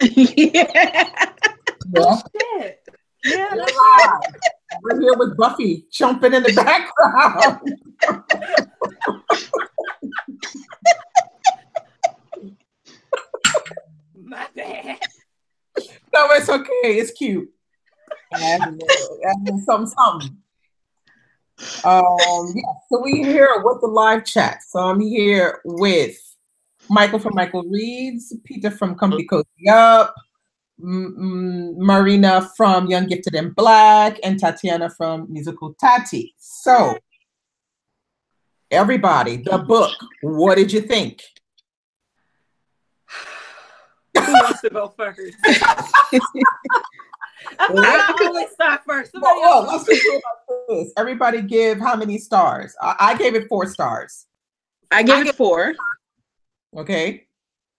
Yeah. Oh, shit. Yeah, that's right. We're here with Buffy jumping in the background. my bad. No, it's okay. It's cute. And something. Yeah, so we here with the live chat. So I'm here with Michael from Michael Reads, Peter from Comfycosyup, Marina from Young Gifted and Black, and Tatiana from Musical Tati. So everybody, the book, what did you think? Who wants to go first? I always start first. Let's just do it like this. Everybody give how many stars? I gave it 4 stars. I gave it 4. Okay.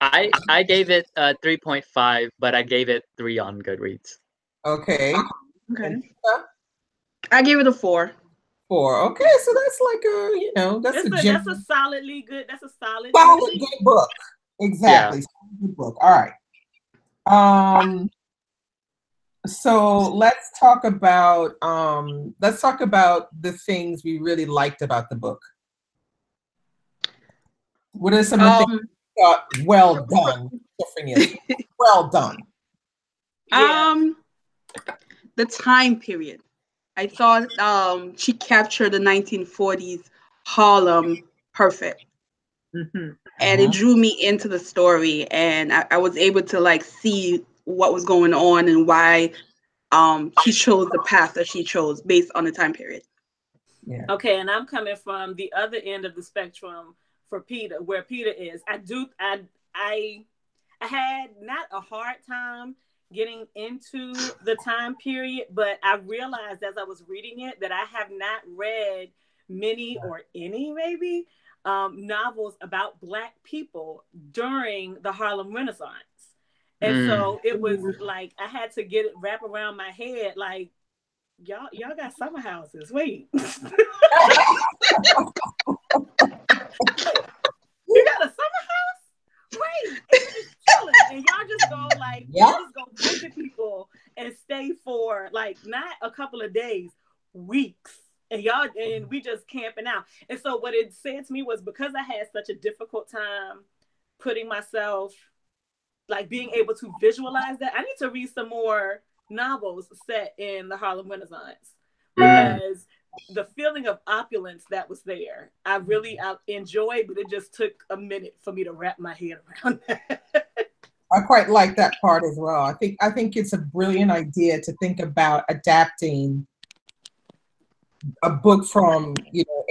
I gave it 3.5, but I gave it 3 on Goodreads. Okay. Okay. I gave it a 4. 4. Okay, so that's like a, that's a solidly good. That's a solid good book. Exactly. Yeah. Good book. All right. So let's talk about the things we really liked about the book. What are some of the things you thought well done, Sophfronia? Well done. The time period. I thought she captured the 1940s Harlem perfect. Mm-hmm. And it drew me into the story, and I was able to like see what was going on and why she chose the path that she chose based on the time period. Yeah. Okay, and I'm coming from the other end of the spectrum for Peter, where Peter is. I had not a hard time getting into the time period, but I realized as I was reading it that I have not read many or any maybe novels about Black people during the Harlem Renaissance. And so it was like I had to get it wrap around my head like, y'all got summer houses. Wait. You got a summer house? Wait, it's just chilling. And y'all just go like, y'all just go visit people and stay for like not a couple of days, weeks. And we just camping out. And so what it said to me was because I had such a difficult time putting myself, like being able to visualize that, I need to read some more novels set in the Harlem Renaissance because the feeling of opulence that was there, I enjoyed, but it just took a minute for me to wrap my head around that. I quite like that part as well. I think it's a brilliant idea to think about adapting a book from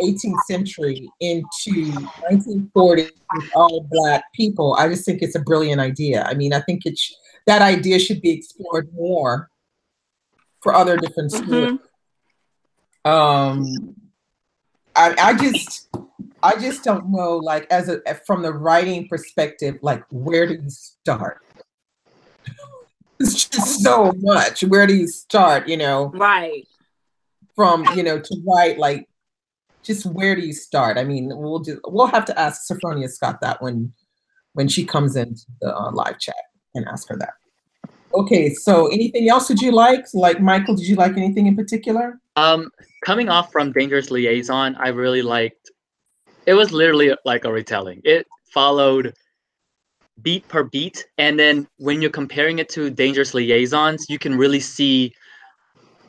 18th century into 1940s with all Black people. I just think it's a brilliant idea. I mean, I think that idea should be explored more for other different stories. I just don't know, like from the writing perspective, like where do you start? It's just so much. Where do you start? Right. From to write, like just where do you start? I mean, we'll have to ask Sophfronia Scott that when she comes into the live chat and ask her that. Okay, so anything else did you like? Like Michael, did you like anything in particular? Coming off from Dangerous Liaison, I really liked. It was literally like a retelling. It followed beat per beat, and then when you're comparing it to Dangerous Liaisons, you can really see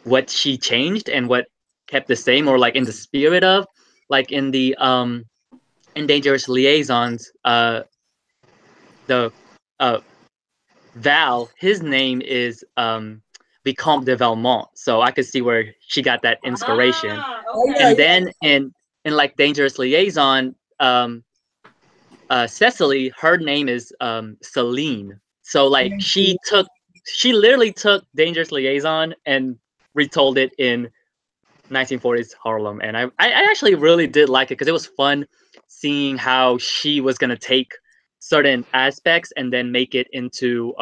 what she changed and what kept the same, or like in the spirit of, like in the in Dangerous Liaisons, the Val, his name is Vicomte de Valmont, so I could see where she got that inspiration. Okay. And then in like Dangerous Liaison, Cecily, her name is Celine, so like she literally took Dangerous Liaison and retold it in 1940s Harlem, and I actually really did like it because it was fun seeing how she was gonna take certain aspects and then make it into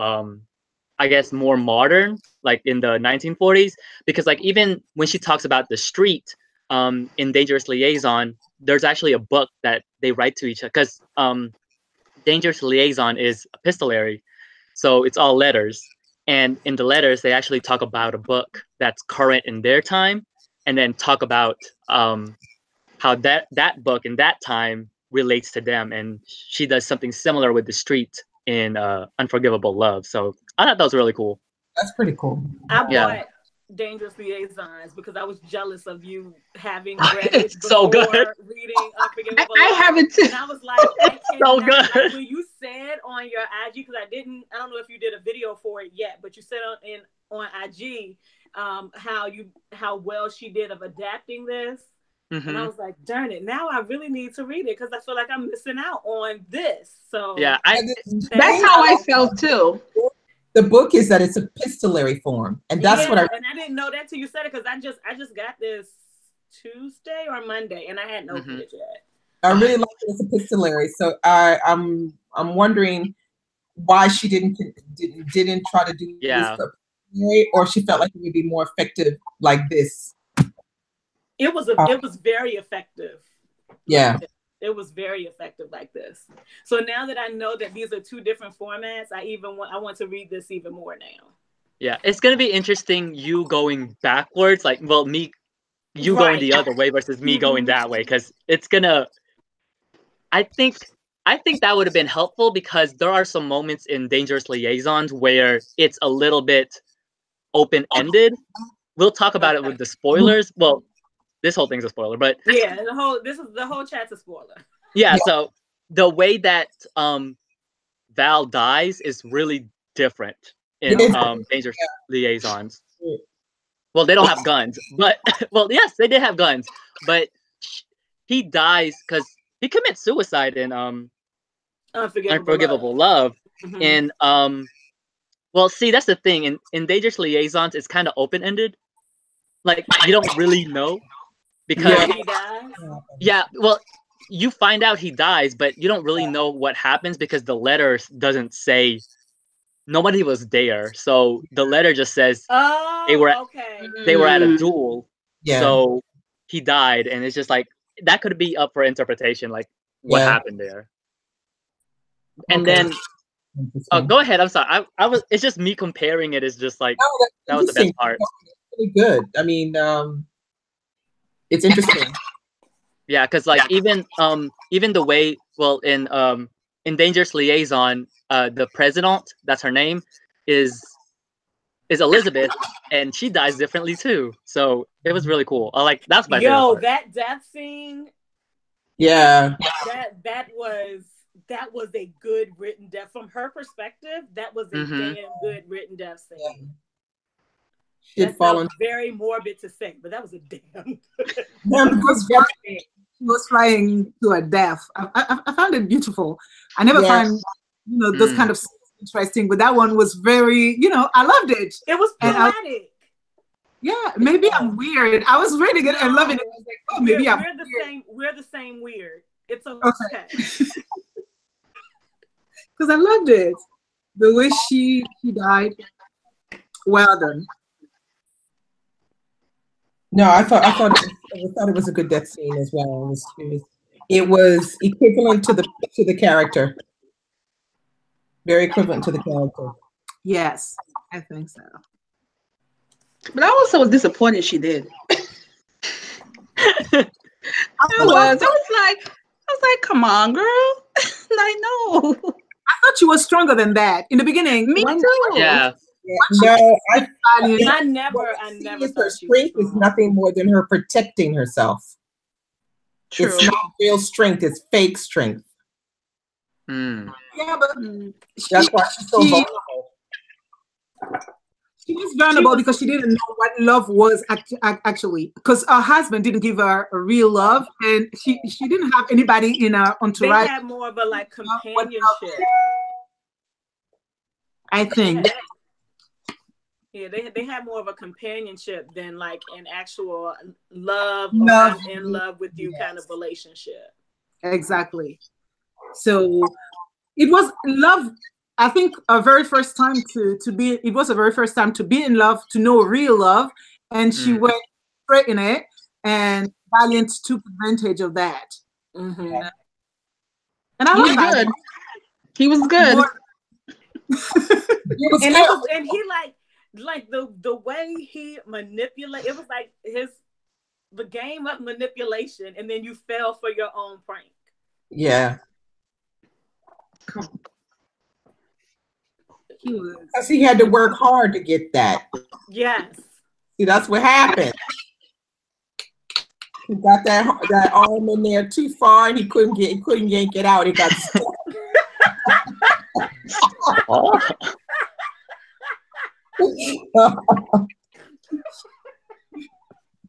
I guess more modern, like in the 1940s, because like even when she talks about the street in Dangerous Liaison, there's actually a book that they write to each other, because Dangerous Liaison is epistolary. So it's all letters. And in the letters, they actually talk about a book that's current in their time, and then talk about how that book in that time relates to them. And she does something similar with the street in Unforgivable Love. So I thought that was really cool. That's pretty cool. I bought Dangerous Liaisons because I was jealous of you having read it It's so before good. Reading Unforgivable. I haven't too. And I was like, I So cannot. good. Like, when you said on your IG, because I don't know if you did a video for it yet, but you said on IG how well she did of adapting this. Mm-hmm. And I was like, darn it, now I really need to read it because I feel like I'm missing out on this. So Yeah, That's how I felt too. The book is that it's epistolary form, and that's what I. And I didn't know that till you said it because I just got this Tuesday or Monday, and I hadn't opened it yet. I really like this epistolary, so I'm wondering why she didn't try to do this, or she felt like it would be more effective like this. It was very effective. Yeah. It was very effective like this. So now that I know that these are two different formats, I want to read this even more now. Yeah, it's gonna be interesting you going backwards, like going the other way versus me going that way, because it's gonna. I think that would have been helpful because there are some moments in Dangerous Liaisons where it's a little bit open-ended. We'll talk about it with the spoilers. Well, this whole thing's a spoiler, but yeah, the whole chat's a spoiler. Yeah, so the way that Val dies is really different in Dangerous Liaisons. Well, they don't have guns, but yes, they did have guns, but he dies because he commits suicide in Unforgivable Love. And well, see, that's the thing. In Dangerous Liaisons, it's kind of open-ended. Like, you don't really know. Because he dies? Yeah, well, you find out he dies, but you don't really know what happens because the letter doesn't say nobody was there. So the letter just says they were at a duel. Yeah. So he died, and it's just like that could be up for interpretation, like what happened there. And then go ahead. I'm sorry. I was. It's just me comparing it. Is just like that was the best part. Really good. I mean. It's interesting. Yeah, because like even the way in Dangerous Liaison, the president, that's her name, is Elizabeth, and she dies differently too. So it was really cool. That's my favorite part. That death scene. Yeah. That was a good written death from her perspective. That was a damn good written death scene. That sounds very morbid to say, but that was a damn. She was flying to her death. I found it beautiful. I never find those kind of interesting, but that one was very, I loved it. It was poetic. Maybe I'm weird. I was reading it and loving it. I was like, oh, maybe I'm weird. We're the same weird. It's okay. Because I loved it. The way she died. Well done. No, I thought it was a good death scene as well. It was equivalent to the character. Very equivalent to the character. Yes, I think so. But I also was disappointed she did. I was like, come on, girl. Like, no. I thought she was stronger than that in the beginning. Me too. Yeah. No, I never her strength is nothing more than her protecting herself. True. It's not real strength, it's fake strength. Yeah, but that's why she's so vulnerable. She was vulnerable because she didn't know what love was actually. Because her husband didn't give her a real love, and she didn't have anybody in her entourage. They had more of a companionship. I think. Yeah, they had more of a companionship than an actual love. Or I'm in love with you kind of relationship. Exactly. So it was love. I think a very first time it was a very first time to be in love, to know real love, and she went straight in it, and Valiant took advantage of that. And I He was good. And he like the way he manipulated, it was like the game of manipulation, and then you fell for your own prank. Yeah. Because he had to work hard to get that. Yes. See, that's what happened. He got that arm in there too far, and he couldn't yank it out. He got stuck.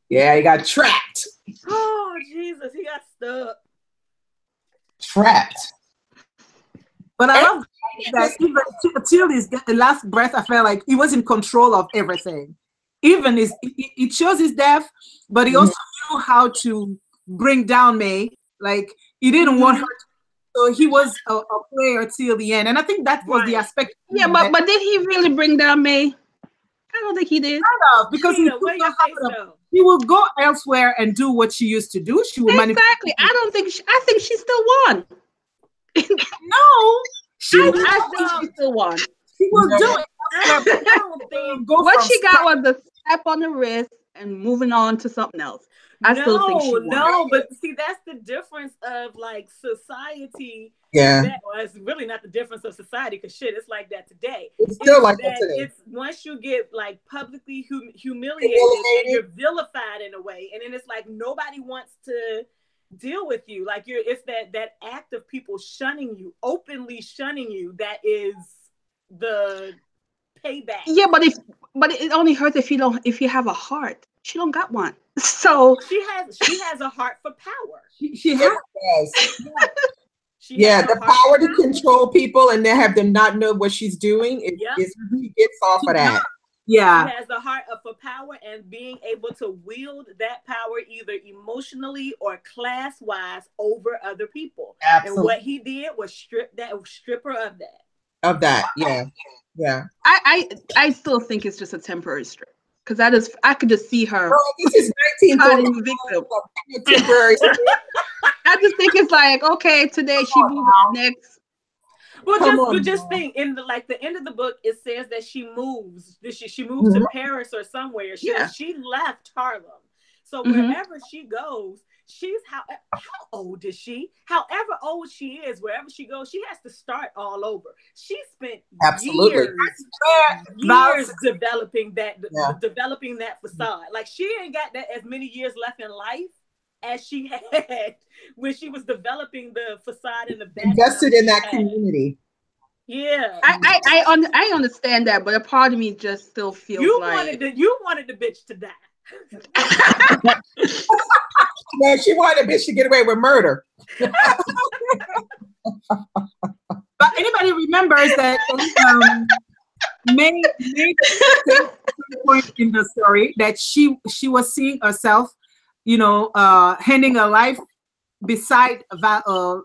Yeah, he got trapped. Oh Jesus, he got stuck. Trapped. But I love that even till his last breath, I felt like he was in control of everything. Even he chose his death, but he also knew how to bring down May. Like he didn't want her to, so he was a player till the end. And I think that was the aspect. Yeah, but did he really bring down May? I don't think he did. Kind of, because he will go elsewhere and do what she used to do. She would exactly. I think she still won. No, I think she still won. She will do it. What she got was the slap on the wrist and moving on to something else. I still think she won. No, but see, that's the difference of like society. Yeah. That was really not the difference of society, because shit, it's like that today. It's still like that today. It's once you get like publicly humiliated, you're vilified in a way, and then it's like nobody wants to deal with you. Like it's that act of people shunning you, openly shunning you, that is the payback. Yeah, but it only hurts if you have a heart. She don't got one. So she has a heart for power. She has. Yeah, the power to control people and then have them not know what she's doing is she gets off of that. Yeah. She has the heart for power, and being able to wield that power either emotionally or class-wise over other people. Absolutely. And what he did was strip her of that. Of that, yeah. Yeah. I still think it's just a temporary strip. Because I could just see her. Oh, this is 1940. Temporary. I just think it's like, okay, today she moves next. Well, just think, in the end of the book, it says that she moves. She moves to Paris or somewhere. She left Harlem. So wherever she goes, she's how old is she? However old she is, wherever she goes, she has to start all over. She spent years developing that facade. Like she ain't got that as many years left in life as she had when she was developing the facade in the back. Invested in that community. Yeah, I understand that, but a part of me just still feels you like wanted the bitch to die. Man, she wanted a bitch to get away with murder. But anybody remembers that May point in the story that she was seeing herself, handing her life beside Val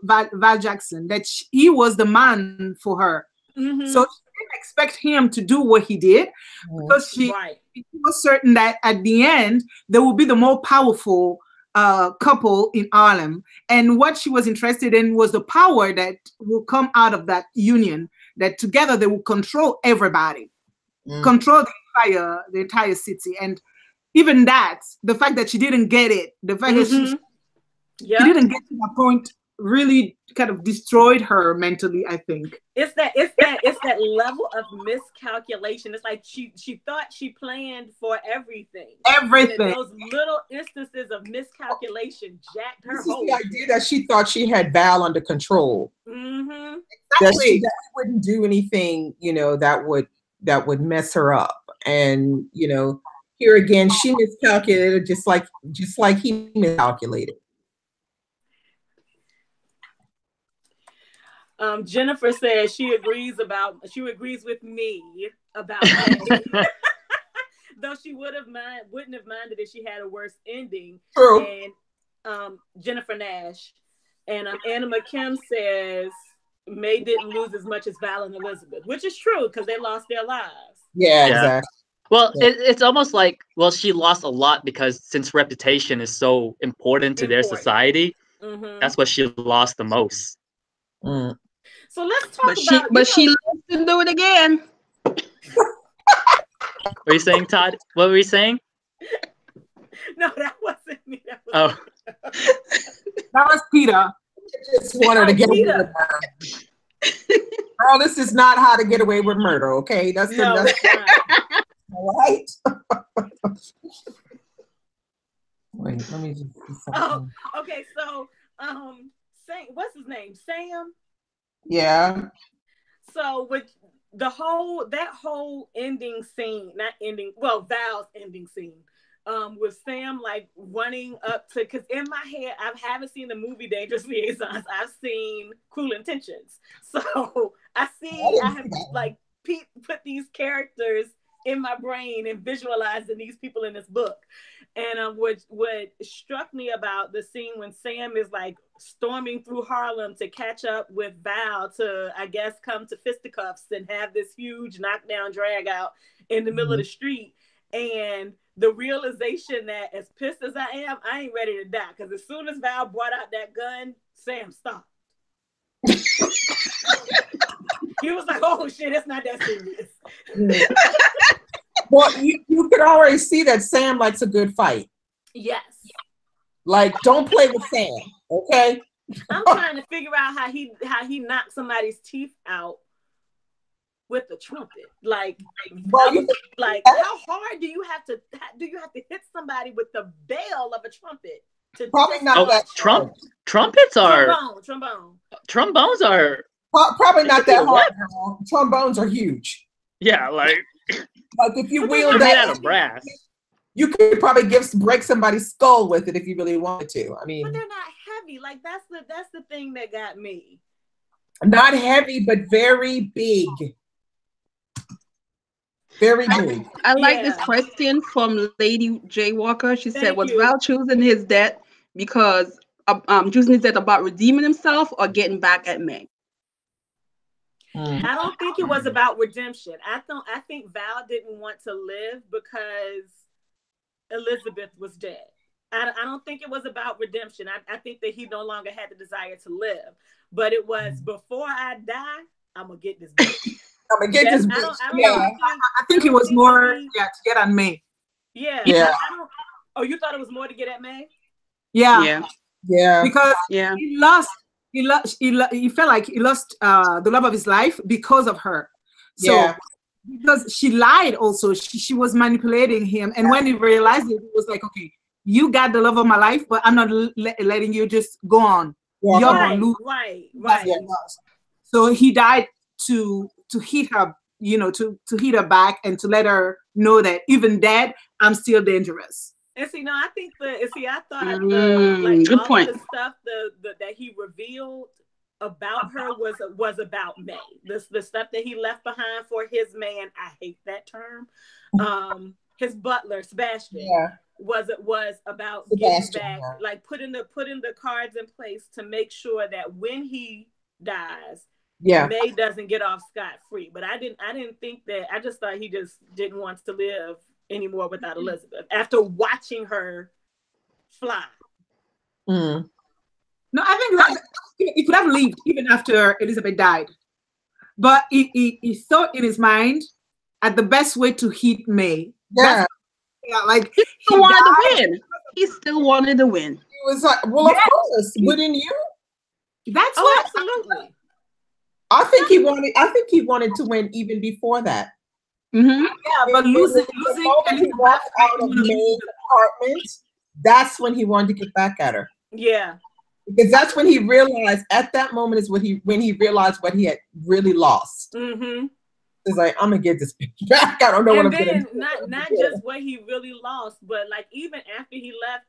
Jackson, that he was the man for her. So she didn't expect him to do what he did, because she was certain that at the end there would be the more powerful couple in Harlem, and what she was interested in was the power that will come out of that union, that together they will control everybody, control the entire city. And even that, the fact that she didn't get it, the fact that she didn't get to that point, really kind of destroyed her mentally, I think. It's that level of miscalculation. It's like she thought she planned for everything. Everything. Those little instances of miscalculation jacked her whole. The idea that she thought she had Val under control. Exactly. That she wouldn't do anything, that would mess her up. And here again, she miscalculated just like he miscalculated. Jennifer says she agrees with me about that. Though she wouldn't have minded if she had a worse ending. True. And Jennifer Nash. And Anna McKim says May didn't lose as much as Val and Elizabeth, which is true because they lost their lives. Yeah, exactly. Well, it's almost like, she lost a lot because since reputation is so important to their society, that's what she lost the most. So let's talk But she loves to do it again. were you saying, Todd? What were you saying? No, that wasn't me. That was Oh, That was Peter. Just wanted to get away with murder. Girl, this is not how to get away with murder, okay? That's no, that's it's not. all right. Wait, let me just do something. Oh, okay. So, Sam, what's his name? Sam. Yeah. So with that whole ending scene, not ending, well, Val's ending scene, with Sam like running up to, because in my head, I haven't seen the movie Dangerous Liaisons. I've seen Cruel Intentions. So I have like put these characters in my brain and visualizing these people in this book. And what struck me about the scene when Sam is like storming through Harlem to catch up with Val to, I guess, come to fisticuffs and have this huge knockdown drag out in the middle of the street. And the realization that as pissed as I am, I ain't ready to die. Because as soon as Val brought out that gun, Sam stopped. He was like, oh shit, it's not that serious. Well, you could already see that Sam likes a good fight. Yes. Like, don't play with Sam, okay? I'm trying to figure out how he knocked somebody's teeth out with the trumpet. Like, Well, how hard do you have to hit somebody with the bell of a trumpet? Probably not that hard. Trumpets are trombones are probably not that hard. Trombones are huge. Yeah, like if you wield they're made that out of brass. You could probably break somebody's skull with it if you really wanted to. I mean, but they're not heavy. Like that's the thing that got me. Not heavy, but very big. Very big. I like this question from Lady J Walker. She said, "Was Val choosing his death because choosing his death about redeeming himself or getting back at Meg?" I don't think it was about redemption. I think Val didn't want to live because Elizabeth was dead. I don't think it was about redemption. I think that he no longer had the desire to live. But it was, before I die, I'm gonna get this bitch. I'm gonna get this bitch. I think it was more to get on May. Yeah. You thought it was more to get at May? Yeah. Because he felt like he lost the love of his life because of her. So because she lied also, she was manipulating him. And when he realized it, he was like, okay, you got the love of my life, but I'm not letting you just go on. You're gonna lose. Right. So he died to hit her, to hit her back and to let her know that even dead, I'm still dangerous. And see, no, I think I thought good point. The stuff that he revealed about her was about May. The stuff that he left behind for his man, I hate that term. His butler, Sebastian, was about getting back, like putting the cards in place to make sure that when he dies, May doesn't get off scot-free. But I didn't think that. I just thought he just didn't want to live anymore without Elizabeth after watching her fly. No, I think that he could have lived even after Elizabeth died, but he thought in his mind at the best way to hit May. Like he still wanted to win. He still wanted to win. He was like, well, of course, wouldn't you? That's what absolutely. I think he wanted to win even before that. Yeah, but losing when he walked out of May's apartment, that's when he wanted to get back at her. Yeah. Because that's when he realized, at that moment is when he realized what he had really lost. Mm-hmm. It's like, I'm gonna get this bitch back. I don't know what I'm gonna do. Not just what he really lost, but like even after he left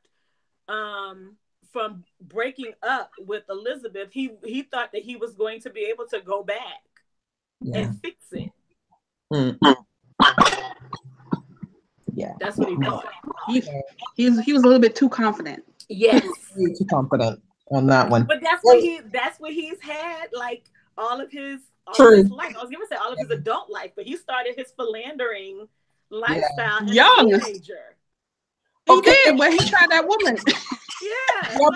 from breaking up with Elizabeth, he thought that he was going to be able to go back and fix it. Yeah. That's what he thought. He was a little bit too confident. Yes. Too confident on that one. But that's what he's had like all of his life. I was gonna say all of his adult life, but he started his philandering lifestyle as a teenager. He did, but he tried that woman. But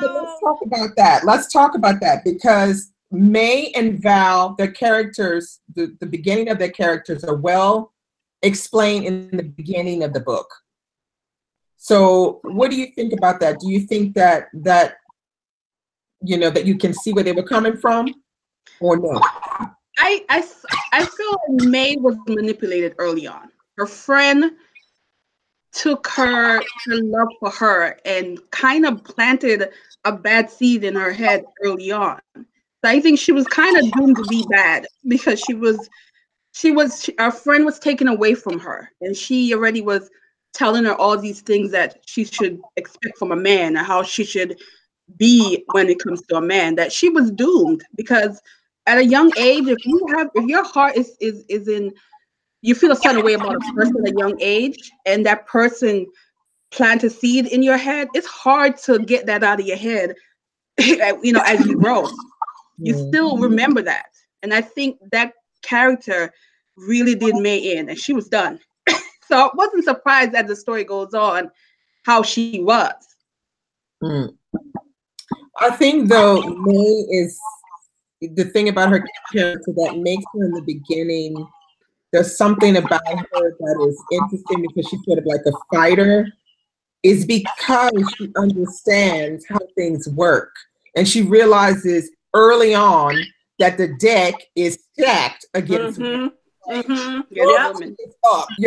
let's talk about that. Let's talk about that because May and Val, their characters, the beginning of their characters are well explained in the beginning of the book. So what do you think about that? Do you think that you know, that you can see where they were coming from, or no? I feel like May was manipulated early on. Her friend took her love for her and kind of planted a bad seed in her head early on. So I think she was kind of doomed to be bad because our friend was taken away from her, and she already was telling her all these things that she should expect from a man and how she should be when it comes to a man, that she was doomed because at a young age, if your heart is in, you feel a certain way about a person at a young age, and that person plant a seed in your head, it's hard to get that out of your head. You know, as you grow, you still remember that. And I think that character really did May in, and she was done. So I wasn't surprised as the story goes on how she was. I think though, May is the thing about her character that makes her in the beginning. There's something about her that is interesting because she's sort of like a fighter, is because she understands how things work. And she realizes early on that the deck is stacked against her. Your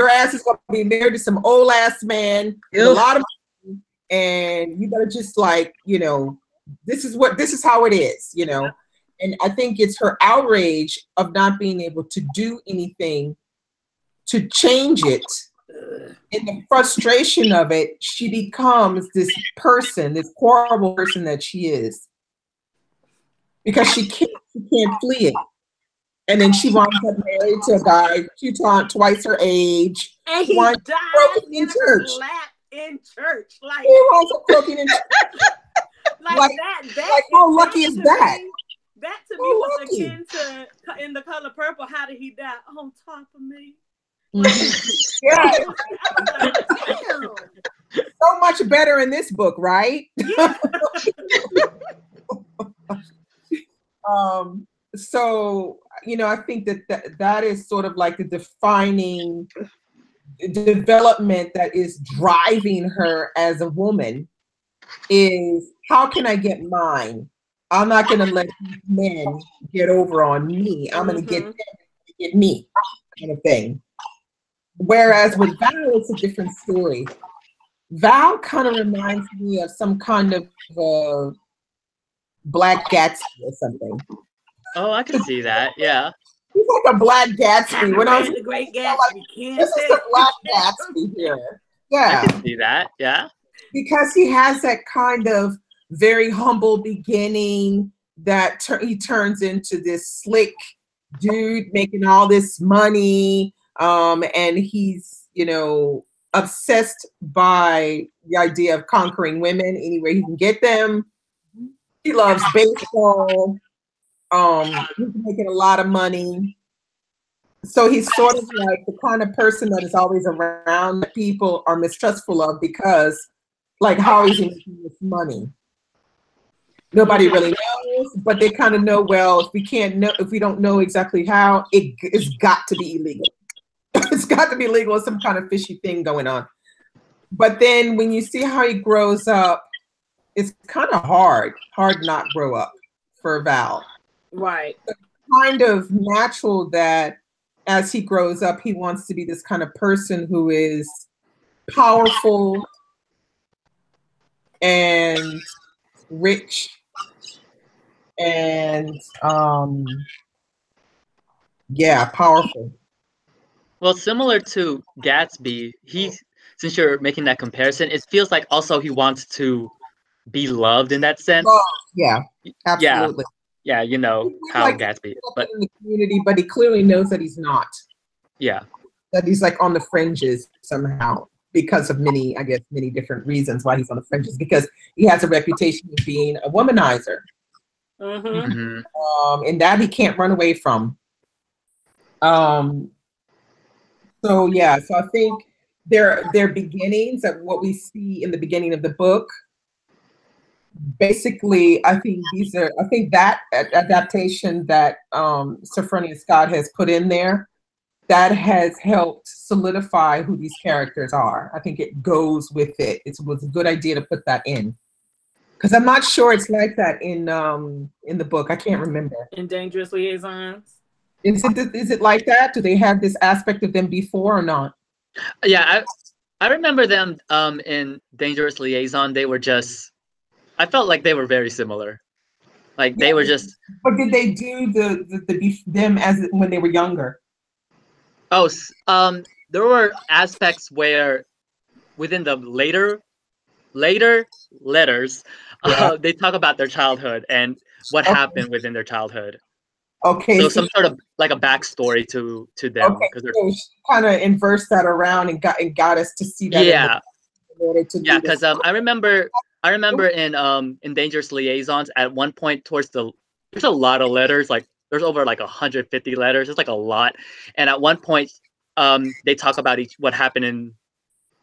ass is going to be married to some old ass man with a lot of money, and you better just like, you know, this is how it is, you know. And I think it's her outrage of not being able to do anything to change it. In the frustration of it, she becomes this person, this horrible person that she is, because she can't flee it. And then she winds up married to a guy twice her age. And he died in her lap in church. Like, he was cooking in church. like that. Like, how lucky is that? That to me was akin to In the Color Purple. How did he die? On top of me. Yeah. So much better in this book, right? Yeah. So, you know, I think that is sort of like the defining development that is driving her as a woman, is how can I get mine? I'm not going to let men get over on me. I'm going to get them to get me, kind of thing. Whereas with Val, it's a different story. Val kind of reminds me of some kind of Black Gatsby or something. Oh, I can see that. Yeah. He's like a Black Gatsby. When I was the Great Gatsby, like, this is the Black Gatsby here. Yeah. I can see that. Yeah. Because he has that kind of very humble beginning that he turns into this slick dude making all this money. And he's, you know, obsessed by the idea of conquering women anywhere he can get them. He loves baseball. He's making a lot of money. So he's sort of like the kind of person that is always around that people are mistrustful of, because like, how is he making this money? Nobody really knows, but they kind of know, well, if we don't know exactly how, it's got to be illegal. It's got to be legal. It's some kind of fishy thing going on. But then when you see how he grows up, it's kind of hard not grow up for Val. Right. It's kind of natural that as he grows up, he wants to be this kind of person who is powerful and rich and powerful. Well, similar to Gatsby, since you're making that comparison, it feels like also he wants to be loved in that sense. Oh, yeah, absolutely. Yeah, you know how like Gatsby, but in the community, but he clearly knows that he's not. Yeah, that he's like on the fringes somehow because of many different reasons why he's on the fringes, because he has a reputation of being a womanizer, and that he can't run away from. So I think their beginnings of what we see in the beginning of the book. Basically, I think that adaptation that Sophfronia Scott has put in there, that has helped solidify who these characters are. I think it goes with it. It was a good idea to put that in. Because I'm not sure it's like that in the book. I can't remember. In Dangerous Liaisons? Is it like that? Do they have this aspect of them before or not? Yeah, I remember them in Dangerous Liaison. They were just, I felt like they were very similar. Like they were just. But did they do them as when they were younger? Oh, there were aspects where within the later letters, they talk about their childhood and what happened within their childhood. Okay. So some sort of like a backstory to them. Okay. So she kind of inversed that around and got us to see that. Yeah. Yeah, because I remember in Dangerous Liaisons at one point there's a lot of letters, like there's over like 150 letters. It's like a lot. And at one point they talk about what happened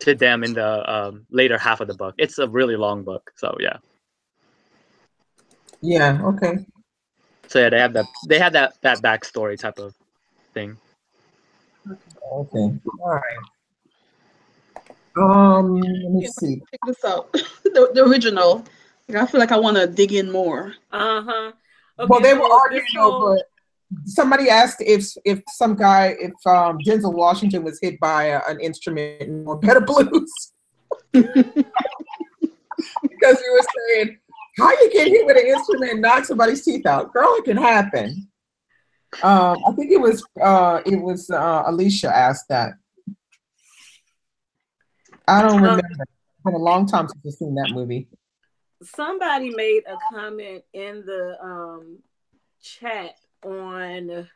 to them in the later half of the book. It's a really long book. So yeah. Yeah, okay. So yeah, they have that backstory type of thing. Okay. All right. Let me see. Check this out. the original. Like, I feel like I want to dig in more. Okay, well, they were arguing over. Somebody asked if Denzel Washington was hit by an instrument in More Better Blues. Because we were saying, how you get hit with an instrument and knock somebody's teeth out? Girl, it can happen. I think it was Alicia asked that. I don't remember. It's been a long time since I've seen that movie. Somebody made a comment in the chat on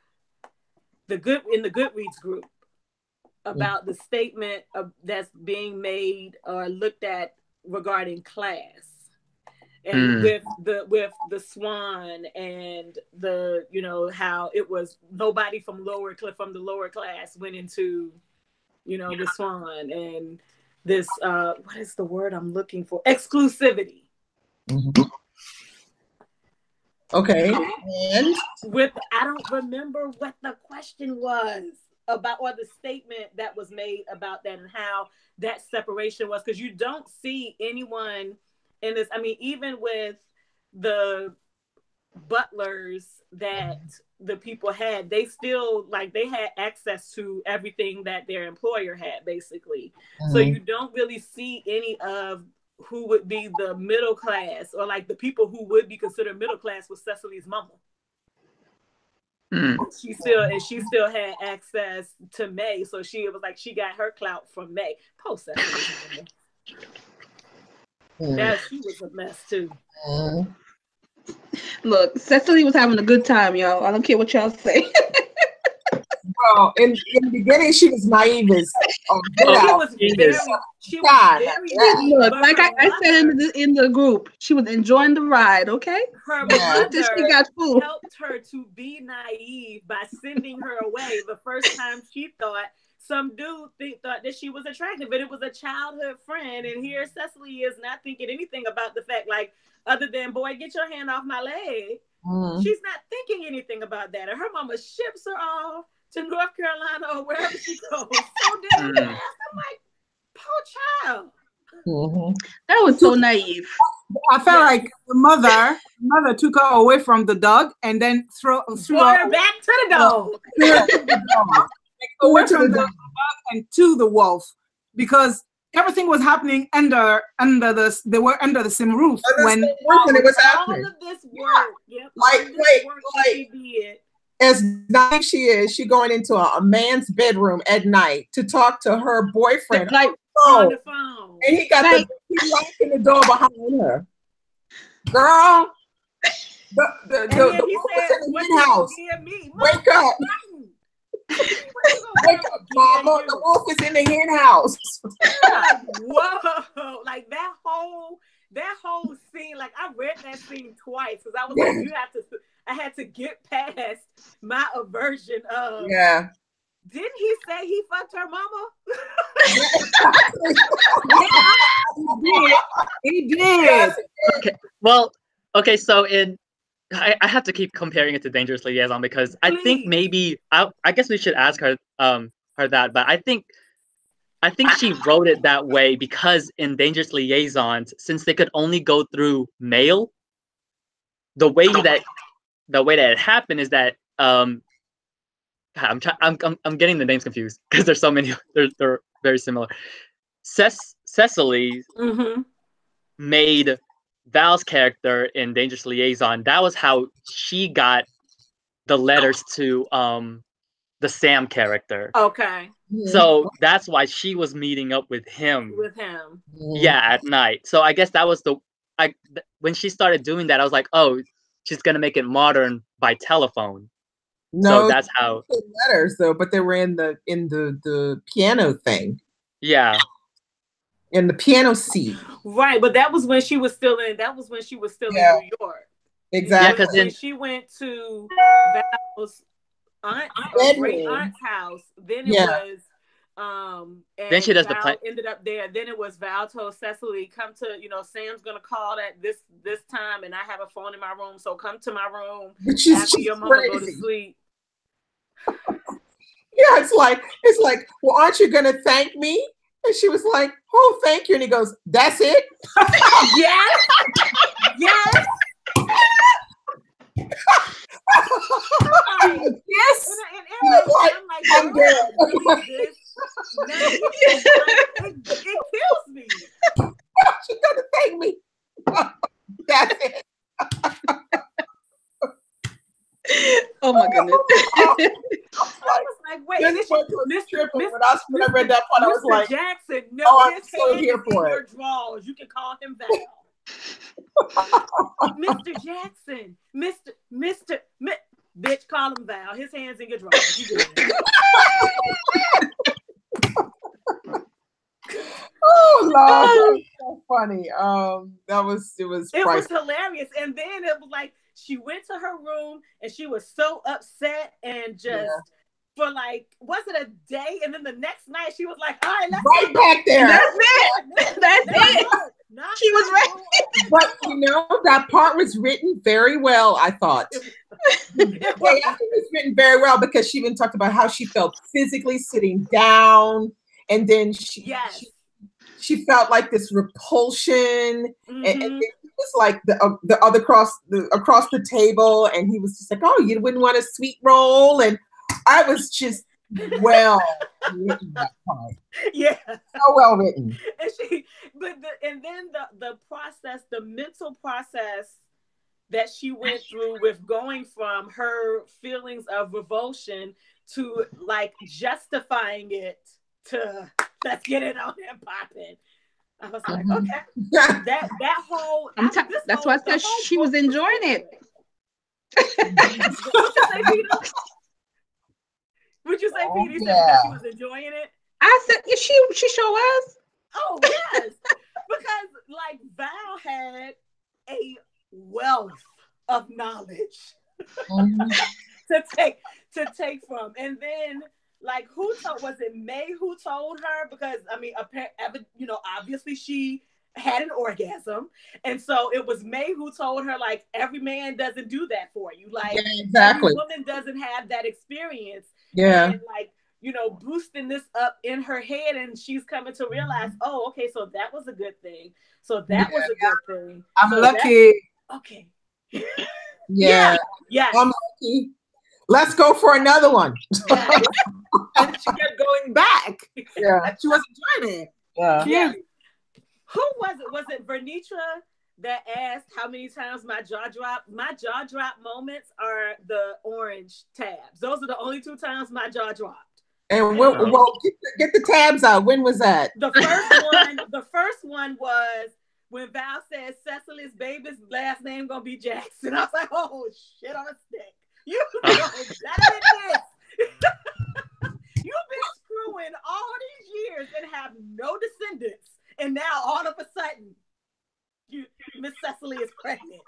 the Goodreads group about the statement that's being made or looked at regarding class, and with the swan and the how it was nobody from the lower class went into the swan, and this what is the word I'm looking for? Exclusivity. Mm-hmm. Okay. And I don't remember what the question was about, or the statement that was made about that, and how that separation was, because you don't see anyone in this. I mean, even with the butlers that the people had, they still they had access to everything that their employer had, basically. So you don't really see any of who would be the middle class, or the people who would be considered middle class was Cecily's mama. She still had access to May, so she got her clout from May. Post Cecily's mama. Yeah, she was a mess too. Look, Cecily was having a good time, y'all. I don't care what y'all say. Well, in the beginning, she was naive as she was very look, like I said in the group, she was enjoying the ride. Okay, her mother she got food. helped her to be naive by sending her away the first time she thought some dude thought that she was attractive, but it was a childhood friend. And here Cecily is not thinking anything about the fact, other than, boy, get your hand off my leg. She's not thinking anything about that. And her mama ships her off to North Carolina or wherever she goes. So damn fast. I'm like, poor child. That was so naive. I felt like the mother took her away from the dog and then threw her back to the dog. Away from the dog and to the wolf, because everything was happening under the same roof when it was happening. All of this work, as naive she is, she going into a man's bedroom at night to talk to her boyfriend on the phone, and he locking the door behind her. Girl, the wolf is in the hen house. Wake up. Wake up, mama. The wolf is in the hen house. Whoa. That whole scene, I read that scene twice, because I was I had to get past my aversion of. Yeah. Didn't he say he fucked her mama? He did. Okay. Well, okay. So in I have to keep comparing it to Dangerous Liaison because I think maybe I guess we should ask her that, but I think she wrote it that way because in Dangerous Liaisons, since they could only go through mail, the way that it happened is that I'm getting the names confused because there's so many. They're very similar. Cecily made Val's character in Dangerous Liaison. That was how she got the letters to the Sam character. Okay. So that's why she was meeting up with him. Yeah, at night. So I guess that was when she started doing that, I was like, oh, she's gonna make it modern by telephone. No, so that's how letters though, but they were in the piano thing. Yeah. In the piano seat. Right, but that was when she was still in New York. Exactly. When she went to Val's great aunt's house, then it was and then she does Val ended up there. Then it was Val told Cecily, come to, Sam's gonna call at this time and I have a phone in my room, so come to my room after your mama go to sleep. Yeah, it's like, well, aren't you gonna thank me? And she was like, oh, thank you. And he goes, that's it? Yes. Yes. Yes. I'm dead. It kills me. She's gonna thank me. That's it. Oh my goodness. I was like, wait, when I read that part, I was like, Jackson, no, oh, I'm so here for your drawers. You can call him Val. Mr. Jackson, bitch, call him Val. His hands in your drawers. You good. Oh Lord, that's so funny. It was hilarious. And then it was like she went to her room and she was so upset and just for like, was it a day? And then the next night she was like, all right, let's right back there. That's it. That's it. She was ready. But that part was written very well, I thought. I think it was written very well because she even talked about how she felt physically sitting down, and then she felt like this repulsion, and it was like the other across the table, and he was just like, oh, you wouldn't want a sweet roll, and I was just well written that part. Yeah, so well written. And then the process, the mental process that she went through with going from her feelings of revulsion to like justifying it to let's get it on and popping. I was like, okay, that whole that's why I said she was enjoying it. Would you say, Pete? You said she was enjoying it? I said, she sure was. Oh, yes. Because, like, Val had a wealth of knowledge to take from. And then, like, was it May who told her? Because, I mean, obviously she had an orgasm. And so it was May who told her, like, every man doesn't do that for you. Like, every woman doesn't have that experience. Yeah. And, like, boosting this up in her head, and she's coming to realize, oh, okay, so that was a good thing. So that was a good thing. I'm lucky. Okay. Yeah. I'm lucky. Let's go for another one. And she kept going back. Yeah. She was enjoying it. Yeah. Who was it? Was it Vernitra that asked how many times my jaw dropped? My jaw drop moments are the orange tabs. Those are the only 2 times my jaw dropped. And get the tabs out. When was that? The first one was when Val said Cecily's baby's last name gonna be Jackson. I was like, oh shit on a stick. You know better than this. You've been screwing all these years and have no descendants, and now all of a sudden, Miss Cecily is pregnant.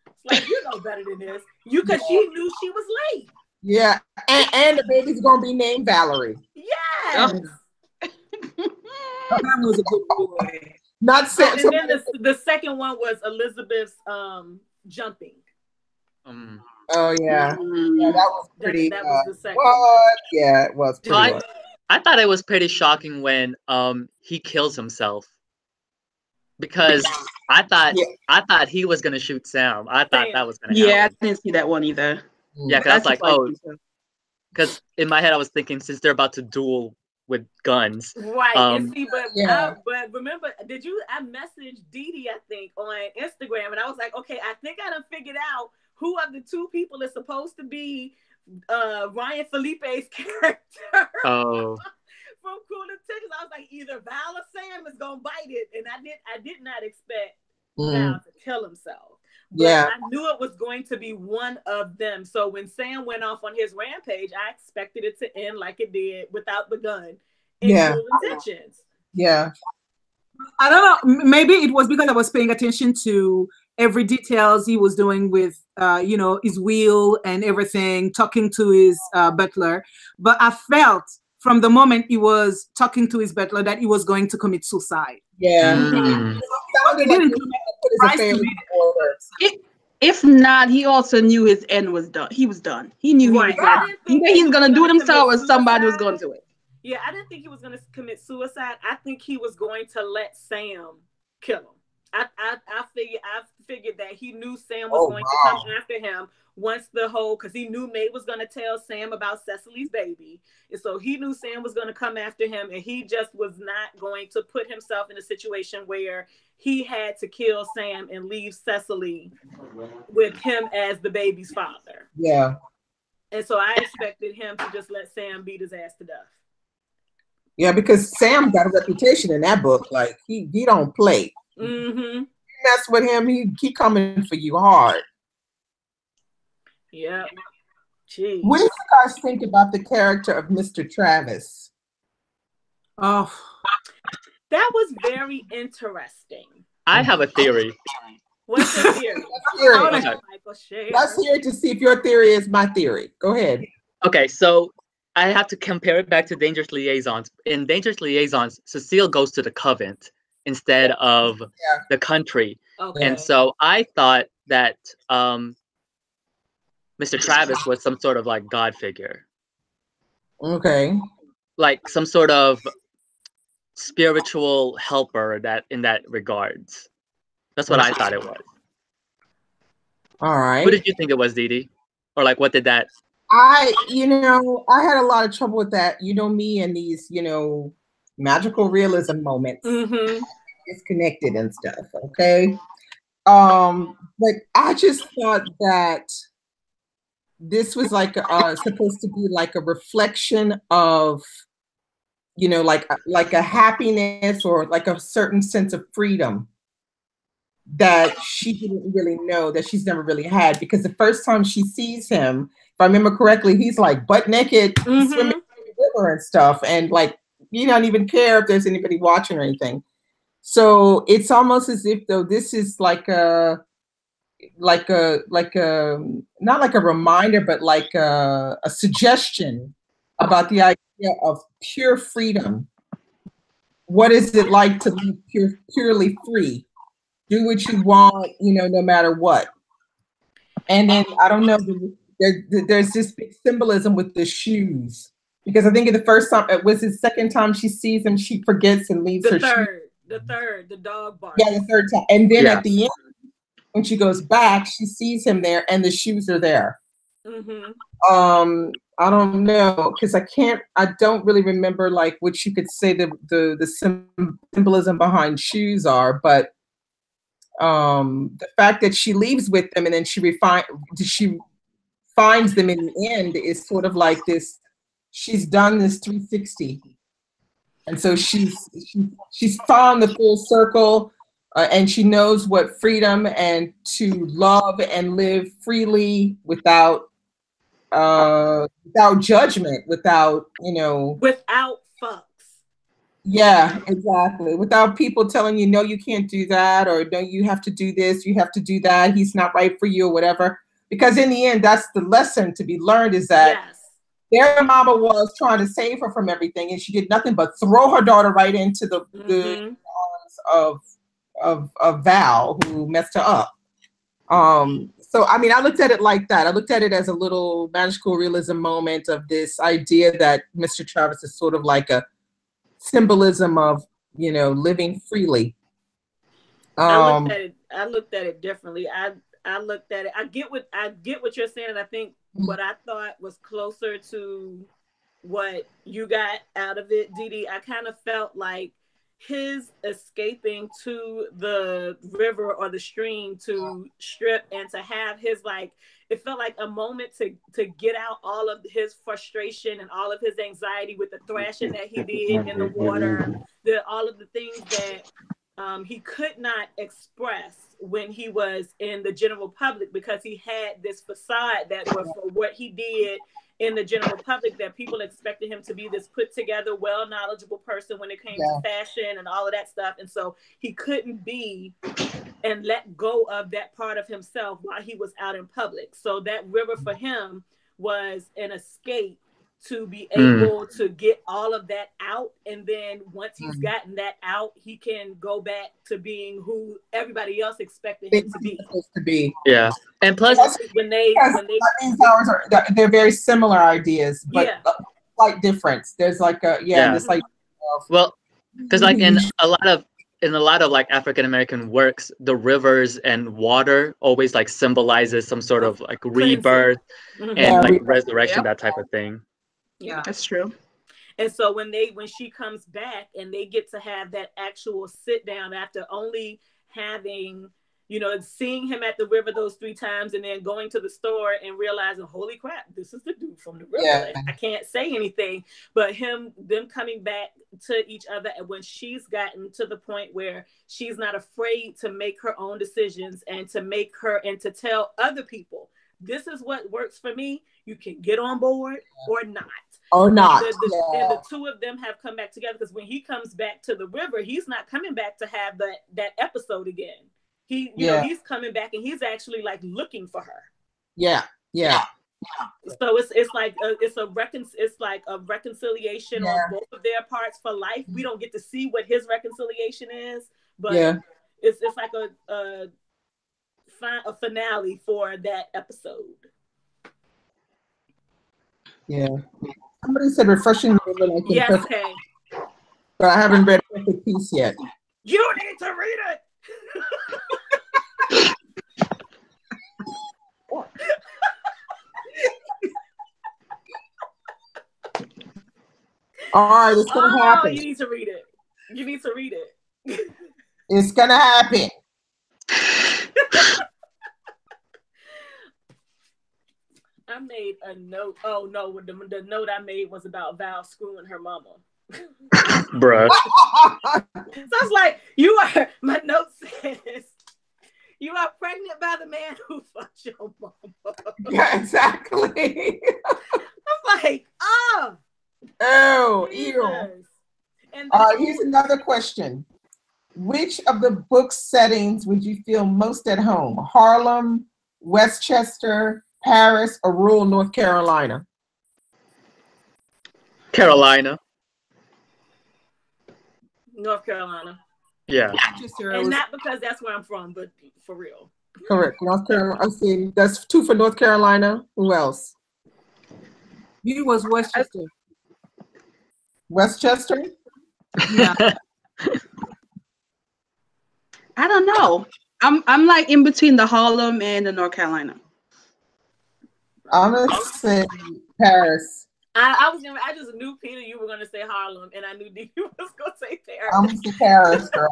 It's like, you know better than this. Because she knew she was late. Yeah, and the baby's gonna be named Valerie. Yes. That was a good boy. And then the second one was Elizabeth's jumping. Oh yeah, yeah, that was pretty. That was the second what? Yeah, it was pretty. So I thought it was pretty shocking when he kills himself, because I thought he was gonna shoot Sam. I thought that was gonna happen. Yeah, I didn't see that one either. Yeah, because I was like, oh, because in my head I was thinking, since they're about to duel with guns, right? And see, but remember, I messaged Dee, I think, on Instagram, and I was like, okay, I think I done figured out who of the two people is supposed to be Ryan Felipe's character. Oh. From Cool Intentions. I was like, either Val or Sam is gonna bite it, and I did not expect Val to kill himself. But I knew it was going to be one of them. So when Sam went off on his rampage, I expected it to end like it did without the gun in Cool Intentions. Yeah. I don't know. Maybe it was because I was paying attention to every details he was doing with, his will and everything, talking to his butler. But I felt from the moment he was talking to his butler that he was going to commit suicide. Yeah. If not, he also knew his end was done. He was done. He knew he was done. Either he's gonna do it himself or somebody was going to do it. Yeah, I didn't think he was gonna commit suicide. I think he was going to let Sam kill him. I figured that he knew Sam was going to come after him once because he knew May was going to tell Sam about Cecily's baby. And so he knew Sam was going to come after him, and he just was not going to put himself in a situation where he had to kill Sam and leave Cecily with him as the baby's father. Yeah. And so I expected him to just let Sam beat his ass to death. Yeah, because Sam got a reputation in that book. Like, he don't play. Mm-hmm. You mess with him, he coming for you hard. Yeah. Jeez. What do you guys think about the character of Mr. Travis? Oh, that was very interesting. I have a theory. What's your theory? Let's hear it to see if your theory is my theory. Go ahead. Okay, so I have to compare it back to Dangerous Liaisons. In Dangerous Liaisons, Cecile goes to the convent instead of the country. Okay. And so I thought that Mr. Travis was some sort of like God figure. Okay. Like some sort of spiritual helper in that regards. That's what I thought it was. All right. Who did you think it was, Dee? Or like, what did that? I had a lot of trouble with that. You know me and these, magical realism moments. Mm-hmm. Disconnected and stuff. Okay. But I just thought that this was like supposed to be like a reflection of, like a happiness or like a certain sense of freedom that she didn't really know, that she's never really had. Because the first time she sees him, if I remember correctly, he's like butt naked, swimming in the river and stuff, and like you don't even care if there's anybody watching or anything. So it's almost as if though this is like a not like a reminder, but like a suggestion about the idea of pure freedom. What is it like to be purely free? Do what you want, no matter what. And then I don't know, there's this big symbolism with the shoes, because I think the first time, it was the second time she sees him, she forgets and leaves her shoes. The dog bark. Yeah, the third time. And then at the end, when she goes back, she sees him there and the shoes are there. Mm-hmm. I don't know, because I don't really remember like what you could say the symbolism behind shoes are, but the fact that she leaves with them and then she finds them in the end is sort of like this, she's done this 360. And so she's found the full circle, and she knows what freedom and to love and live freely without judgment, without fucks. Yeah, exactly. Without people telling you, no, you can't do that, or no, you have to do this, you have to do that, he's not right for you or whatever. Because in the end, that's the lesson to be learned, is that their mama was trying to save her from everything, and she did nothing but throw her daughter right into the arms of Val, who messed her up. So, I mean, I looked at it like that. I looked at it as a little magical realism moment of this idea that Mr. Travis is sort of like a symbolism of, you know, living freely. I looked at it differently. I looked at it. I get what you're saying, and I think what I thought was closer to what you got out of it, Dee Dee. I kind of felt like his escaping to the river or the stream to strip and to have his, like, it felt like a moment to get out all of his frustration and all of his anxiety with the thrashing that he did in the water, all of the things that he could not express when he was in the general public, because he had this facade that was for what he did in the general public, that people expected him to be this put together, well knowledgeable person when it came to fashion and all of that stuff. And so he couldn't be and let go of that part of himself while he was out in public. So that river for him was an escape to be able to get all of that out. And then once he's gotten that out, he can go back to being who everybody else expected him to be. Yeah. And plus, they're very similar ideas, but slight difference. There's like this like well, because like in a lot of like African American works, the rivers and water always like symbolizes some sort of like rebirth and like resurrection, that type of thing. Yeah, that's true. And so when she comes back and they get to have that actual sit down after only having, you know, seeing him at the river those 3 times and then going to the store and realizing, holy crap, this is the dude from the river. Yeah. I can't say anything, but them coming back to each other. And when she's gotten to the point where she's not afraid to make her own decisions and to tell other people, this is what works for me. You can get on board or not. Or not. And the two of them have come back together, because when he comes back to the river, he's not coming back to have that episode again. He, you know, he's coming back and he's actually like looking for her. Yeah. So it's like a reconciliation on both of their parts for life. We don't get to see what his reconciliation is, but it's like a finale for that episode. Yeah. Somebody said refreshing. Yes, okay. But I haven't read Perfect Peace yet. You need to read it. All right, it's gonna happen. You need to read it. It's gonna happen. I made a note. Oh no, the note I made was about Val screwing her mama. Bruh. So I was like, my note says, you are pregnant by the man who fucked your mama. Yeah, exactly. I'm like, ew. And here's another question. Which of the book settings would you feel most at home? Harlem, Westchester, Paris, or rural North Carolina? Carolina. North Carolina. Yeah. And not because that's where I'm from, but for real. Correct. North Carolina. I see. That's 2 for North Carolina. Who else? You was Westchester. Westchester? Yeah. I don't know. I'm like in between the Harlem and the North Carolina. I'm gonna say Paris. I just knew, Peter, you were gonna say Harlem, and I knew you was gonna say Paris. I'm gonna say Paris, girl.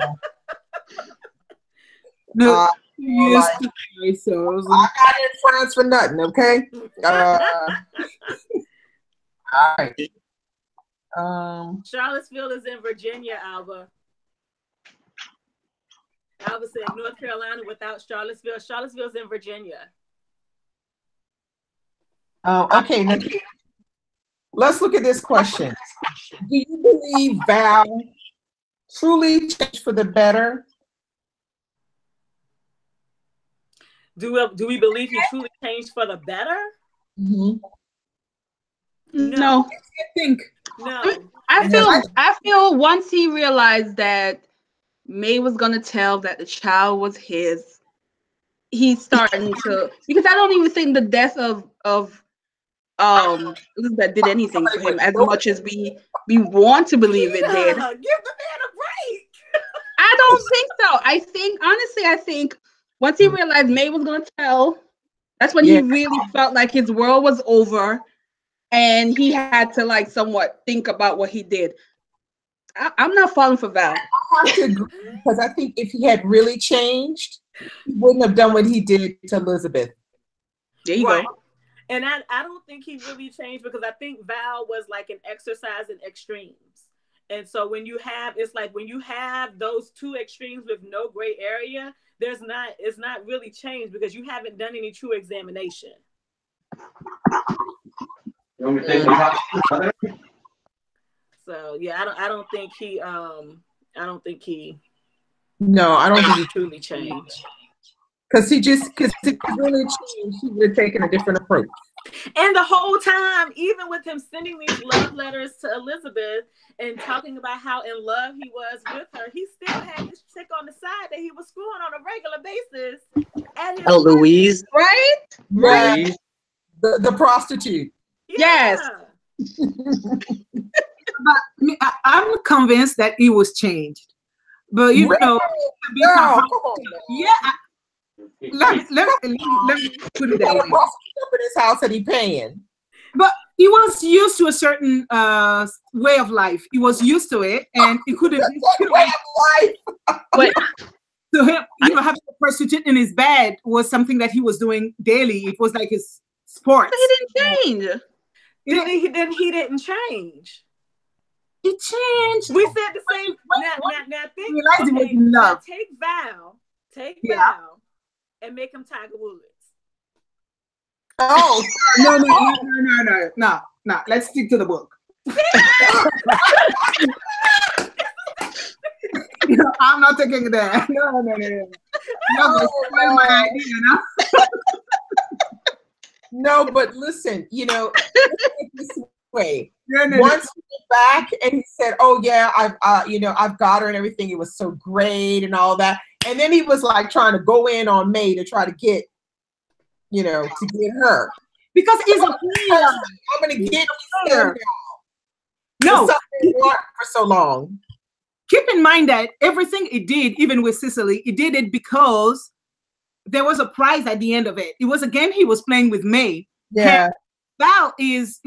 No, I got in France for nothing, okay? All right. Charlottesville is in Virginia, Alba. Alba said North Carolina without Charlottesville. Charlottesville's in Virginia. Okay. Now, let's look at this question. Do you believe Val truly changed for the better? Do we believe he truly changed for the better? Mm-hmm. No. I think no. I feel once he realized that May was gonna tell that the child was his, he's starting to, because I don't even think the death of Elizabeth did anything for him as much as we want to believe it did. Give the man a break. I don't think so. I think once he realized May was gonna tell, that's when he really felt like his world was over, and he had to like somewhat think about what he did. I'm not falling for Val. I have to agree, because I think if he had really changed, he wouldn't have done what he did to Elizabeth. There you go. And I don't think he really changed, because I think Val was like an exercise in extremes. And so when you have those two extremes with no gray area, it's not really changed, because you haven't done any true examination. So yeah, I don't think he truly changed. Because if he really changed, he would have taken a different approach. And the whole time, even with him sending these love letters to Elizabeth and talking about how in love he was with her, he still had this chick on the side that he was screwing on a regular basis. Oh, Louise, right? Louise. The prostitute. Yes. But I'm convinced that he was changed. But you know, let me put it that way. In his house that he paying. But he was used to a certain way of life. He was used to it, and he couldn't. Way of life. But to him, having a prostitute in his bed was something that he was doing daily. It was like his sport. But he didn't change. He didn't change. He changed. We said the same. Now think. Realize it was love. Take Val, and make him Tiger Woods. Oh no. Let's stick to the book. I'm not taking that. No. My idea, No, but listen, this way. Once he went back and he said, "Oh yeah, I've got her and everything. It was so great and all that," and then he was like trying to go in on May to try to get, to get her, because he's a player. I'm gonna get her. No, for so long. Keep in mind that everything he did, even with Cecily, he did it because there was a prize at the end of it. It was a game he was playing with May. Yeah. Val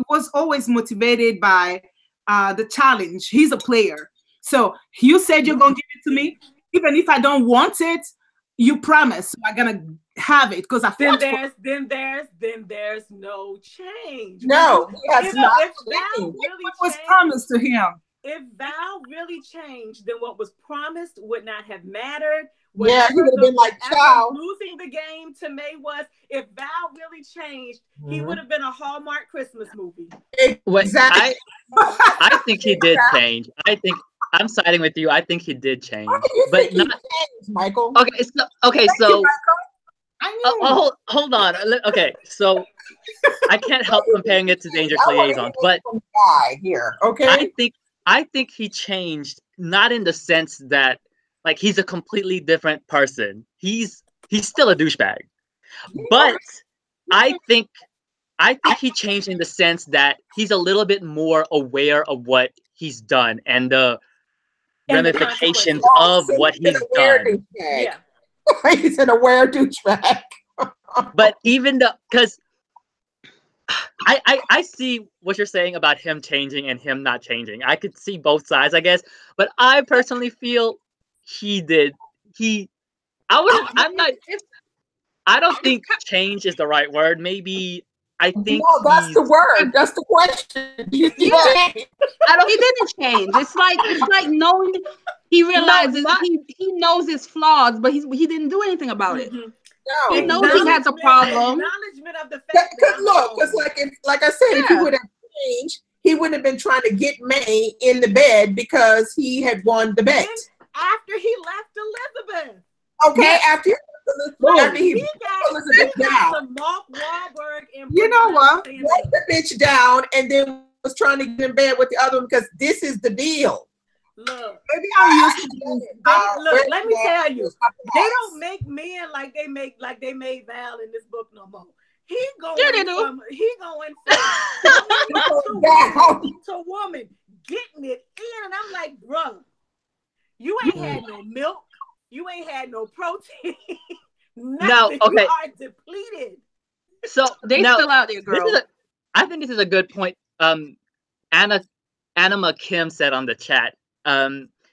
was always motivated by the challenge. He's a player. So you said you're gonna give it to me, even if I don't want it. You promise, so I'm gonna have it because I fought for it. Then there's no change. No, if Val what really was promised to him. If Val really changed, then what was promised would not have mattered. Yeah, he would have been like, "Ciao." Losing the game to May was, if Val really changed, he would have been a Hallmark Christmas movie. Exactly. I think he did change. I'm siding with you. I think he did change, but not changed, Michael. Okay, so hold on. Okay, so I can't help comparing it to Dangerous Liaisons, but here, okay. I think he changed, not in the sense that like he's a completely different person. He's still a douchebag, but I think he changed in the sense that he's a little bit more aware of what he's done and the ramifications of what he's done. Yeah. He's an aware douchebag. But even because I see what you're saying about him changing and him not changing. I could see both sides, I guess. But I personally feel he did. I don't think change is the right word. Maybe I think that's the word. That's the question. He didn't change. It's like knowing he realizes he knows his flaws, but he didn't do anything about it. No. He knows he has a problem. Acknowledgement of the fact because like I said, if he would have changed, he wouldn't have been trying to get May in the bed because he had won the bet. After he left Elizabeth. Okay, after he got Elizabeth down. Mark Wahlberg and you know what? Wrote the bitch down and then was trying to get in bed with the other one because this is the deal. Look. Maybe I'm used to doing it. Look, let me tell you, they don't make men like they made Val in this book no more. He going from woman to woman, getting it in, and I'm like, bro, you ain't had no milk, you ain't had no protein, nothing. Now, okay. You are depleted. So they still out there, girl. I think this is a good point. Anima Kim said on the chat,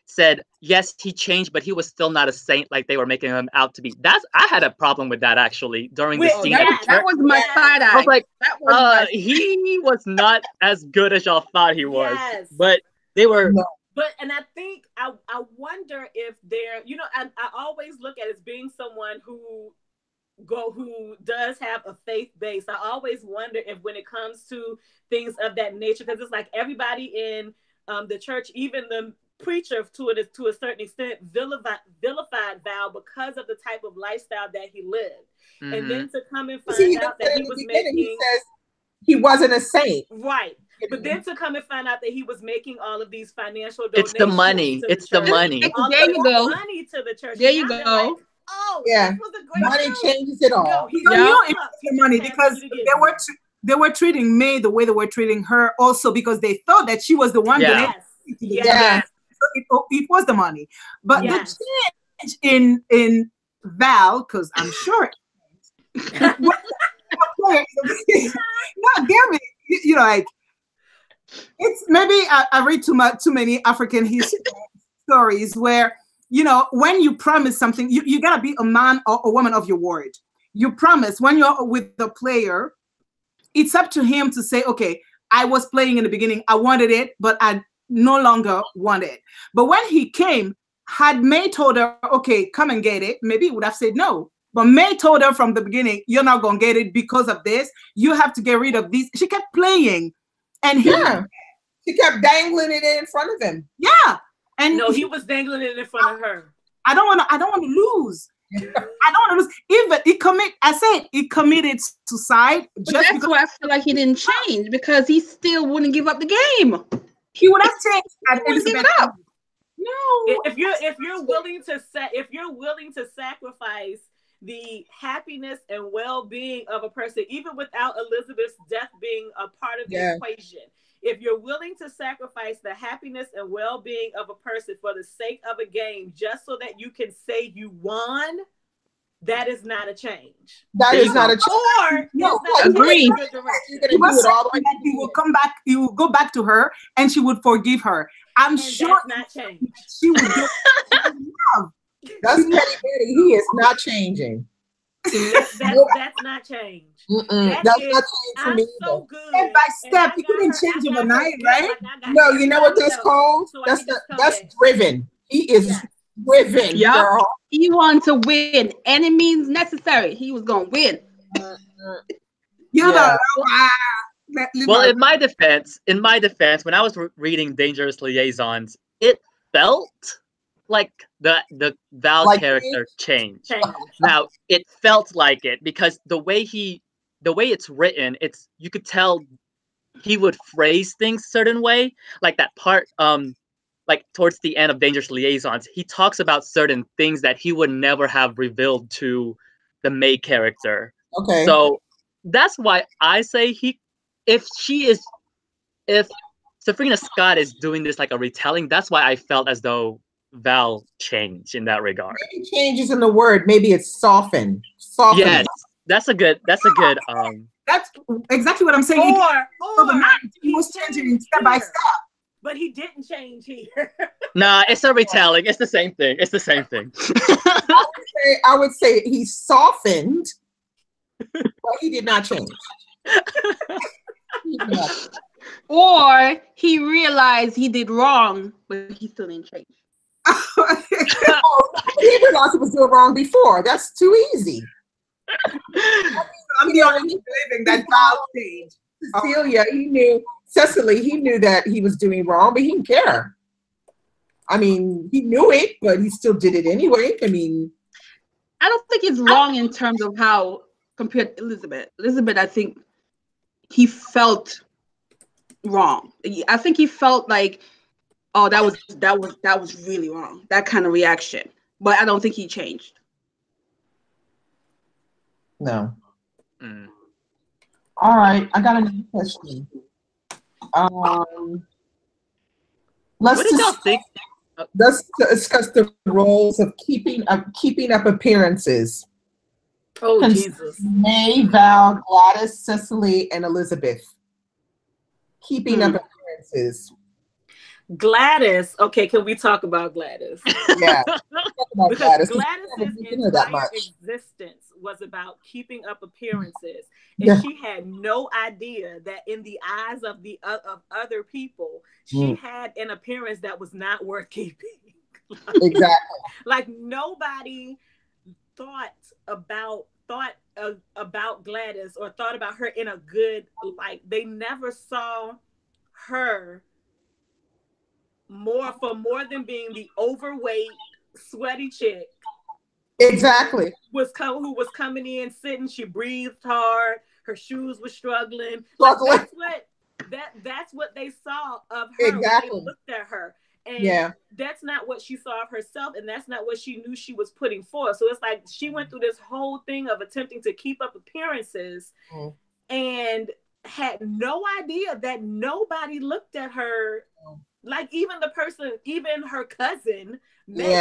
said, yes, he changed, but he was still not a saint like they were making him out to be. I had a problem with that, actually, during the scene. That was my side eye. I was like, he was not as good as y'all thought he was. Yes. But they were... But, and I think, I wonder if they're, you know, I always look at it as being someone who does have a faith base. I always wonder if when it comes to things of that nature, because it's like everybody in the church, even the preacher to a certain extent, vilified Val because of the type of lifestyle that he lived. Mm-hmm. And then to come and find out that he was making... He says he wasn't a saint. Right. But then to come and find out that he was making all of these financial donations. It's the money. It's the money. There you go. Money to the church. There you go. Oh, yeah. This was a great money changes it all. No, you know, it was the money because they were treating May the way they were treating her also because they thought that she was the one donating to the church. So it was the money. But the change in Val, because I'm sure no, damn it. You know, like it's maybe I read too many African history stories where, you know, when you promise something, you gotta be a man or a woman of your word. You promise when you're with the player, it's up to him to say, okay, I was playing in the beginning, I wanted it, but I no longer want it. But when he came, had May told her, okay, come and get it, maybe he would have said no. But May told her from the beginning, you're not gonna get it because of this. You have to get rid of these. She kept playing, and she kept dangling it in front of him. Yeah, and no, he was dangling it in front of her. I don't want to lose. I don't want to lose. Even he committed suicide. But that's why I feel like he didn't change, because he still wouldn't give up the game. He would have changed. He wouldn't give it up. No. If you're willing to sacrifice the happiness and well-being of a person, even without Elizabeth's death being a part of the equation, if you're willing to sacrifice the happiness and well-being of a person for the sake of a game, just so that you can say you won, that is not a change. That is not a change. Or agree. He will come back. He will go back to her, and she would forgive her. I'm sure that's not change. She would do. That's Petty Betty. He is not changing. That's not change. That's not change for me. So good. Step by step. You couldn't change overnight, right? No, you know what that's called? That's driven. He is driven, girl. He wanted to win. Any means necessary. He was gonna win. Well, in my defense, when I was reading Dangerous Liaisons, it felt like the Val character changed. Now it felt like it because the way it's written, you could tell he would phrase things certain way. Like that part, like towards the end of Dangerous Liaisons, he talks about certain things that he would never have revealed to the May character. Okay. So that's why I say if Sophfronia Scott is doing this like a retelling, that's why I felt as though Val changed in that regard. Maybe changes in the word. Maybe it's softened. Yes, that's a good. That's exactly what I'm saying. He was changing step by step. But he didn't change here. Nah, it's a retelling. It's the same thing. I would say he softened, but he did not change. Or he realized he did wrong, but he still didn't change. He realized he was doing wrong before. That's too easy. I'm the only believing that Val changed. Cecilia, Cecily, he knew that he was doing wrong, but he didn't care. I mean, he knew it, but he still did it anyway. I mean, I don't think it's wrong in terms of how compared to Elizabeth. Elizabeth, I think he felt wrong. I think he felt like, oh, that was really wrong. That kind of reaction. But I don't think he changed. No. Mm. All right, I got another question. What did y'all think? Let's discuss the roles of keeping up appearances. Oh, Jesus. May, Val, Gladys, Cecily, and Elizabeth. Keeping up appearances. Gladys. Okay, can we talk about Gladys? Yeah. Because Gladys's entire existence was about keeping up appearances. And Yeah. she had no idea that in the eyes of other people, she had an appearance that was not worth keeping. Exactly. Like nobody thought about Gladys or thought about her in a good, like they never saw her more than being the overweight, sweaty chick. Exactly. Who was coming in, sitting, she breathed hard, her shoes were struggling. Struggling. That's what they saw of her Exactly. when they looked at her. And that's not what she saw of herself, and that's not what she knew she was putting forth. So it's like she went through this whole thing of attempting to keep up appearances and had no idea that nobody looked at her. Like even her cousin, me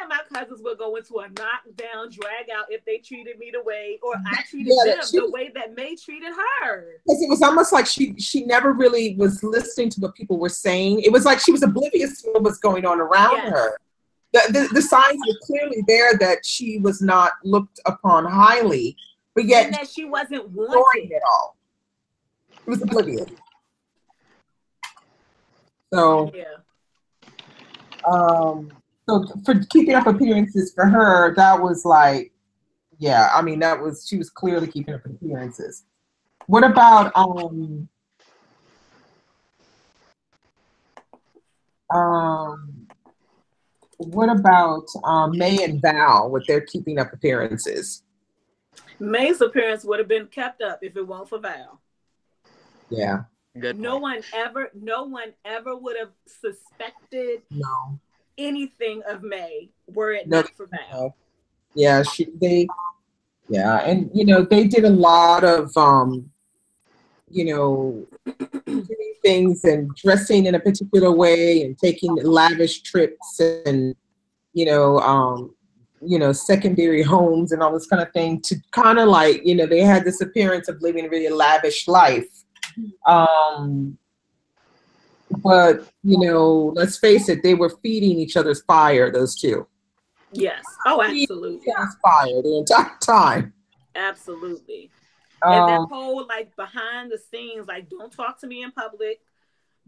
and my cousins would go into a knockdown, drag out if they treated me the way, or I treated them the way that May treated her. Because it was almost like she never really was listening to what people were saying. It was like she was oblivious to what was going on around her. The signs were clearly there that she was not looked upon highly, but yet and that she wasn't wanted at all. It was oblivious. So so for keeping up appearances for her, that was like, I mean, she was clearly keeping up appearances. What about May and Val with their keeping up appearances? May's appearance would have been kept up if it weren't for Val. Yeah. Good no one ever would have suspected anything of May were it not for Val. Yeah, and they did a lot of doing things and dressing in a particular way and taking lavish trips and secondary homes and all this kind of thing to kind of like they had this appearance of living a really lavish life. But let's face it, they were feeding each other's fire, those two. Yes. Oh, absolutely. Fire the entire time. Absolutely. And that whole like behind the scenes, like don't talk to me in public,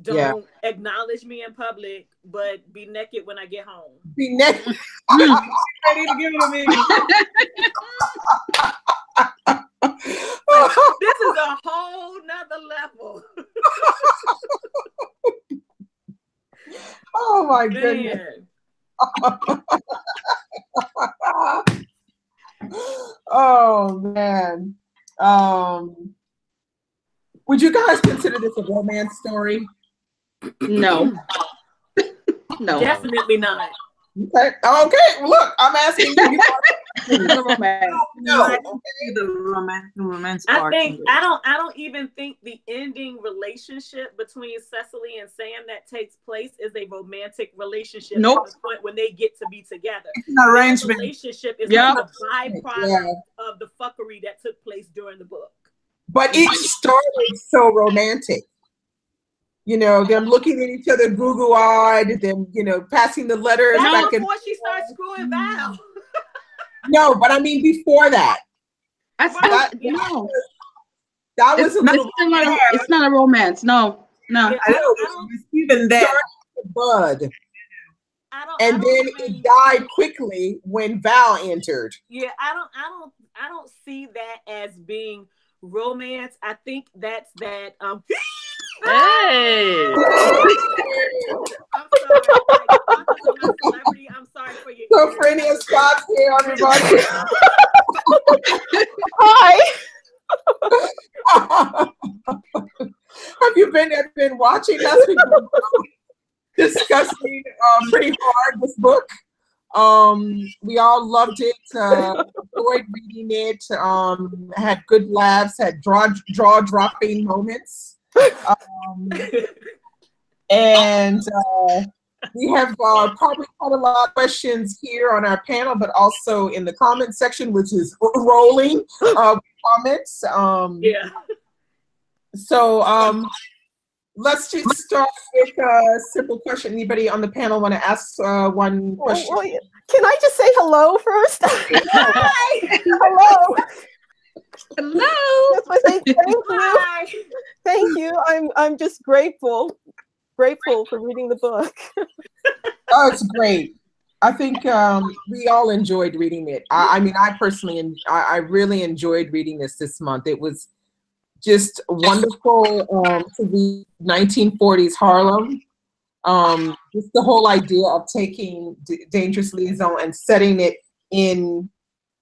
don't acknowledge me in public, but be naked when I get home. Be naked. Ready to give it a minute. Like, this is a whole nother level. Oh my goodness. Oh man. Would you guys consider this a romance story? No. No. Definitely not. Okay. Look, I'm asking you. The romance. No. The romance part. I don't even think the ending relationship between Cecily and Sam that takes place is a romantic relationship. Nope. At the point when they get to be together. It's an arrangement. The relationship is like a byproduct of the fuckery that took place during the book. But it started so romantic. Them looking at each other goo-goo-eyed, them, passing the letters back before she starts screwing Val. No, but I mean before that. No. That was it's not a romance. No. I don't even then. Bud. And then it died quickly when Val entered. Yeah, I don't see that as being romance. I think that's that Hey! I'm sorry for you. Sophfronia Scott here, everybody. Hi. Have you been watching us? discussing pretty hard this book. We all loved it, enjoyed reading it, had good laughs, had jaw-dropping moments. And we have probably had a lot of questions here on our panel, but also in the comment section, which is rolling comments. Yeah. So let's just start with a simple question. Anybody on the panel want to ask one question? Well, can I just say hello first? Hi. Hello. Hello. Just want to say thank you. Thank you. I'm just grateful for reading the book. Oh, it's great. I think we all enjoyed reading it. I mean, I personally, I really enjoyed reading this month. It was just wonderful to read 1940s Harlem. Just the whole idea of taking Dangerous Liaison and setting it in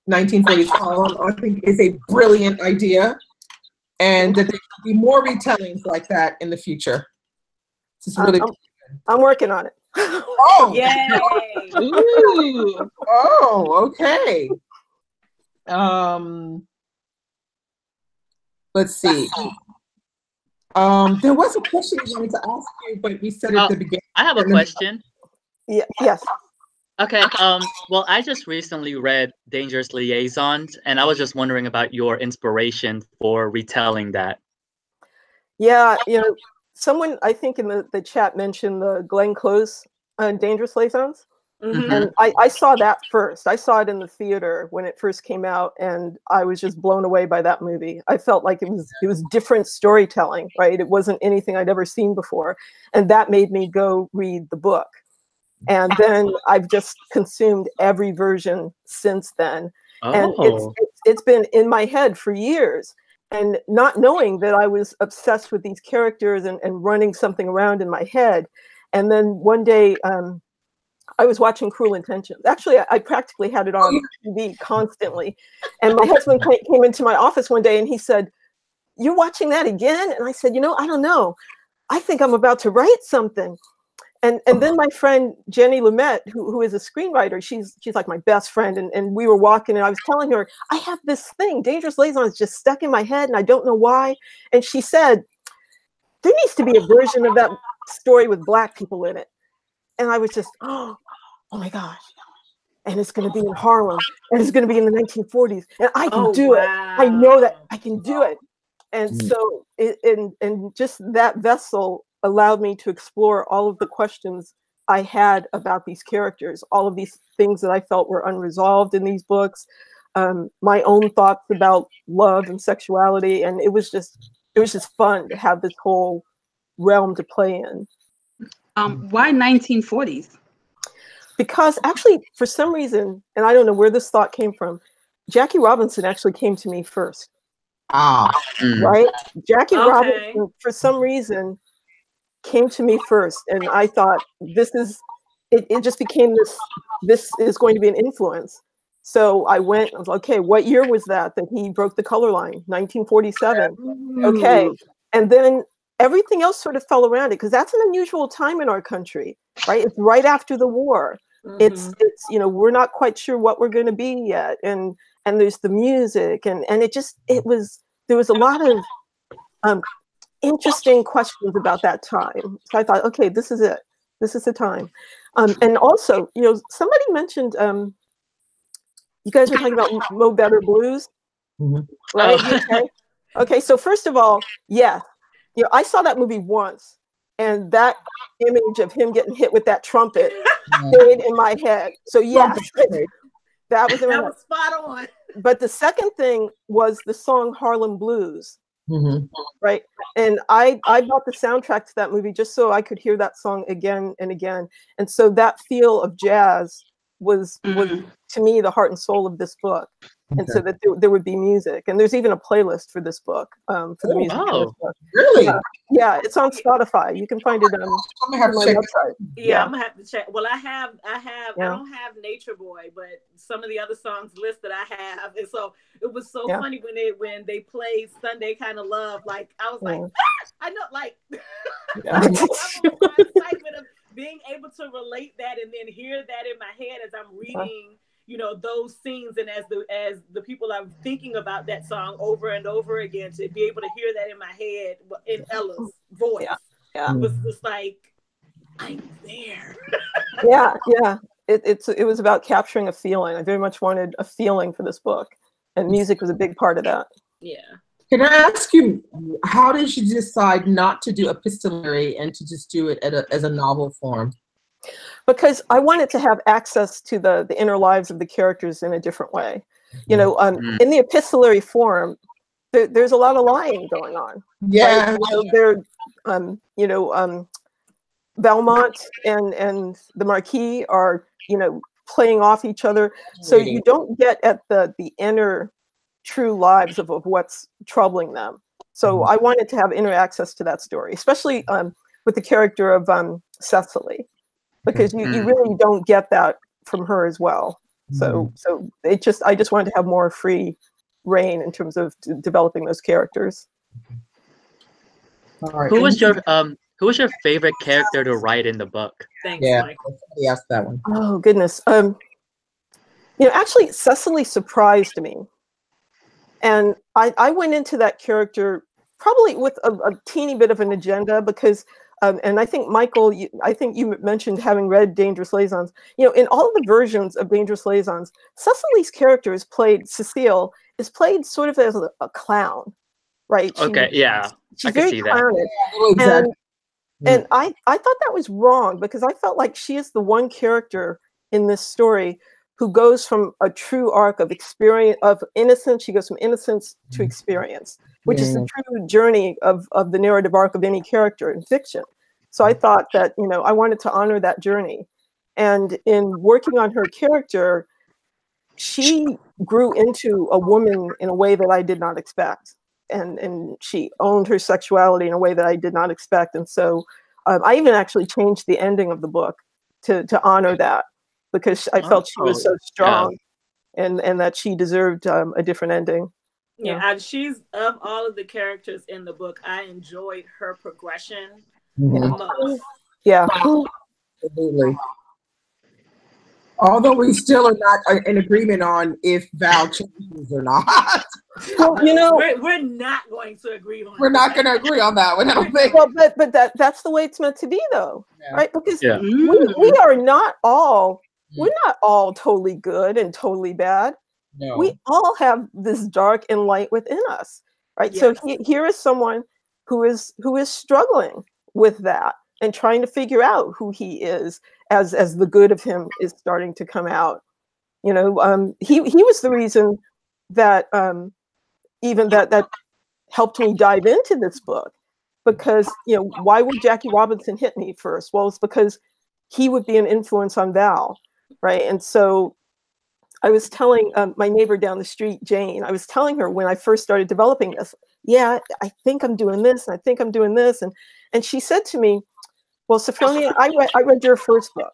1940s Harlem, I think is a brilliant idea. And that there should be more retellings like that in the future. Really I'm working on it. Oh, yay! Ooh. Oh, okay. Let's see. There was a question we wanted to ask you, but we said at the beginning. I have a question. Yeah. Yes. Okay. Well, I just recently read Dangerous Liaisons, and I was just wondering about your inspiration for retelling that. Yeah. Someone I think in the chat mentioned the Glenn Close Dangerous Liaisons. Mm-hmm. And I saw that first. I saw it in the theater when it first came out, and I was just blown away by that movie. I felt like it was different storytelling, right? It wasn't anything I'd ever seen before, and that made me go read the book. And then I've just consumed every version since then, and it's been in my head for years. And not knowing that I was obsessed with these characters and running something around in my head, and then one day. I was watching Cruel Intentions. Actually, I practically had it on TV constantly. And my husband came into my office one day and he said, "You're watching that again?" And I said, I don't know. I think I'm about to write something. And then my friend Jenny Lumet, who is a screenwriter, she's like my best friend. And we were walking and I was telling her, I have this thing, Dangerous Liaison is just stuck in my head and I don't know why. And she said, there needs to be a version of that story with Black people in it. And I was just, oh my gosh. And it's going to be in Harlem. And it's going to be in the 1940s. And I can do it. I know that I can do it. And so, and just that vessel allowed me to explore all of the questions I had about these characters, all of these things that I felt were unresolved in these books, my own thoughts about love and sexuality. And it was just fun to have this whole realm to play in. Why 1940s? Because actually, for some reason, and I don't know where this thought came from, Jackie Robinson actually came to me first. Right? Jackie Robinson, for some reason, came to me first. And I thought, it just became this is going to be an influence. So I went, I was like, okay, what year was that he broke the color line? 1947. Okay. And then everything else sort of fell around it because that's an unusual time in our country, right? It's right after the war. It's we're not quite sure what we're going to be yet, and there's the music, and there was a lot of interesting questions about that time. So I thought, okay, this is it. This is the time. And also, somebody mentioned you guys were talking about Mo Better Blues, right? Okay. So first of all, yeah. I saw that movie once, and that image of him getting hit with that trumpet stayed in my head. So yes, that was spot on. But the second thing was the song Harlem Blues, right? And I bought the soundtrack to that movie just so I could hear that song again and again. And so that feel of jazz was to me the heart and soul of this book. And so that there would be music, and there's even a playlist for this book, for the music. Oh, really? Yeah, it's on Spotify. You can find it on I'm gonna have to check website. Yeah, I'm gonna have to check. Well, I don't have Nature Boy, but some of the other songs listed I have, and so it was so funny when they played Sunday Kind of Love. Like I was like, I know, like, I was my excitement of being to relate that and then hear that in my head as I'm reading, you know, those scenes, and as the people are thinking about that song over and over again, to be able to hear that in my head in Ella's voice, was just like, I'm there. Yeah. It was about capturing a feeling. I very much wanted a feeling for this book, and music was a big part of that. Yeah. Can I ask you, how did you decide not to do epistolary and to just do it as a novel form? Because I wanted to have access to the inner lives of the characters in a different way. You know, in the epistolary form, there's a lot of lying going on. Yeah. Right? You know, Valmont and the Marquis are, you know, playing off each other. So you don't get at the inner true lives of what's troubling them. So I wanted to have inner access to that story, especially with the character of Cecily, because you really don't get that from her as well. So I just wanted to have more free reign in terms of developing those characters. All right. Who was your favorite character to write in the book? Thanks, Michael. Somebody asked that one. Oh goodness. You know, actually, Cecily surprised me. And I went into that character probably with a teeny bit of an agenda, because, and I think, Michael, I think you mentioned having read Dangerous Liaisons. You know, in all of the versions of Dangerous Liaisons, Cecily's character is played, Cecile, is played sort of as a clown, right? I can see that. Exactly. And I thought that was wrong, because I felt like she is the one character in this story who goes from a true arc of experience, of innocence. She goes from innocence to experience, which is the true journey of the narrative arc of any character in fiction. So I thought that, you know, I wanted to honor that journey. And in working on her character, she grew into a woman in a way that I did not expect. And she owned her sexuality in a way that I did not expect. And so I even actually changed the ending of the book to honor that, because I felt she was so strong and that she deserved a different ending. She's, of all of the characters in the book, I enjoyed her progression the most. Absolutely. Although we still are not in agreement on if Val changes or not. Well, you know, we're not going to agree on. We're not going to agree on that one, I don't think. Well, but that's the way it's meant to be, though, right? Because we are not all. We're not all totally good and totally bad. No. We all have this dark and light within us, right? Yes. So here is someone who is struggling with that and trying to figure out who he is as the good of him is starting to come out. You know, he was the reason that even that helped me dive into this book, because, you know, why would Jackie Robinson hit me first? Well, it's because he would be an influence on Val. Right. And so I was telling my neighbor down the street, Jane, I was telling her when I first started developing this, I think I'm doing this, and I think I'm doing this. And she said to me, well, Sophfronia, I read your first book,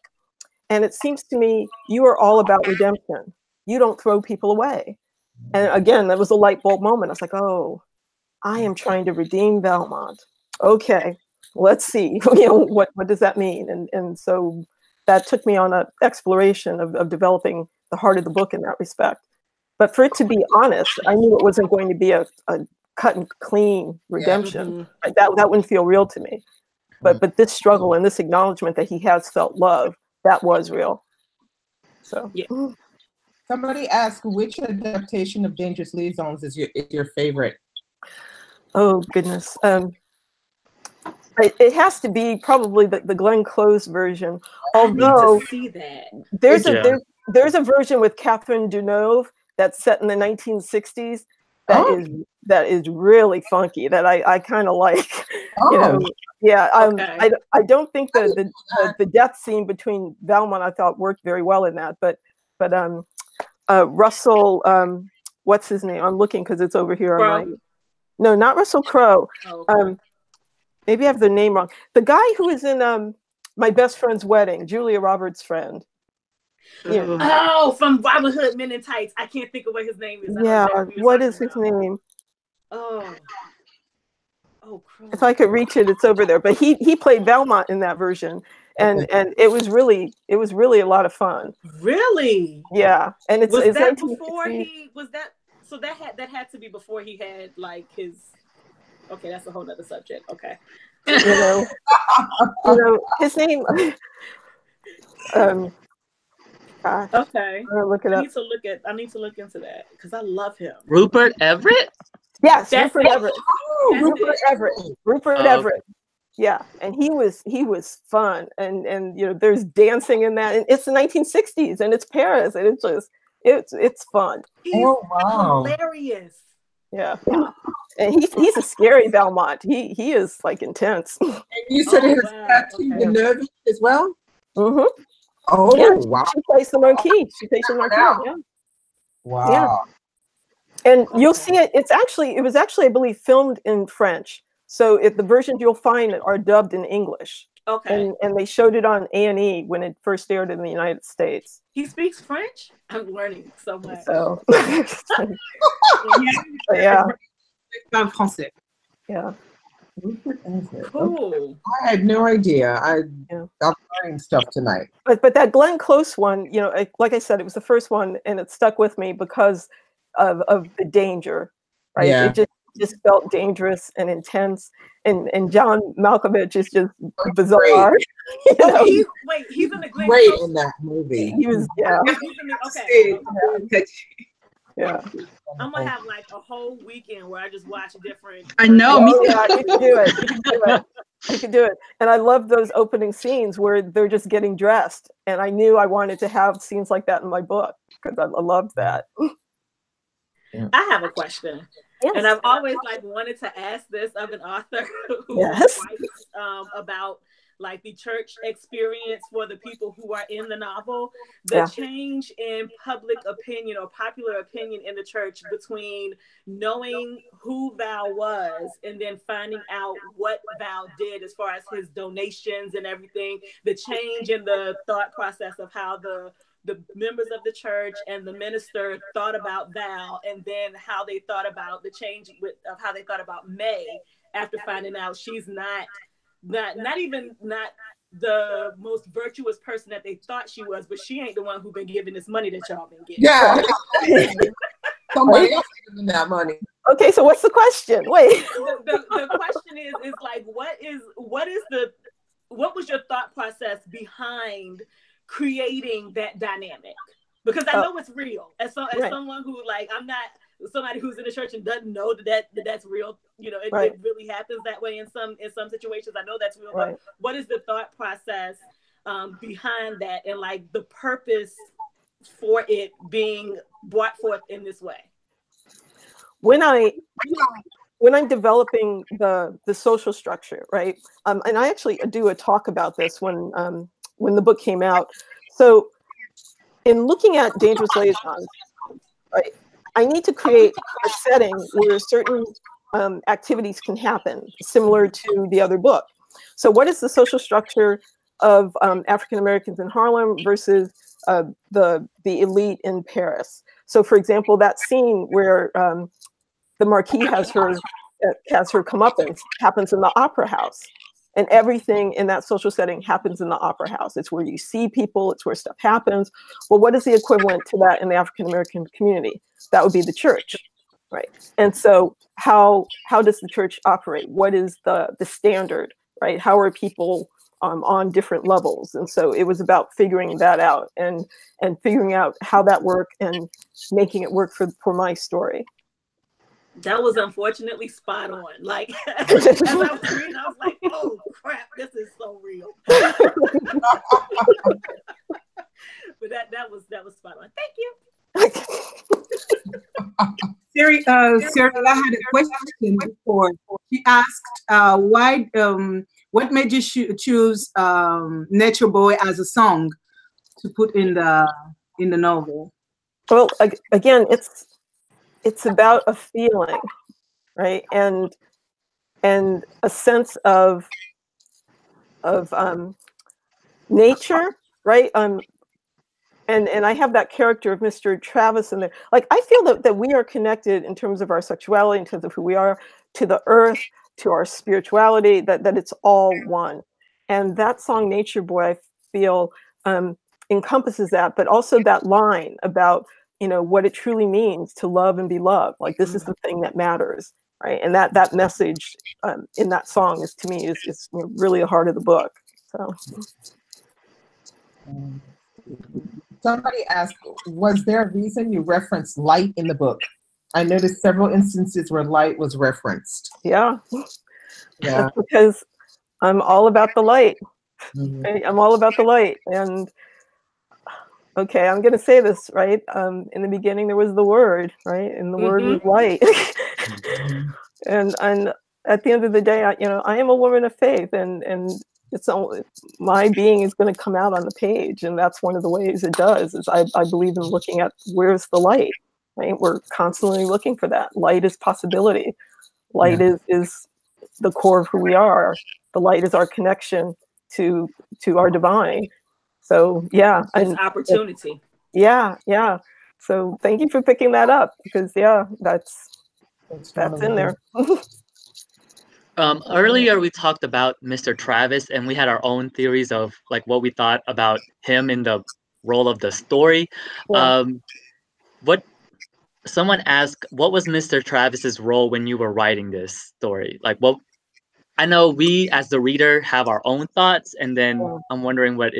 and it seems to me you are all about redemption. You don't throw people away. And again, that was a light bulb moment. I was like, oh, I am trying to redeem Valmont. Okay, let's see. You know, what does that mean? And so that took me on an exploration of developing the heart of the book in that respect. But for it to be honest, I knew it wasn't going to be a cut and clean redemption. That wouldn't feel real to me. But this struggle and this acknowledgement that he has felt love, that was real. So Somebody asked which adaptation of Dangerous Liaisons is your favorite? Oh goodness. It has to be probably the Glenn Close version. Although there's a version with Catherine Deneuve that's set in the 1960s that is really funky, that I kind of like. You know, I don't think the death scene between Valmont I thought worked very well in that, but Russell, what's his name? I'm looking because it's over here. No, not Russell Crowe. Maybe I have the name wrong. The guy who is in My Best Friend's Wedding, Julia Roberts' friend. Oh, from Robin Hood Men in Tights. I can't think of what his name is. What is his name? Oh, if I could reach it, it's over there. But he played Valmont in that version, and it was really a lot of fun. Really? Yeah, and it's that before he was that. So that had to be before he had like his. Okay, that's a whole other subject. Okay. You know, his name. Okay. Look it up. I need to look into that because I love him. Rupert Everett? Yes, That's Rupert it. Everett. That's Rupert it. Everett. Rupert Everett. Yeah, and he was fun, and you know, there's dancing in that, and it's the 1960s, and it's Paris, and it's fun. He's hilarious. Yeah, and he's a scary Belmont. He is like intense. And you said it has Tati Minerva as well. Mm-hmm. Oh yeah, wow! She plays the Marquis. She plays the Marquis. Yeah. Wow. Yeah. And you'll see it. It was actually, I believe, filmed in French. So the versions you'll find are dubbed in English. Okay. And they showed it on A&E when it first aired in the United States. He speaks French? I'm learning so much. So yeah. Français. Yeah. Cool. I had no idea. I'm learning stuff tonight. But that Glenn Close one, you know, like I said, it was the first one, and it stuck with me because of the danger, right? Yeah. It just felt dangerous and intense, and John Malkovich is just bizarre. You know? He's in the Glenn great Close. in that movie. He was, yeah. Okay. Yeah. I'm gonna have like a whole weekend where I just watch different. I know. Yeah, you can do it. You can do it. You can do it. And I love those opening scenes where they're just getting dressed. And I knew I wanted to have scenes like that in my book because I loved that. I have a question. Yes. And I've always like wanted to ask this of an author who Yes. writes about like the church experience for the people who are in the novel, the change in public opinion or popular opinion in the church between knowing who Val was and then finding out what Val did as far as his donations and everything, the change in the thought process of how the members of the church and the minister thought about Val, and then how they thought about the change of how they thought about May after finding out she's not even the most virtuous person that they thought she was, but she ain't the one who been giving this money that y'all been getting. Yeah. Somebody else giving that money. Okay, so what's the question? Wait. The question is like, what was your thought process behind creating that dynamic? Because I know it's real. As someone who, like, I'm not somebody who's in the church and doesn't know that's real. You know, it really happens that way in some situations. I know that's real. But what is the thought process behind that, and like the purpose for it being brought forth in this way? When I'm developing the social structure, right? And I actually do a talk about this when the book came out. So in looking at Dangerous Liaisons, right, I need to create a setting where certain activities can happen, similar to the other book. So what is the social structure of African Americans in Harlem versus the elite in Paris? So for example, that scene where the Marquis has her comeuppance happens in the opera house. And everything in that social setting happens in the opera house. It's where you see people, it's where stuff happens. Well, what is the equivalent to that in the African American community? That would be the church, right? And so how does the church operate? What is the standard, right? How are people on different levels? And so it was about figuring that out and figuring out how that worked and making it work for my story. That was unfortunately spot on. Like, as I was reading, I was like, oh crap, this is so real. But that was spot on. Thank you. Cyril, I had a question before. She asked, what made you choose Nature Boy as a song to put in the novel? Well, again, it's about a feeling, right? And a sense of nature, right? And I have that character of Mr. Travis in there. Like, I feel that we are connected in terms of our sexuality, in terms of who we are, to the earth, to our spirituality, that it's all one. And that song, Nature Boy, I feel encompasses that, but also that line about, you know, what it truly means to love and be loved. Like, this is the thing that matters, right? And that message in that song is, to me, is you know, really the heart of the book. So. Somebody asked, was there a reason you referenced light in the book? I noticed several instances where light was referenced. Yeah. Yeah. That's because I'm all about the light. Mm-hmm. I'm all about the light. And okay, I'm going to say this, right? In the beginning, there was the Word, right? And the Word was light. and at the end of the day, I am a woman of faith, and it's only, my being is going to come out on the page, and that's one of the ways it does. Is I believe in looking at where's the light, right? We're constantly looking for that. Light is possibility. Light is the core of who we are. The light is our connection to our divine. So yeah, and opportunity. Yeah. So thank you for picking that up, because that's in there. Earlier we talked about Mr. Travis, and we had our own theories of like what we thought about him in the role of the story. Yeah. Someone asked, what was Mr. Travis's role when you were writing this story? Like, what? I know we as the reader have our own thoughts, and then I'm wondering what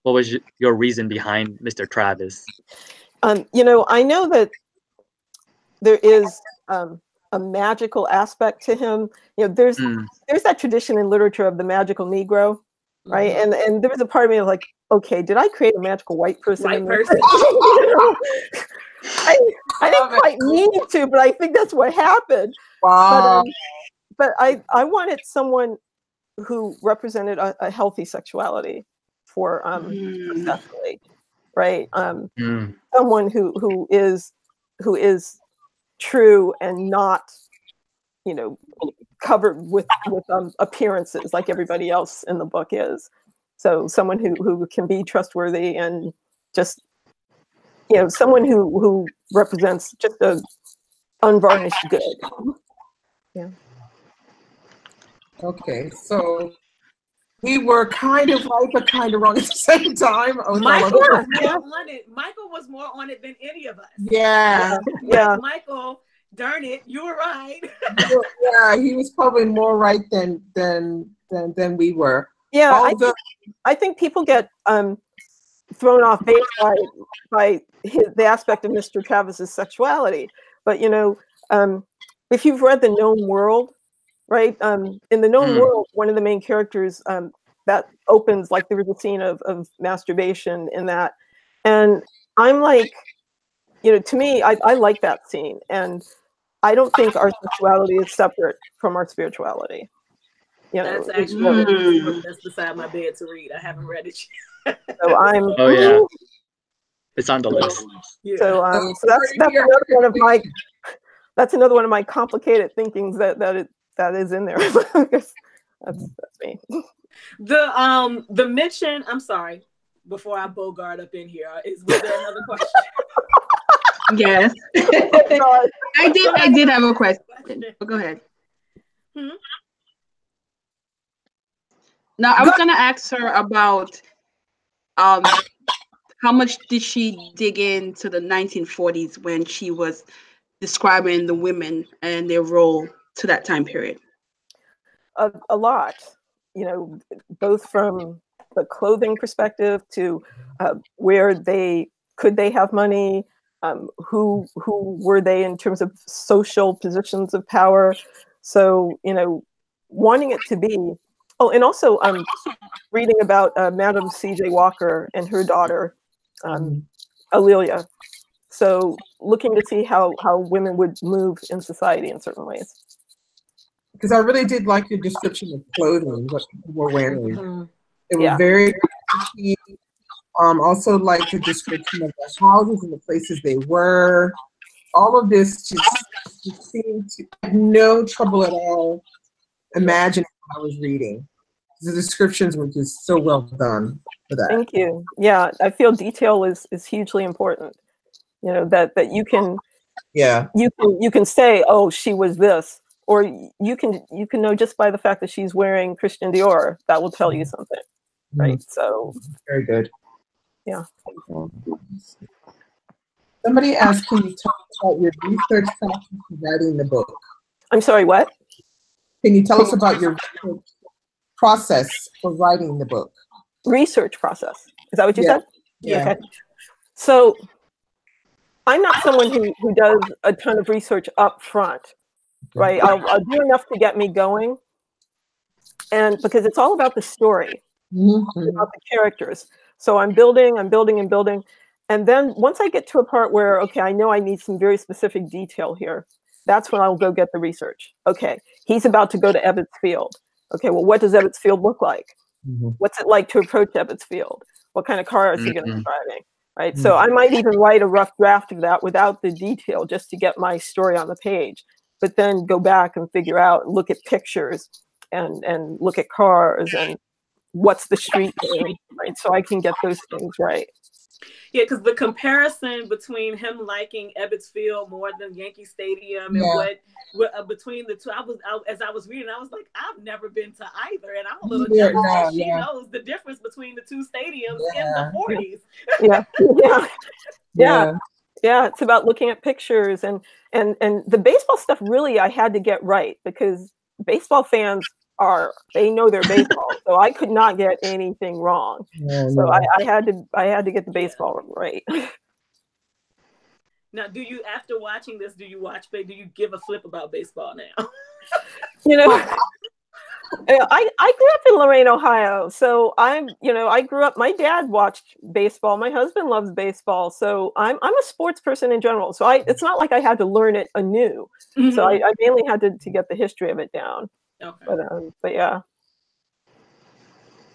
was your reason behind Mr. Travis? You know, I know that there is a magical aspect to him. You know, there's that tradition in literature of the magical Negro, right? And there was a part of me like, okay, did I create a magical white person? White person. You know? I didn't quite mean to, but I think that's what happened. Wow. But I wanted someone who represented a healthy sexuality for Cecily, right? Someone who is true and not, you know, covered with appearances like everybody else in the book is. So someone who can be trustworthy and just, you know, someone who represents just a unvarnished good. Yeah. Okay, so we were kind of right but kind of wrong at the same time. Michael was more on it than any of us. Yeah. Michael, darn it, you were right. Yeah, he was probably more right than we were. Yeah, I think people get thrown off base by the aspect of Mr. Travis's sexuality. But you know, if you've read The Known World, right? In The Known World, one of the main characters that opens, like, there was a scene of masturbation in that, and I'm like, you know, to me, I like that scene, and I don't think our sexuality is separate from our spirituality. You know, that's actually that's beside my bed to read. I haven't read it yet. So I'm. Oh yeah, it's on the list. Yeah. So that's another one of my. That's another one of my complicated thinkings that is in there. that's me. The mention. I'm sorry. Before I bogart up in here, was there another question? Yes. I did have a question. Go ahead. Now I was gonna ask her about how much did she dig into the 1940s when she was describing the women and their role to that time period? A lot, you know, both from the clothing perspective to where could they have money, who were they in terms of social positions of power. So, you know, wanting it to be. Oh, and also reading about Madam C.J. Walker and her daughter, Alelia. So looking to see how women would move in society in certain ways. Because I really did like your description of clothing, what people were wearing. It was very pretty. Also like the description of the houses and the places they were. All of this just seemed to have no trouble at all imagining what I was reading. The descriptions were just so well done for that. Thank you. Yeah, I feel detail is hugely important. You know, that you can you can say, oh, she was this, or you can know just by the fact that she's wearing Christian Dior. That will tell you something, right? So very good. Yeah. Somebody asked, can you talk about your research process for writing the book? I'm sorry, what? Can you tell us about your research process for writing the book? Research process. Is that what you said? Yeah. Okay. So I'm not someone who does a ton of research up front, right? I'll do enough to get me going. And because it's all about the story, about the characters. So I'm building and building. And then once I get to a part where, okay, I know I need some very specific detail here, that's when I'll go get the research. Okay, he's about to go to Ebbets Field. Okay, well, what does Ebbets Field look like? What's it like to approach Ebbets Field? What kind of car is he going to be driving? Right. So I might even write a rough draft of that without the detail just to get my story on the page, but then go back and figure out, look at pictures and look at cars and what's the street name, right? So I can get those things right. Yeah, because the comparison between him liking Ebbets Field more than Yankee Stadium and what between the two, as I was reading, I was like, I've never been to either, and I'm a little jealous. She knows the difference between the two stadiums in the 40s. Yeah. It's about looking at pictures and the baseball stuff. Really, I had to get right because baseball fans they know their baseball, so I could not get anything wrong. So I had to get the baseball right. Now, after watching this, do you give a flip about baseball now? I grew up in Lorain, Ohio, so I grew up. My dad watched baseball. My husband loves baseball, so I'm a sports person in general. So it's not like I had to learn it anew. So I mainly had to get the history of it down. Okay. But yeah.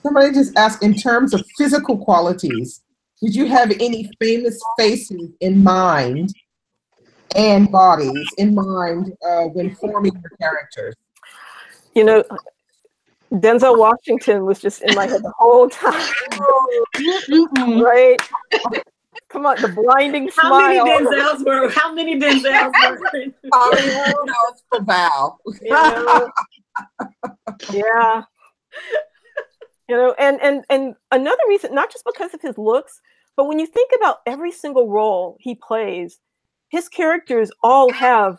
Somebody just asked, in terms of physical qualities, did you have any famous faces in mind and bodies in mind when forming your characters? Denzel Washington was just in my head the whole time. Right? Come on, the blinding smile. How many Denzels were? Who knows for Val? Yeah. And another reason, not just because of his looks, but when you think about every single role he plays, his characters all have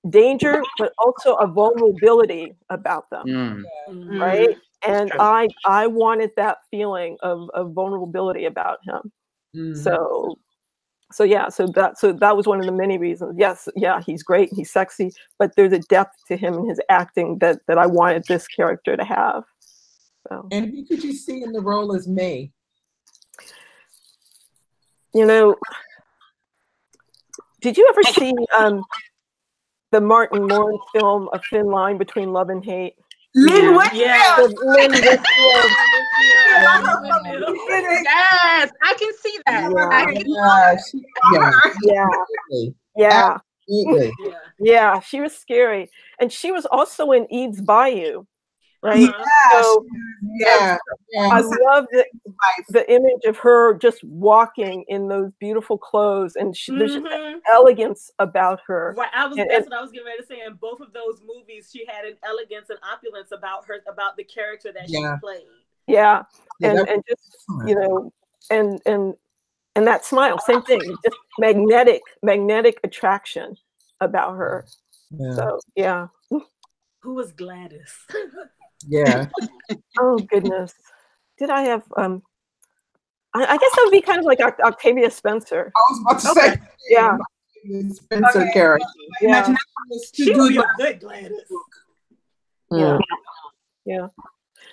danger, but also a vulnerability about them, right? And I wanted that feeling of vulnerability about him. So that was one of the many reasons. Yes, he's great, he's sexy, but there's a depth to him in his acting that I wanted this character to have. So. And who could you see in the role as May? Did you ever see the Martin Lawrence film, A Thin Line Between Love and Hate? Lynn Whitfield. Lynn Whitfield. Yes, I can see that. Yeah, she was scary. And she was also in Eve's Bayou, right? So I love the image of her just walking in those beautiful clothes, and there's just an elegance about her. Right, that's what I was getting ready to say. In both of those movies, she had an elegance and opulence about her, about the character that she played. Yeah, and just and that smile, same thing, just magnetic attraction about her. So yeah. Who was Gladys? Yeah. Oh goodness. Did I have I guess that would be kind of like Octavia Spencer. I was about to say. Yeah. Spencer character. Yeah. She would be a good Gladys. Yeah.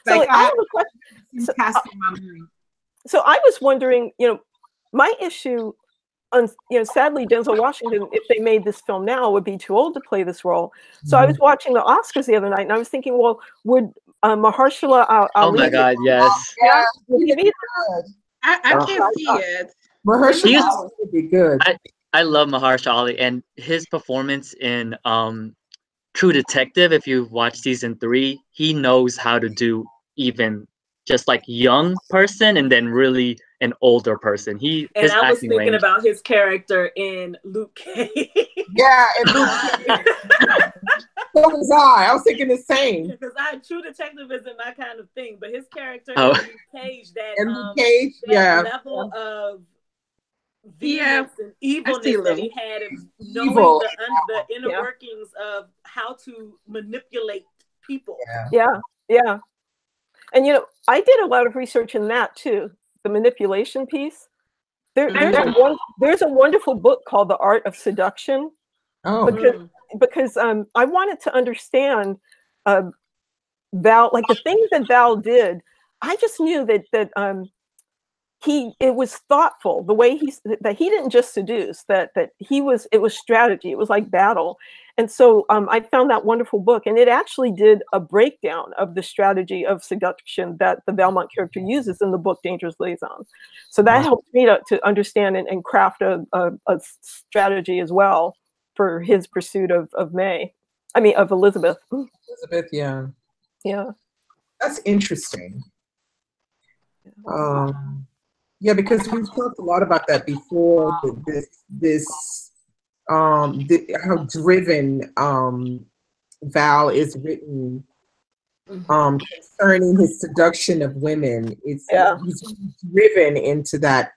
So I have a question. So I was wondering, my issue sadly, Denzel Washington, if they made this film now, would be too old to play this role. So I was watching the Oscars the other night, and I was thinking, well, would Mahershala Ali? Oh my God, yes. I can't see it. Mahershala Ali would be good. I love Mahershala Ali, and his performance in True Detective. If you've watched season 3, he knows how to do even just like young person, and then really an older person. And his I was acting thinking range. about his character in Luke Cage. Yeah, and Luke Cage. So was I. I was thinking the same. Because True Detective isn't my kind of thing, but his character Oh. in Luke Cage, that Yeah. level of Yeah. vehemence and evilness that he had, of knowing Evil. the inner workings of how to manipulate people. Yeah. And you know, I did a lot of research in that too, the manipulation piece. There's a wonderful book called The Art of Seduction. Because I wanted to understand Val, like the things that Val did. I just knew that it was thoughtful, the way that he didn't just seduce, that it was strategy. It was like battle. And so I found that wonderful book, and it actually did a breakdown of the strategy of seduction that the Valmont character uses in the book Dangerous Liaisons. So that helped me to understand and craft a strategy as well for his pursuit of Elizabeth. Elizabeth, yeah. Yeah. That's interesting. Yeah, because we've talked a lot about that before. How driven Val is written concerning his seduction of women. He's driven into that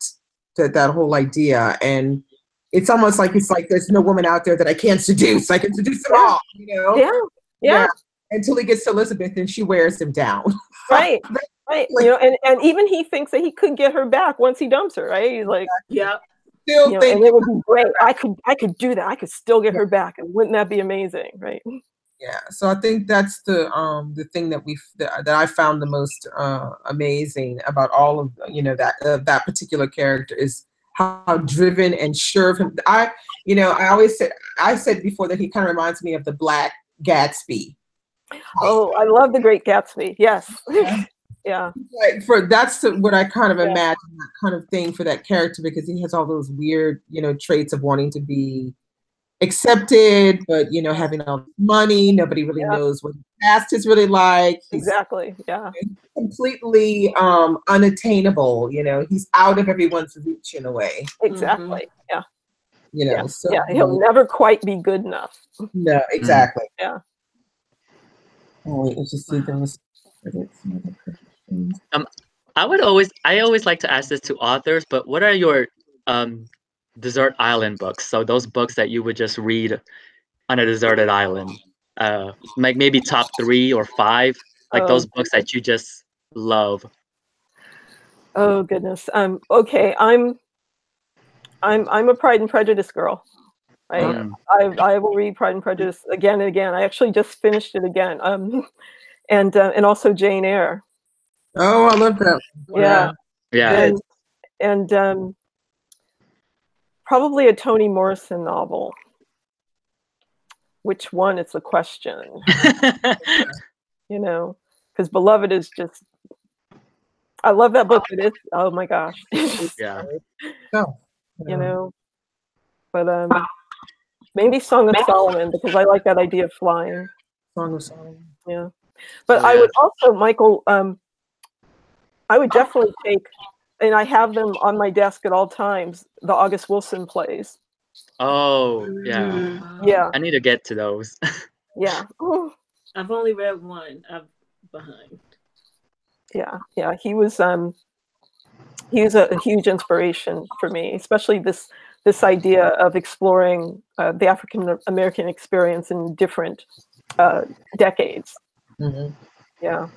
whole idea, and it's almost like there's no woman out there that I can't seduce. I can seduce them all, you know. Yeah. Until he gets to Elizabeth, and she wears him down. Right. Right. You know, and even he thinks that he could get her back once he dumps her, right? He's like, still and it would be great. I could do that. I could still get her back, and wouldn't that be amazing, right? Yeah. So I think that's the thing that I found the most amazing about all of that particular character is how driven and sure of him. I said before that he kind of reminds me of the Black Gatsby. Oh, I love The Great Gatsby. Yes. Yeah. Like that's what I kind of imagine, that kind of thing for that character, because he has all those weird, traits of wanting to be accepted, but having all this money, nobody really knows what his past is really like. Exactly. Yeah. Completely unattainable. He's out of everyone's reach in a way. Exactly. Yeah. So he'll never quite be good enough. No, exactly. Yeah. Oh, wait, let's just see those. I always like to ask this to authors, but what are your desert island books? So those books that you would just read on a deserted island, like maybe top 3 or 5, like those books that you just love. Oh goodness. Okay. I'm a Pride and Prejudice girl. Right? I will read Pride and Prejudice again and again. I actually just finished it again. And also Jane Eyre. Oh, I love that. Yeah. And probably a Toni Morrison novel. Which one? It's a question. Because Beloved is just. I love that book. It is. Oh my gosh. Yeah. But maybe Song of Solomon, because I like that idea of flying. Song of Solomon. Yeah. But I would also, Michael, I would definitely take, and I have them on my desk at all times, the August Wilson plays. Oh, yeah. Yeah. I need to get to those. Yeah. I've only read one. I'm behind. Yeah. He was a huge inspiration for me, especially this idea of exploring the African American experience in different decades. Mm-hmm. Yeah.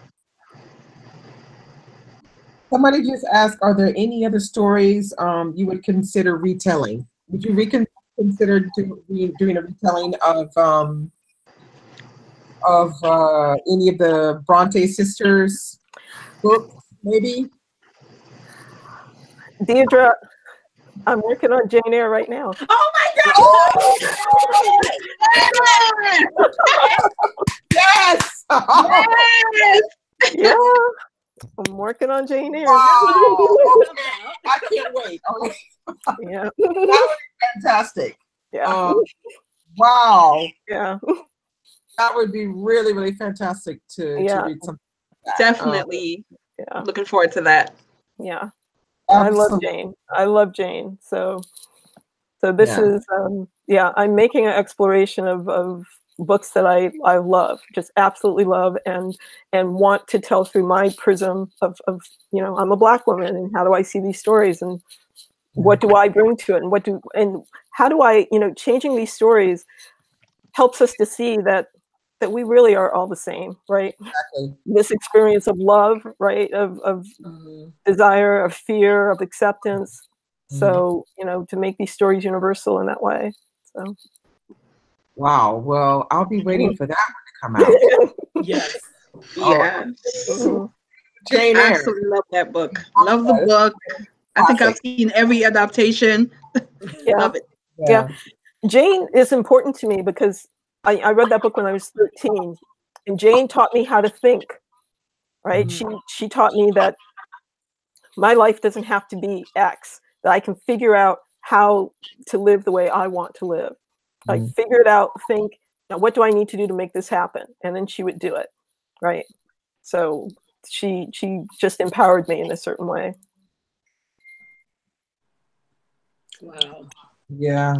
Somebody just asked, are there any other stories you would consider retelling? Would you consider doing a retelling of any of the Bronte sisters books, maybe? Deidre, I'm working on Jane Eyre right now. Oh my God! Yes! Yes! Yeah, I'm working on Jane Eyre. Wow. I can't wait. Yeah. That would be fantastic. Yeah. Wow. Yeah. That would be really, really fantastic to read something like that. Definitely. Looking forward to that. Yeah. I love Jane. I love Jane. So this is I'm making an exploration of books that I love, just absolutely love, and want to tell through my prism of I'm a Black woman, and how do I see these stories, and what do I bring to it, and how do I, changing these stories helps us to see that we really are all the same, right? Exactly. This experience of love, right? Of desire, of fear, of acceptance. So, to make these stories universal in that way. So. Wow. Well, I'll be waiting for that one to come out. Yes. Yeah. Jane I Eyre. absolutely love that book. Love the book. I think I've seen every adaptation. Love it. Yeah. Jane is important to me because I read that book when I was 13, and Jane taught me how to think, right? She taught me that my life doesn't have to be X, that I can figure out how to live the way I want to live. Like figure it out, think, now what do I need to do to make this happen? And then she would do it, right? So she just empowered me in a certain way. Wow. Yeah,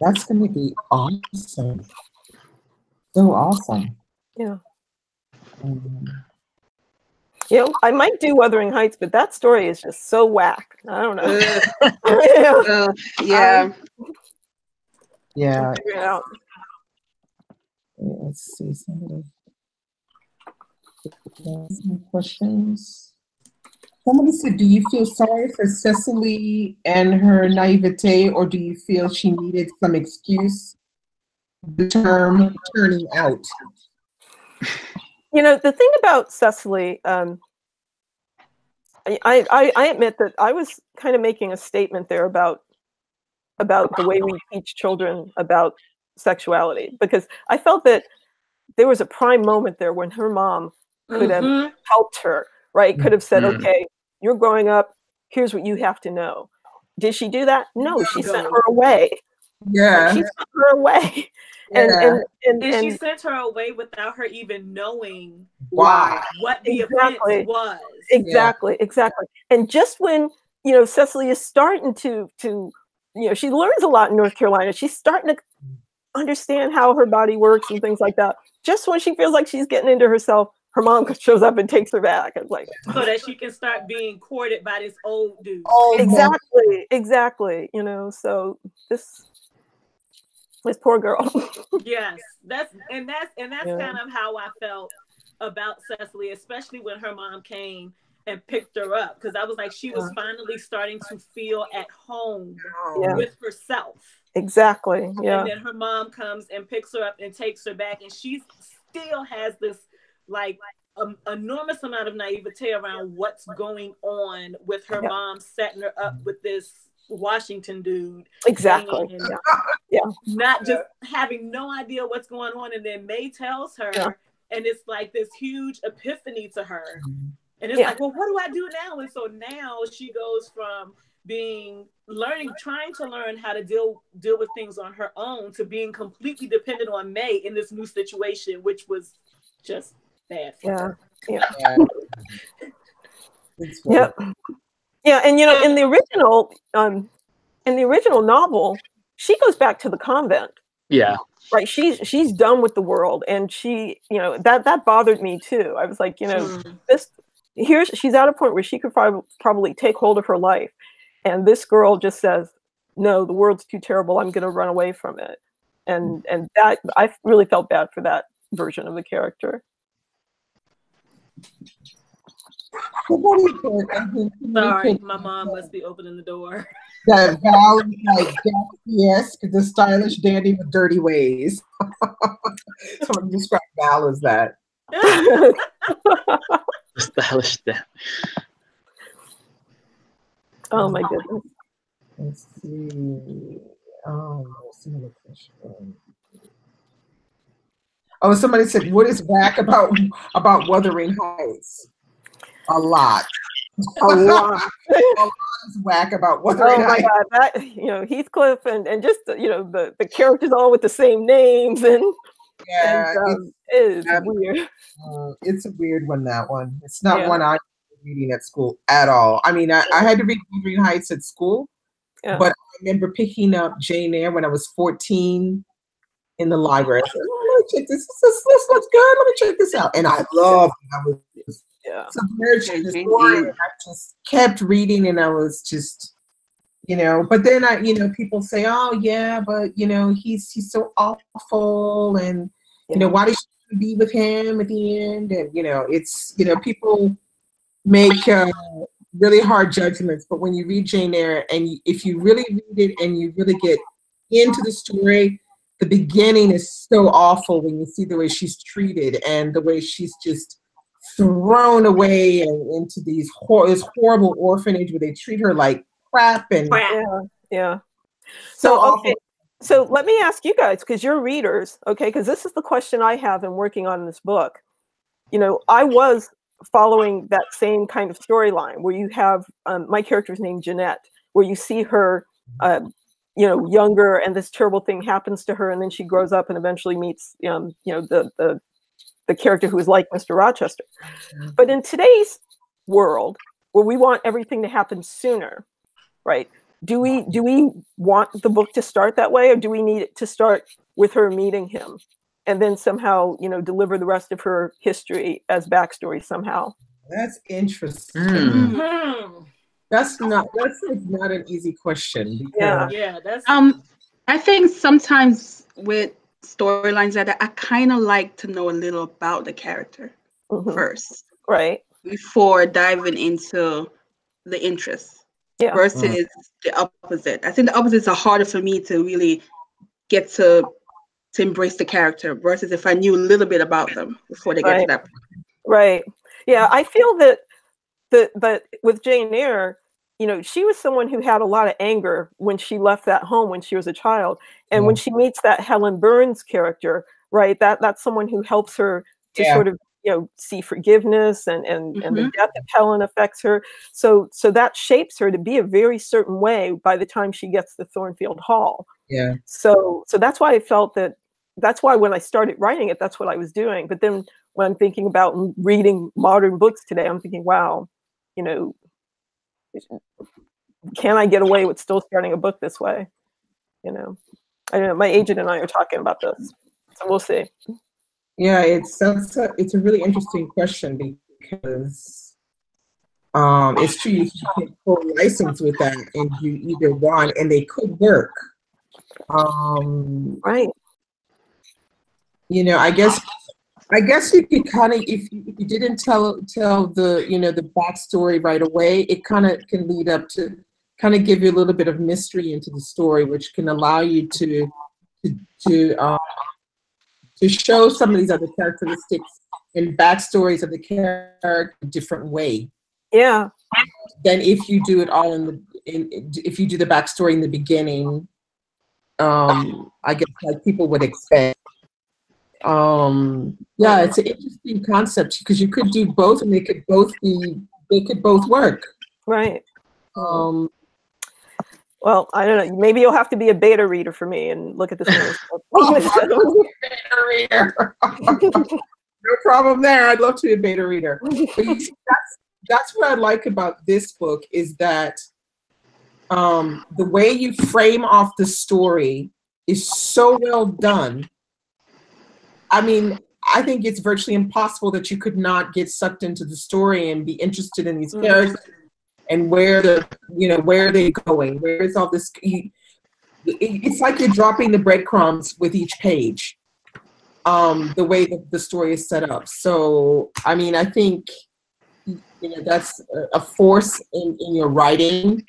that's going to be awesome. So awesome. Yeah. I might do Wuthering Heights, but that story is just so whack. I don't know. Yeah. Yeah. Figure it out. Let's see. Somebody has some questions. Somebody said, do you feel sorry for Cecily and her naivete, or do you feel she needed some excuse? The term turning out. The thing about Cecily, I admit that I was kind of making a statement there about the way we teach children about sexuality, because I felt that there was a prime moment there when her mom could have helped her, right? Could have said, okay, you're growing up, here's what you have to know. Did she do that? No, she sent her away. Yeah. She sent her away. Yeah. And she sent her away without her even knowing why, what the offense was. Exactly. And just when, Cecily is starting to she learns a lot in North Carolina. She's starting to understand how her body works and things like that. Just when she feels like she's getting into herself, her mom shows up and takes her back. It's like, so that she can start being courted by this old dude. Exactly. So this poor girl. Yes, that's kind of how I felt about Cecily, especially when her mom came and picked her up, because I was like, she was finally starting to feel at home with herself. Exactly. Yeah. And then her mom comes and picks her up and takes her back, and she still has this like enormous amount of naivete around what's going on with her mom setting her up with this Washington dude. Exactly. Not just having no idea what's going on, and then May tells her, and it's like this huge epiphany to her. And it's like, well, what do I do now? And so now she goes from trying to learn how to deal with things on her own, to being completely dependent on May in this new situation, which was just bad for her. And in the original novel, she goes back to the convent. Yeah. Right. She's done with the world, and she, that bothered me too. I was like, she's at a point where she could probably take hold of her life, and this girl just says, no, the world's too terrible, I'm going to run away from it. And that, I really felt bad for that version of the character. Sorry, my mom must be opening the door. That Val is like, yes, the stylish dandy with dirty ways. Someone describe Val as that. Stylish dandy. Oh my goodness. Let's see. What's another question? Oh, somebody said, what is whack about Wuthering Heights? A lot. A lot is whack about Wuthering Heights. Oh my God, Heathcliff and just the characters all with the same names and it's weird. It's a weird one. That one. It's not one I reading at school at all. I mean, I had to read Wuthering Heights at school, but I remember picking up Jane Eyre when I was 14 in the library. I said, oh, let me check this. This looks good. Let me check this out. And I loved it. I was submerged in the story. And I just kept reading, and I was just, you know, but then people say, oh yeah, but you know, he's so awful, and you know, why did she be with him at the end? And you know, it's, you know, people make really hard judgments, but when you read Jane Eyre, and if you really read it and you really get into the story, the beginning is so awful when you see the way she's treated and the way she's just thrown away and into this horrible orphanage where they treat her like crap. And So okay, so let me ask you guys, because you're readers, okay, because this is the question I have in working on this book. You know, I was following that same kind of storyline where you have my character's named Jeanette, where you see her you know, younger, and this terrible thing happens to her, and then she grows up and eventually meets you know, the character who is like Mr. Rochester. But in today's world, where we want everything to happen sooner, right? Do we want the book to start that way, or do we need it to start with her meeting him and then somehow, you know, deliver the rest of her history as backstory somehow? That's interesting. That's not an easy question. Because, that's I think sometimes with storylines like that, I kind of like to know a little about the character first, right, before diving into the interests. Versus the opposite. I think the opposites are harder for me to really get to embrace the character, versus if I knew a little bit about them before they get to that point. Right. Yeah, I feel that with Jane Eyre, you know, she was someone who had a lot of anger when she left that home when she was a child. And when she meets that Helen Burns character, right, that's someone who helps her to sort of, you know, see forgiveness, and the death of Helen affects her. So that shapes her to be a very certain way by the time she gets to Thornfield Hall. Yeah. So that's why I felt that's why when I started writing it, that's what I was doing. But then when I'm thinking about reading modern books today, I'm thinking, wow, you know, can I get away with still starting a book this way? You know, I don't know. My agent and I are talking about this, so we'll see. Yeah, it's a really interesting question, because it's true, you can co-license with that and do either one, and they could work. Right. You know, I guess you could kind of, if you didn't tell the, you know, the backstory right away, it kind of can lead up to kind of give you a little bit of mystery into the story, which can allow you to show some of these other characteristics and backstories of the character a different way. Yeah. Than if you do it all if you do the backstory in the beginning, I guess, like people would expect. Yeah, it's an interesting concept, because you could do both, and they could both work. Right. Well, I don't know. Maybe you'll have to be a beta reader for me and look at this. Beta reader. No problem there. I'd love to be a beta reader. But you see, that's what I like about this book, is that the way you frame off the story is so well done. I mean, I think it's virtually impossible that you could not get sucked into the story and be interested in these characters and where are they going? Where is all this? It's like you're dropping the breadcrumbs with each page, the way that the story is set up. So, I mean, I think, you know, that's a force in your writing,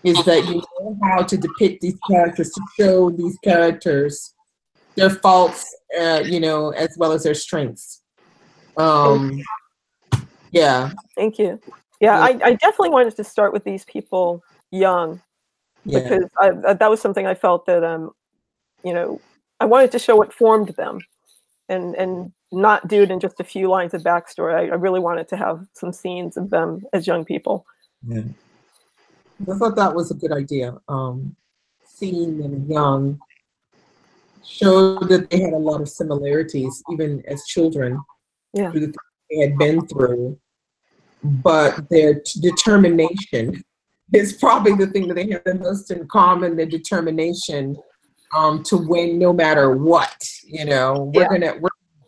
is that you know how to depict these characters, to show these characters their faults, you know, as well as their strengths. Yeah. Thank you. Yeah, I definitely wanted to start with these people young, because that was something I felt that, you know, I wanted to show what formed them, and not do it in just a few lines of backstory. I really wanted to have some scenes of them as young people. Yeah. I thought that was a good idea. Seeing them young showed that they had a lot of similarities, even as children, through the things they had been through. but their determination is probably the thing that they have the most in common, the determination to win no matter what. You know,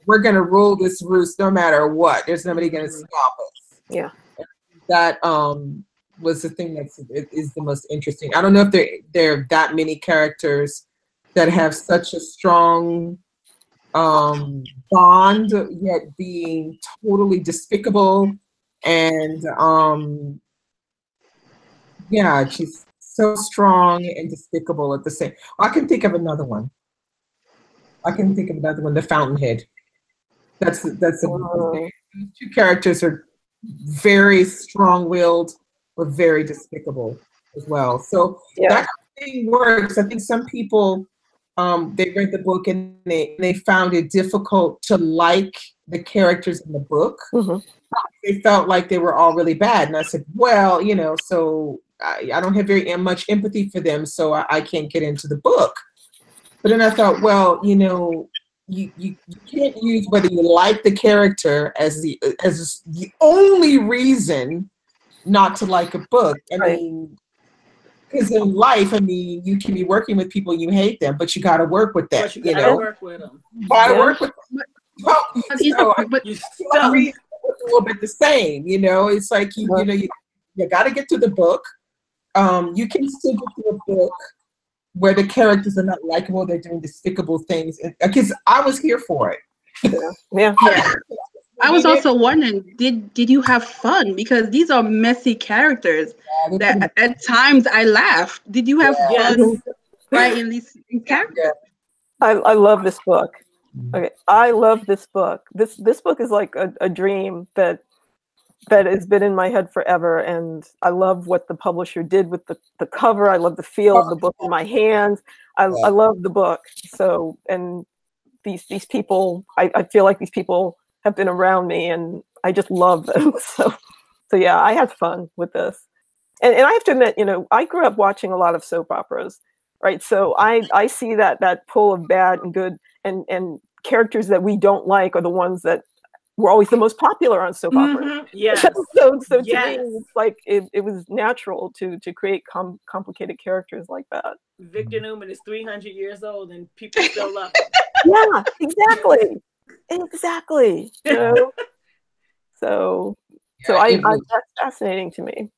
we're gonna rule this roost no matter what. There's nobody gonna stop us. Yeah. That was the thing is the most interesting. I don't know if there are that many characters that have such a strong bond yet being totally despicable, and yeah, she's so strong and despicable at the same. I can think of another one. The Fountainhead. That's those two characters are very strong-willed, but very despicable as well. So that kind of thing works. I think some people they read the book and they found it difficult to like the characters in the book. They felt like they were all really bad, and I said, well, you know, so I don't have very much empathy for them, so I can't get into the book. But then I thought, well, you know, you can't use whether you like the character as the only reason not to like a book. I mean, because in life, I mean, you can be working with people, you hate them, but you got to work with them. You gotta work with them. Work with them. But you still a little bit the same, you know. It's like you know, you got to get to the book. You can still get to a book where the characters are not likable, they're doing despicable things. Because I was here for it. Yeah. I was also wondering, did you have fun? Because these are messy characters that at times I laughed. Did you have fun writing these characters? I love this book. Okay, I love this book. This book is like a dream that has been in my head forever, and I love what the publisher did with the cover. I love the feel of the book in my hands. I love the book. So, and these people, I feel like these people have been around me, and I just love them. So yeah, I had fun with this. And I have to admit, you know, I grew up watching a lot of soap operas, right? So I see that pull of bad and good, and characters that we don't like are the ones that were always the most popular on soap operas. Yes. so to me, it's like it was natural to create complicated characters like that. Victor Newman is 300 years old and people still love him. Yeah, exactly. You know? So that's fascinating to me.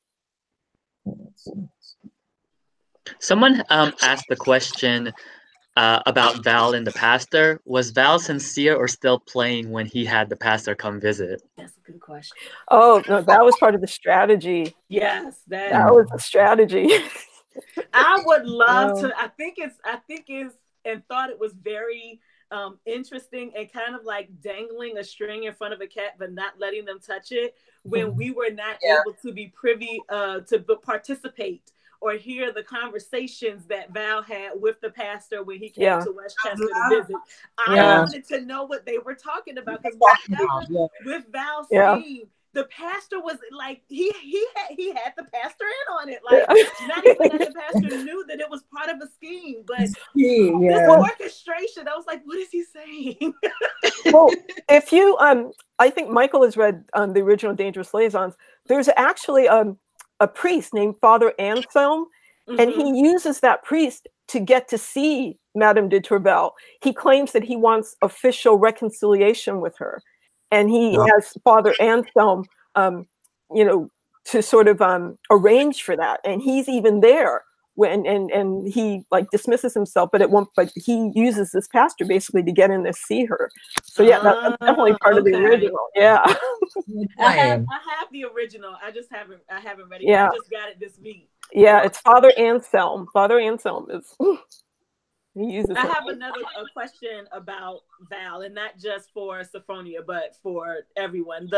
Someone asked the question about Val and the pastor. Was Val sincere or still playing when he had the pastor come visit? That's a good question. Oh no, that was part of the strategy. Yes, that was a strategy. I would love to. I think it's and thought it was very interesting and kind of like dangling a string in front of a cat but not letting them touch it when we were not able to be privy to participate or hear the conversations that Val had with the pastor when he came to Westchester to visit. I wanted to know what they were talking about, because with Val's scene, the pastor was like, he had the pastor in on it. Like, not even that the pastor knew that it was part of a scheme, but this orchestration, I was like, what is he saying? Well, if you, I think Michael has read the original Dangerous Liaisons. There's actually a priest named Father Anselm, and he uses that priest to get to see Madame de Tourvel. He claims that he wants official reconciliation with her, and he has Father Anselm, you know, to sort of arrange for that. And he's even there when and he like dismisses himself, but he uses this pastor basically to get in to see her. So yeah, that's definitely part of the original. Yeah. I have the original. I haven't read it. I just got it this week. Yeah, it's Father Anselm. Father Anselm is he uses. I have another question about Val, and not just for Sophfronia, but for everyone.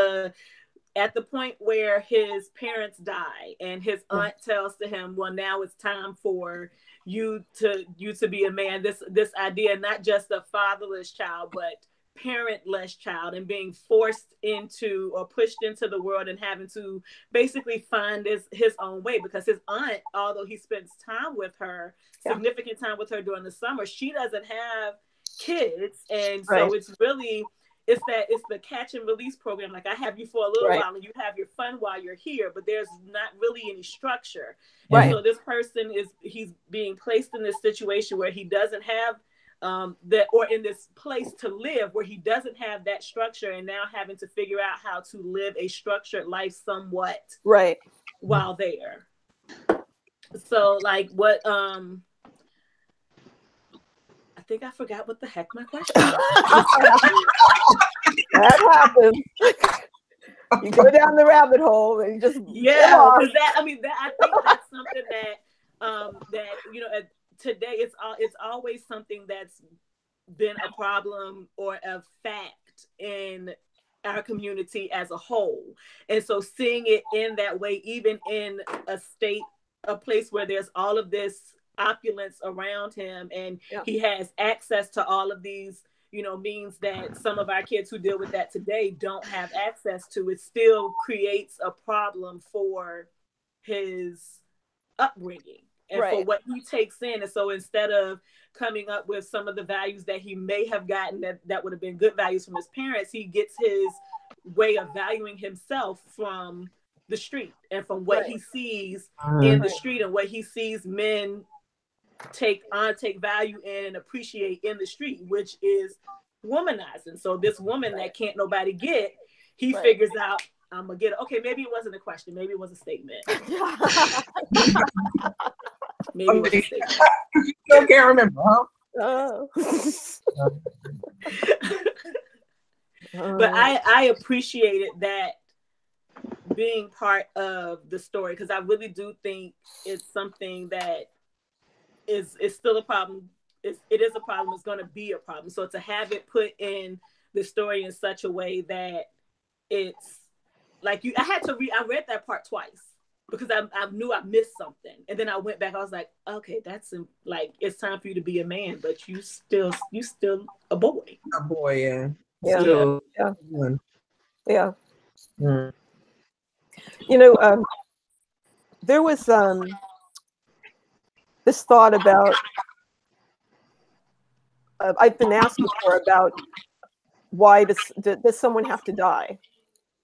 At the point where his parents die and his aunt tells to him, well, now it's time for you to be a man. This idea, not just a fatherless child, but parentless child, and being forced into or pushed into the world and having to basically find his own way, because his aunt, although he spends time with her, significant time with her during the summer, she doesn't have kids. And so it's really, it's the catch and release program. Like, I have you for a little Right. while and you have your fun while you're here, but there's not really any structure. Right. And so this person he's being placed in this situation where he doesn't have that, or in this place to live where he doesn't have that structure, and now having to figure out how to live a structured life somewhat Right. while there. So like what I think I forgot what the heck my question was. That happens. You go down the rabbit hole and you just because I think that's something that that today it's always something that's been a problem or a fact in our community as a whole. And so seeing it in that way, even in a place where there's all of this opulence around him, and he has access to all of these means that some of our kids who deal with that today don't have access to, it still creates a problem for his upbringing and for what he takes in. And so instead of coming up with some of the values that he may have gotten that would have been good values from his parents, he gets his way of valuing himself from the street and from what he sees in the street and what he sees men take value in and appreciate in the street, which is womanizing. So this woman that can't nobody get, he figures out, I'm gonna get it. Okay, maybe it wasn't a question, maybe it was a statement. Maybe it was a statement. You still can't remember, huh? But I appreciated that being part of the story, because I really do think it's something that is still a problem. It is a problem. It's going to be a problem. So to have it put in the story in such a way that it's like I read that part twice because I knew I missed something, and then I went back. I was like, okay, that's like, it's time for you to be a man, but you still a boy. A boy, yeah. Yeah. There was this thought about, I've been asked before about why does someone have to die,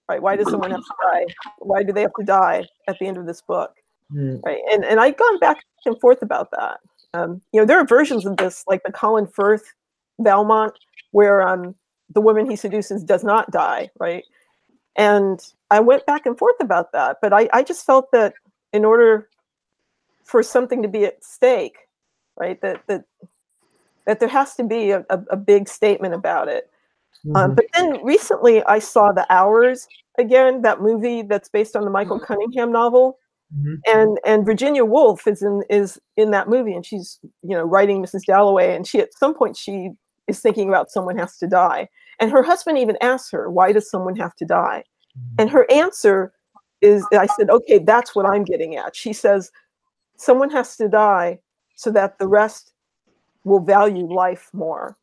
right? Why does someone have to die? Why do they have to die at the end of this book, right? And I've gone back and forth about that. There are versions of this, like the Colin Firth Valmont, where the woman he seduces does not die, right? And I went back and forth about that, but I just felt that in order for something to be at stake, right, that there has to be a big statement about it. But then recently I saw The Hours again, that movie that's based on the Michael Cunningham novel. And Virginia Woolf is in that movie, and she's writing Mrs. Dalloway, and at some point she is thinking about someone has to die. And her husband even asks her, why does someone have to die? And her answer is, I said, okay, that's what I'm getting at. She says, someone has to die so that the rest will value life more,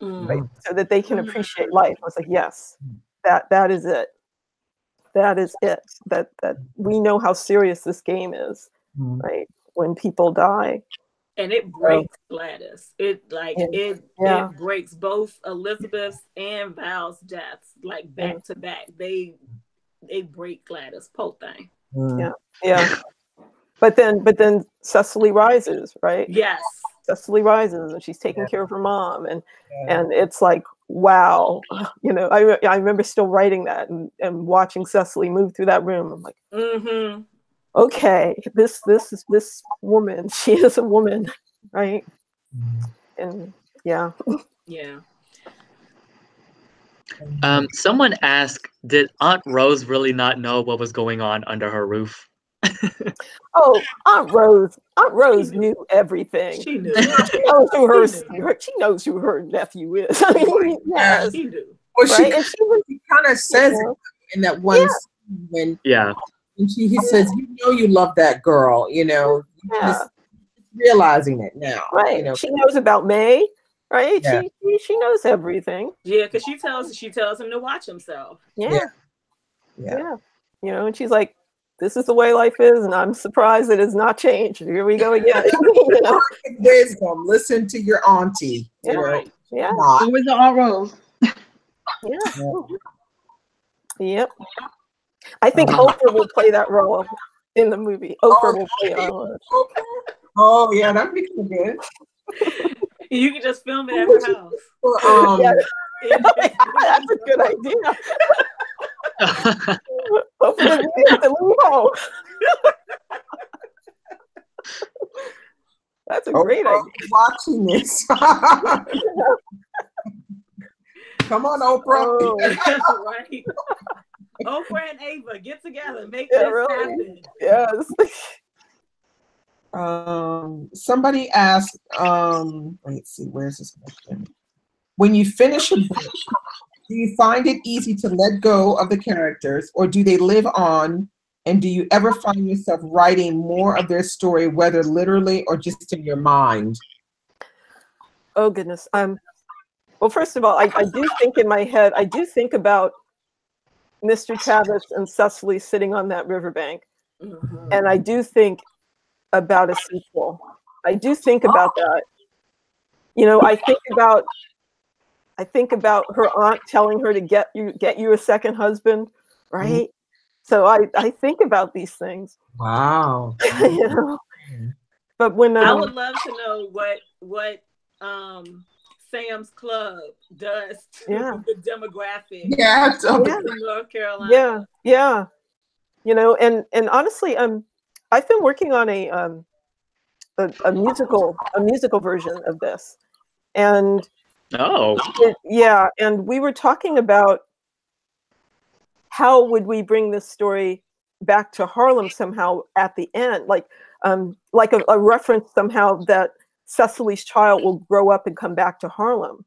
right? So that they can appreciate life. I was like, yes, that is it. That is it. That we know how serious this game is, right? When people die. And it breaks Gladys. It breaks both Elizabeth's and Val's deaths, like back to back. They break Gladys, poor thing. Yeah. But then Cecily rises, right? Yes. Cecily rises, and she's taking care of her mom, and it's like, wow, I remember still writing that and watching Cecily move through that room. I'm like, okay, this woman, she is a woman, right? And yeah. Someone asked, did Aunt Rose really not know what was going on under her roof? Oh, Aunt Rose knew everything. She knew. She knows who her nephew is. I mean, yes. She knew. Well, right? She kind of says it in that one scene when he says, you love that girl, just realizing it now. Right. She knows about May, right? Yeah. She knows everything. Yeah, because she tells him to watch himself. Yeah. And she's like, this is the way life is, and I'm surprised it has not changed. Here we go again. Wisdom. Listen to your auntie. Yeah. Who is the Aunt Rose? Yeah. Yep. I think Oprah will play that role in the movie. Oprah will play Oprah. Oh yeah, that'd be kind of good. You can just film it at her house. That's a good idea. Oprah doesn't have to leave home. That's a great idea. Watching this. Come on, Oprah. Oh. Right. Oprah and Ava, get together, make this happen. Yes. Somebody asked, let's see, where's this question? When you finish a book, do you find it easy to let go of the characters, or do they live on? And do you ever find yourself writing more of their story, whether literally or just in your mind? Oh goodness. Well, first of all, I do think in my head, I do think about Mr. Travis and Cecily sitting on that riverbank. Mm-hmm. And I do think about a sequel. I do think about that. You know, I think about her aunt telling her to get you a second husband, right? Mm-hmm. So I think about these things. Wow. You know? But when I would love to know what Sam's Club does to the demographic. Yeah, in North Carolina. Yeah. You know, and honestly, I've been working on a musical version of this, and and we were talking about how would we bring this story back to Harlem somehow at the end, like a reference somehow that Cecily's child will grow up and come back to Harlem.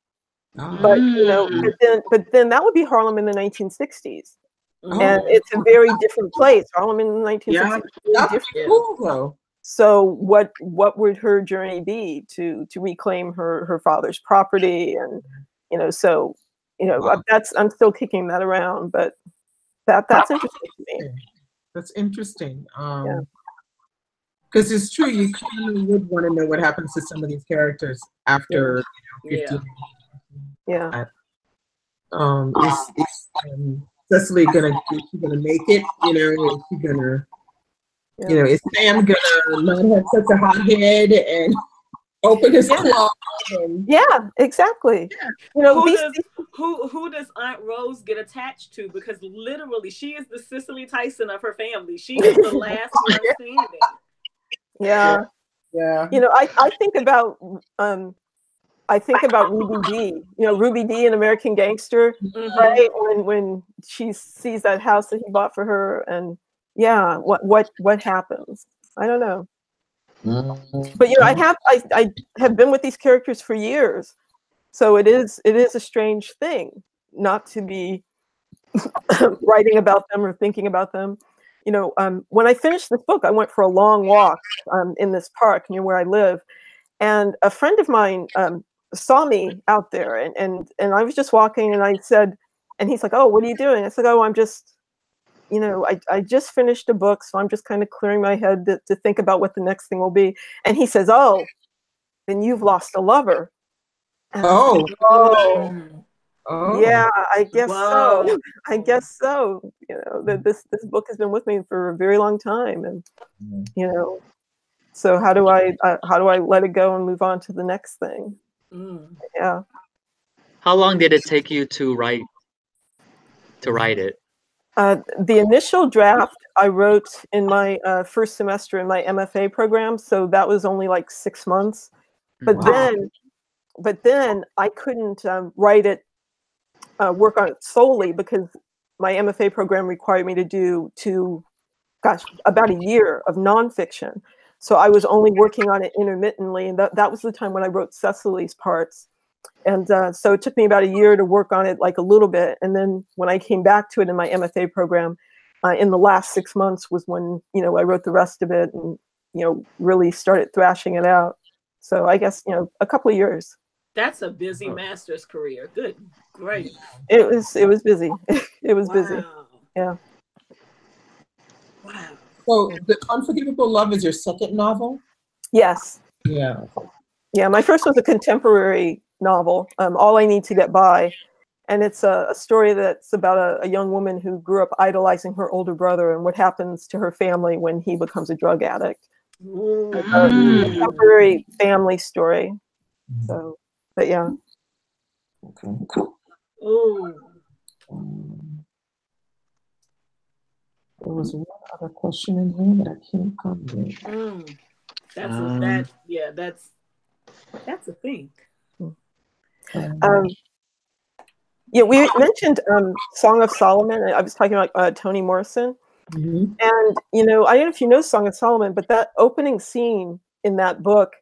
But you know, but then that would be Harlem in the 1960s. And it's a very different place. Harlem in the 1960s. That's cool though. So what would her journey be to reclaim her father's property? And you know, so you know, I'm still kicking that around, but that's interesting to me. That's interesting. Because it's true, you kind of would want to know what happens to some of these characters after 50 years. Is Cecily gonna make it? You know, is she gonna? You know, is Sam gonna not have such a hot head and open his claw? Yeah, exactly. Yeah. You know, who does Aunt Rose get attached to? Because literally, she is the Cicely Tyson of her family. She is the last one standing. Yeah. You know, I think about Ruby Dee. You know, Ruby Dee in American Gangster, right? When she sees that house that he bought for her, and what happens? I don't know. But you know, I have been with these characters for years, so it is a strange thing not to be writing about them or thinking about them. You know, when I finished this book, I went for a long walk in this park near where I live, and a friend of mine saw me out there, and I was just walking, and I said, and he's like, "Oh, what are you doing?" I said, "Oh, I'm just, you know, I just finished a book, so I'm just kind of clearing my head to think about what the next thing will be." And he says, "Oh, then you've lost a lover." Yeah, I guess so. I guess so. You know, this book has been with me for a very long time, and you know, so how do I let it go and move on to the next thing? Yeah. How long did it take you to write it? The initial draft I wrote in my first semester in my MFA program, so that was only like 6 months. But then I couldn't write it, work on it solely, because my MFA program required me to do about a year of nonfiction. So I was only working on it intermittently, and that was the time when I wrote Cecily's parts. And so it took me about a year to work on it, like a little bit. And then when I came back to it in my MFA program, in the last 6 months was when, you know, I wrote the rest of it and, you know, really started thrashing it out. So I guess, you know, a couple of years. That's a busy master's career. Good, great. It was busy. It was busy. Yeah. Wow. So the Unforgivable Love is your second novel? Yes. Yeah. Yeah, my first was a contemporary novel, All I Need to Get By. And it's a story that's about a young woman who grew up idolizing her older brother and what happens to her family when he becomes a drug addict. It's a contemporary family story. So, but yeah. Okay. Ooh. There was one other question in here that I can't come with. That's a thing. Yeah, we mentioned Song of Solomon. I was talking about Toni Morrison. And, you know, I don't know if you know Song of Solomon, but that opening scene in that book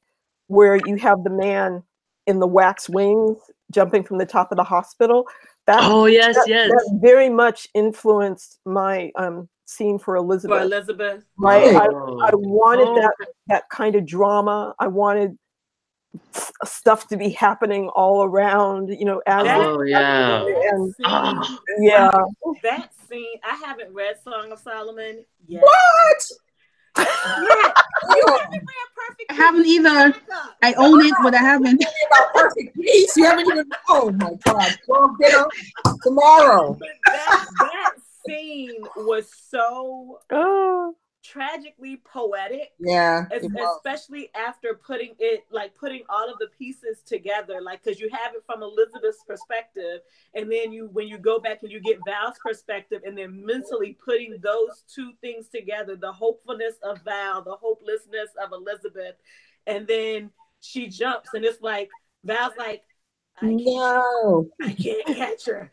where you have the man in the wax wings jumping from the top of the hospital, that very much influenced my scene for Elizabeth. For Elizabeth. Right? I wanted that kind of drama. I wanted stuff to be happening all around, you know, as that scene. I haven't read Song of Solomon yet. What? You haven't read Perfect I haven't either. I own it, but I haven't. About Perfect Peace, you haven't even. Oh my God! Well, dinner tomorrow. But that scene was so tragically poetic. Yeah, especially after putting all of the pieces together, like, because you have it from Elizabeth's perspective, and then when you go back and you get Val's perspective, and then mentally putting those two things together, the hopefulness of Val, the hopelessness of Elizabeth, and then she jumps, and it's like Val's like, I can't catch her.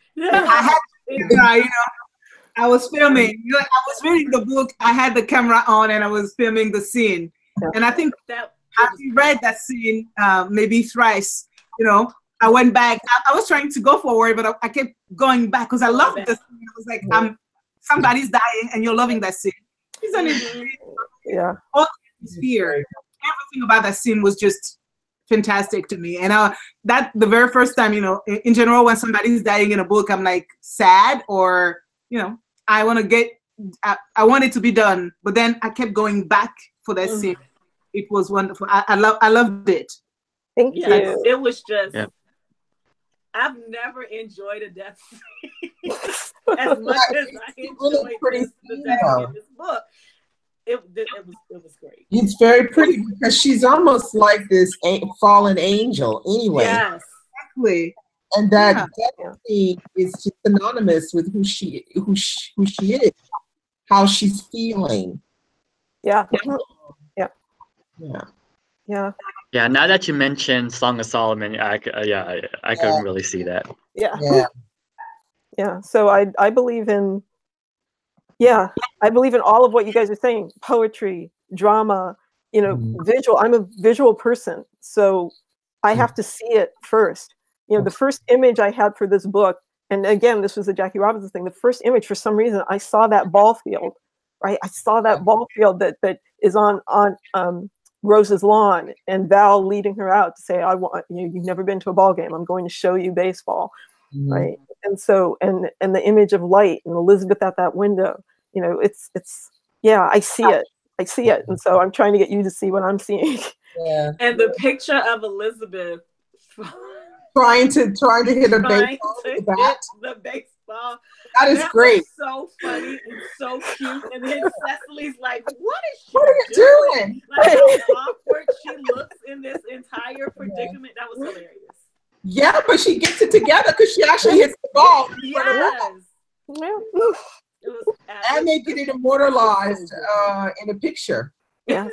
I was filming. You know, I was reading the book. I had the camera on, and I was filming the scene. And I think after you read that scene, maybe thrice, you know, I went back. I was trying to go forward, but I kept going back because I loved the scene. I was like, somebody's dying, and you're loving that scene. All the fear, everything about that scene was just fantastic to me. And that the very first time, you know, in general, when somebody's dying in a book, I'm like sad, or you know, I want it to be done, but then I kept going back for that scene. It was wonderful. I loved it. Thank you. It was just. Yeah. I've never enjoyed a death scene as much as I enjoyed the death in this book. It was great. It's very pretty because she's almost like this fallen angel anyway. Yes, exactly. And that definitely is just synonymous with who she is, how she's feeling. Yeah. Now that you mentioned Song of Solomon, I couldn't really see that. Yeah. So I believe in. Yeah, I believe in all of what you guys are saying: poetry, drama, you know, visual. I'm a visual person, so I have to see it first. You know, the first image I had for this book, and again, this was the Jackie Robinson thing, the first image, for some reason, I saw that ball field, right? I saw that ball field that is on Rose's lawn, and Val leading her out to say, you've never been to a ball game. I'm going to show you baseball, right? And so, and the image of light and Elizabeth at that window, you know, it's I see it. I see it. And so I'm trying to get you to see what I'm seeing. Yeah. And the picture of Elizabeth trying to hit a baseball with the baseball. That is great. So funny and so cute. And then Cecily's like, what is she doing? Like how awkward she looks in this entire predicament. That was hilarious. Yeah, but she gets it together because she actually hits the ball. Yes. And they get it immortalized in a picture. Yeah.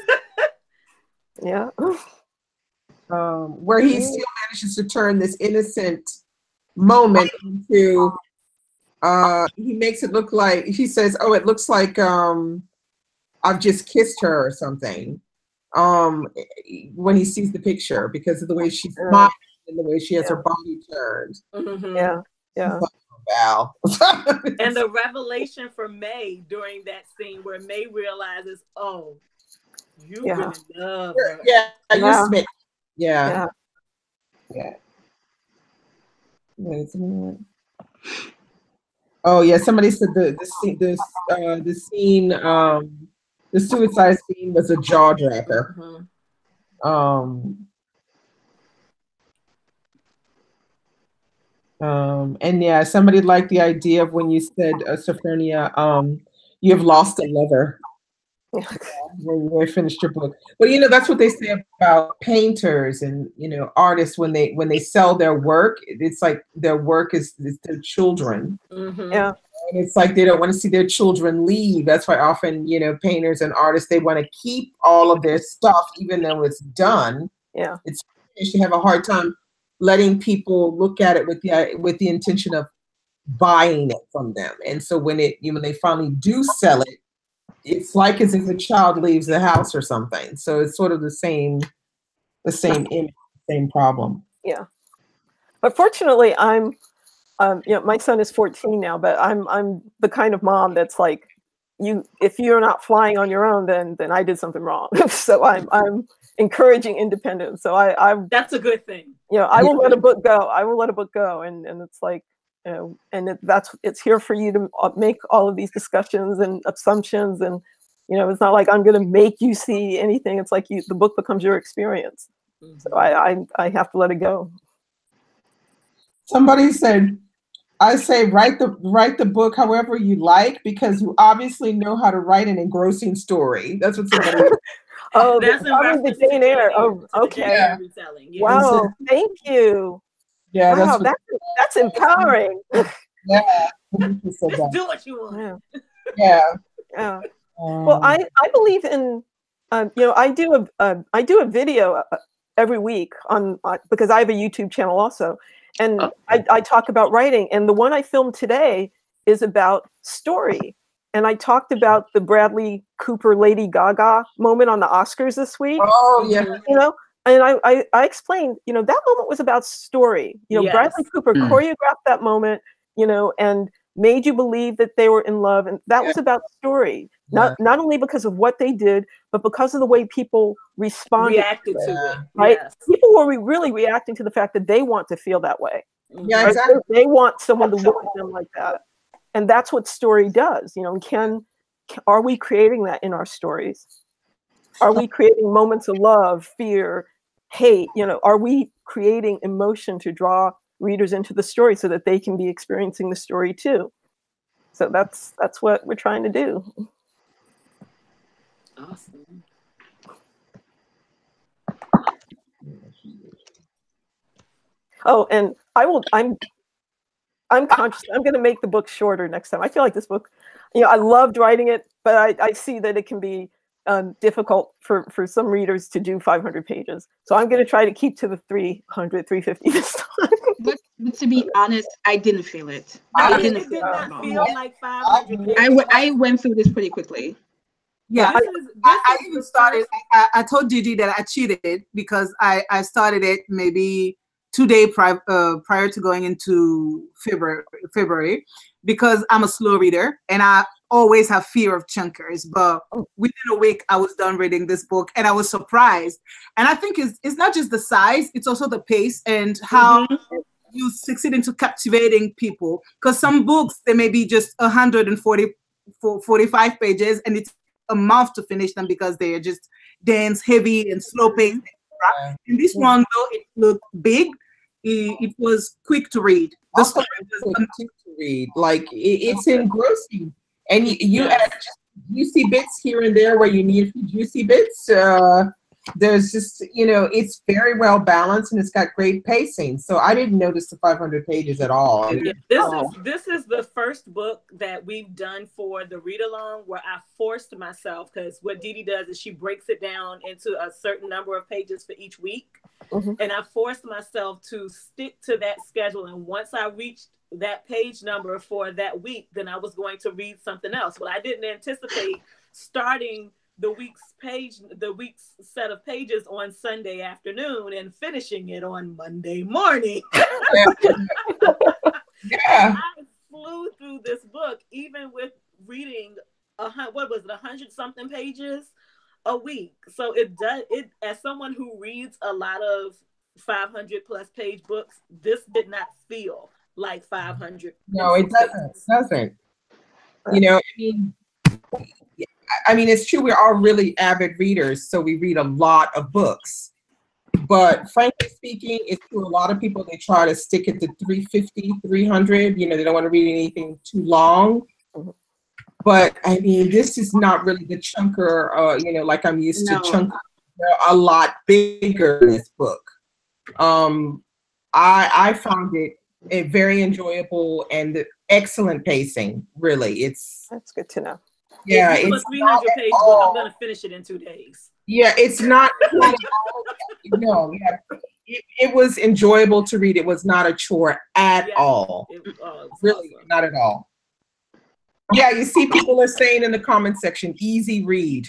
Yeah. Where he still manages to turn this innocent moment into he makes it look like, he says, oh, it looks like I've just kissed her or something when he sees the picture because of the way she's smiling and the way she has her body turned. Yeah. Val. And the revelation for May during that scene where May realizes, oh, you really love her. Yeah. Oh yeah, somebody said the scene, the suicide scene was a jaw dropper. And yeah, somebody liked the idea of when you said, Sophfronia, you've lost a lover when you finished your book. But you know, that's what they say about painters and, you know, artists when they sell their work. It's like their work is their children. Mm-hmm. Yeah. And it's like they don't want to see their children leave. That's why often, you know, painters and artists, they want to keep all of their stuff, even though it's done. Yeah. It's you should have a hard time letting people look at it with the intention of buying it from them. And so when they finally do sell it, it's like as if a child leaves the house or something. So it's sort of the same image, same problem. Yeah. But fortunately, I'm, you know, my son is 14 now, but I'm the kind of mom that's like, if you're not flying on your own, then I did something wrong. So I'm encouraging independence. So that's a good thing. You know, I will let a book go. I will let a book go, and it's like, you know, and it's here for you to make all of these discussions and assumptions, and you know, it's not like I'm going to make you see anything. It's like the book becomes your experience. Mm-hmm. So I have to let it go. Somebody said, I say write the book however you like, because you obviously know how to write an engrossing story. That's what somebody said. Oh, that's probably the Jane Eyre. Oh, okay. Yeah. Yeah. Wow, thank you. Yeah, wow, that's empowering. Yeah. Just do what you want. Yeah. Yeah. Well, I believe in, you know, I do a video every week on because I have a YouTube channel also, and I talk about writing. And the one I filmed today is about story. And I talked about the Bradley Cooper Lady Gaga moment on the Oscars this week. Oh yeah. You know, and I explained, you know, that moment was about story. You know, yes. Bradley Cooper choreographed that moment, you know, and made you believe that they were in love, and that was about story. Not only because of what they did, but because of the way people reacted to it. Right? Yes. People were really reacting to the fact that they want to feel that way. Yeah, right? Exactly. They want someone to look at them like that. And that's what story does. You know, are we creating that in our stories? Are we creating moments of love, fear, hate? You know, are we creating emotion to draw readers into the story so that they can be experiencing the story too? So that's what we're trying to do. Awesome. Oh, and I'm conscious. I'm going to make the book shorter next time. I feel like this book, you know, I loved writing it, but I see that it can be difficult for some readers to do 500 pages. So I'm going to try to keep to the 300, 350 this time. But to be honest, I didn't feel it. I did not feel like 500 pages. I went through this pretty quickly. Yeah, I even started. I told Didi that I cheated because I started it maybe 2 days prior to going into February, because I'm a slow reader and I always have fear of chunkers. But within a week, I was done reading this book and I was surprised. And I think it's not just the size, it's also the pace and how you succeed into captivating people. Because some books, they may be just 145 pages and it's a month to finish them because they are just dense, heavy, and slow paced. And this one, though it looked big, it was quick to read. The story was quick to read. Like it's engrossing, and you add just juicy bits here and there where you need juicy bits. There's just, you know, it's very well balanced and it's got great pacing. So I didn't notice the 500 pages at all. Yeah, this is the first book that we've done for the read along where I forced myself, because what Didi does is she breaks it down into a certain number of pages for each week. And I forced myself to stick to that schedule. And once I reached that page number for that week, then I was going to read something else. Well, I didn't anticipate starting the week's set of pages on Sunday afternoon and finishing it on Monday morning. I flew through this book, even with reading 100 something pages a week. So it as someone who reads a lot of 500 plus page books, this did not feel like 500. No, it doesn't. You know, I mean, it's true. We're all really avid readers, so we read a lot of books. But frankly speaking, it's true. A lot of people, they try to stick it to 350, 300. You know, they don't want to read anything too long. But I mean, this is not really the chunker, you know, like I'm used to chunker. They're a lot bigger in this book. I found it very enjoyable and excellent pacing. Really, that's good to know. Yeah, it's a 300-page book. I'm gonna finish it in 2 days. Yeah, it's not. No, yeah, it was enjoyable to read. It was not a chore at all. Really, awesome. Not at all. Yeah, you see, people are saying in the comment section, easy read.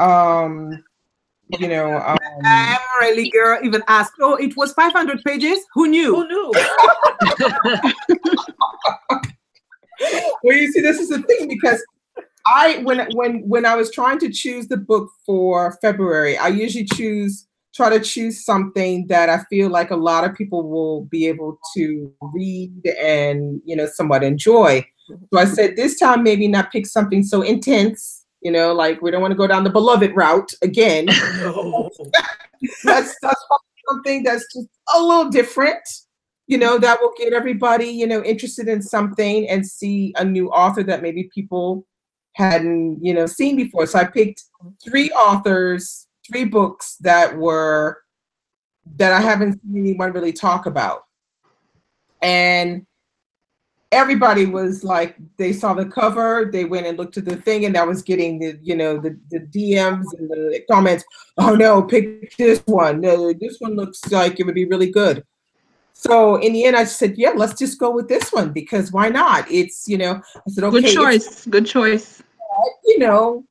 You know, Emily girl even asked, "Oh, it was 500 pages. Who knew?" Who knew? Well, you see, this is the thing, because when I was trying to choose the book for February, I usually try to choose something that I feel like a lot of people will be able to read and, you know, somewhat enjoy. So I said this time maybe not pick something so intense, you know, like we don't want to go down the Beloved route again. That's something that's just a little different, you know, that will get everybody, you know, interested in something and see a new author that maybe people hadn't, you know, seen before. So I picked 3 authors, 3 books that I haven't seen anyone really talk about. And everybody was like, they saw the cover, they went and looked at the thing, and I was getting the, you know, the DMs and the comments, oh no, pick this one. No, this one looks like it would be really good. So in the end, I said, yeah, let's just go with this one, because why not? It's, you know, I said, okay. Good choice. You know,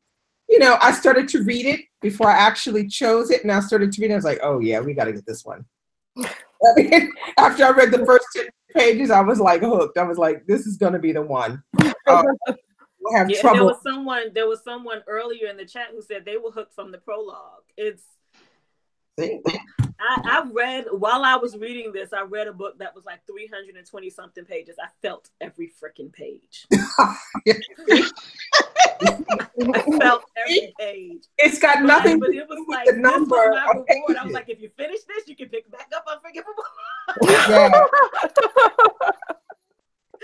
I started to read it before I actually chose it, and I started to read it. I was like, oh yeah, we got to get this one. I mean, after I read the first 10 pages, I was like hooked. I was like, this is going to be the one. We'll have trouble. There was someone earlier in the chat who said they were hooked from the prologue. I read, while I was reading this, I read a book that was like 320 something pages. I felt every freaking page. I felt every page. It's got nothing but to it was do like, with the number this was my of reward. pages. I was like, if you finish this, you can pick back up Unforgivable. Yeah.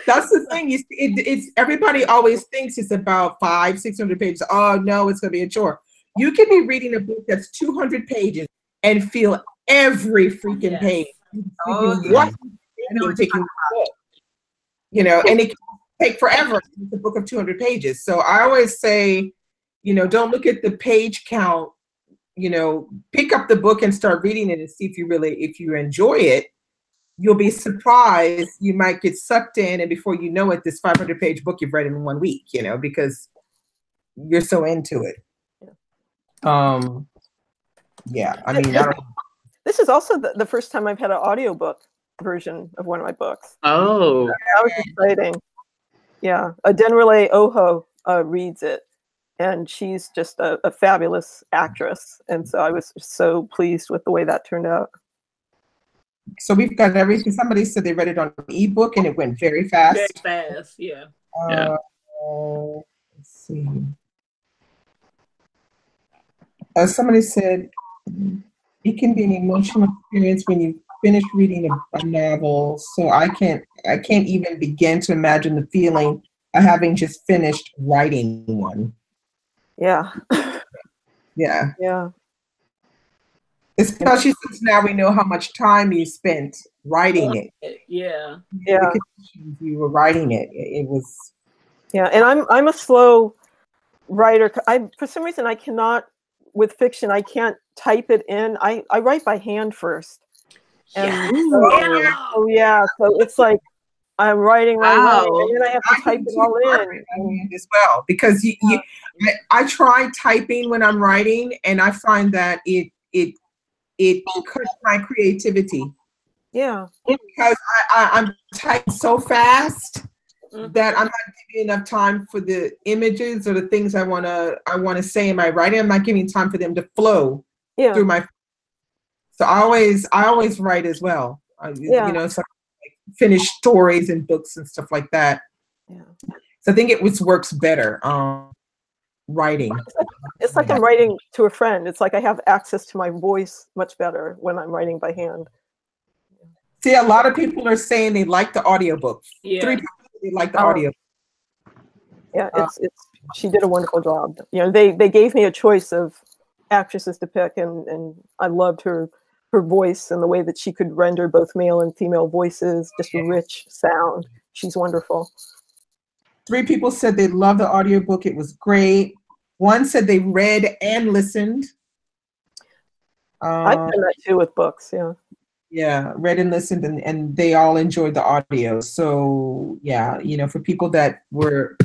That's the thing. It's everybody always thinks it's about 500-600 pages. Oh no, it's gonna be a chore. You can be reading a book that's 200 pages and feel every freaking page. Oh, What taking the book, you know, and it can take forever. It's a book of 200 pages. So I always say, you know, don't look at the page count. You know, pick up the book and start reading it and see if you enjoy it. You'll be surprised. You might get sucked in, and before you know it, this 500-page book you've read in 1 week. You know, because you're so into it. Yeah, I mean, this is also the first time I've had an audiobook version of one of my books. Oh, that was exciting. Yeah, Adenrele Oho reads it, and she's just a fabulous actress, and so I was so pleased with the way that turned out. So we've got everything. Somebody said they read it on ebook and it went very fast. Very fast, yeah. Let's see. Somebody said it can be an emotional experience when you finish reading a novel. So I can't even begin to imagine the feeling of having just finished writing one. Yeah. Yeah. Yeah. Especially since now we know how much time you spent writing it. Yeah. Yeah. You were writing it. It was. Yeah, and I'm a slow writer. For some reason I cannot, with fiction, I can't type it in. I write by hand first. And so it's like I'm writing, and then I have to type it all in as well, because I try typing when I'm writing, and I find that it cuts my creativity. Yeah, because I'm typing so fast that I'm not giving enough time for the images or the things I wanna say in my writing. I'm not giving time for them to flow through my. So I always write as well. You know, so I finish stories and books and stuff like that. Yeah. So I think it works better. writing. It's like I'm writing to a friend. It's like I have access to my voice much better when I'm writing by hand. See, a lot of people are saying they like the audiobook. Yeah. 3 people they like the audio. Yeah, it's she did a wonderful job. You know, they gave me a choice of actresses to pick, and I loved her voice and the way that she could render both male and female voices, just a rich sound. She's wonderful. 3 people said they loved the audiobook. It was great. 1 said they read and listened. I've done that too with books, yeah. Yeah, read and listened, and they all enjoyed the audio. So yeah, you know, for people that were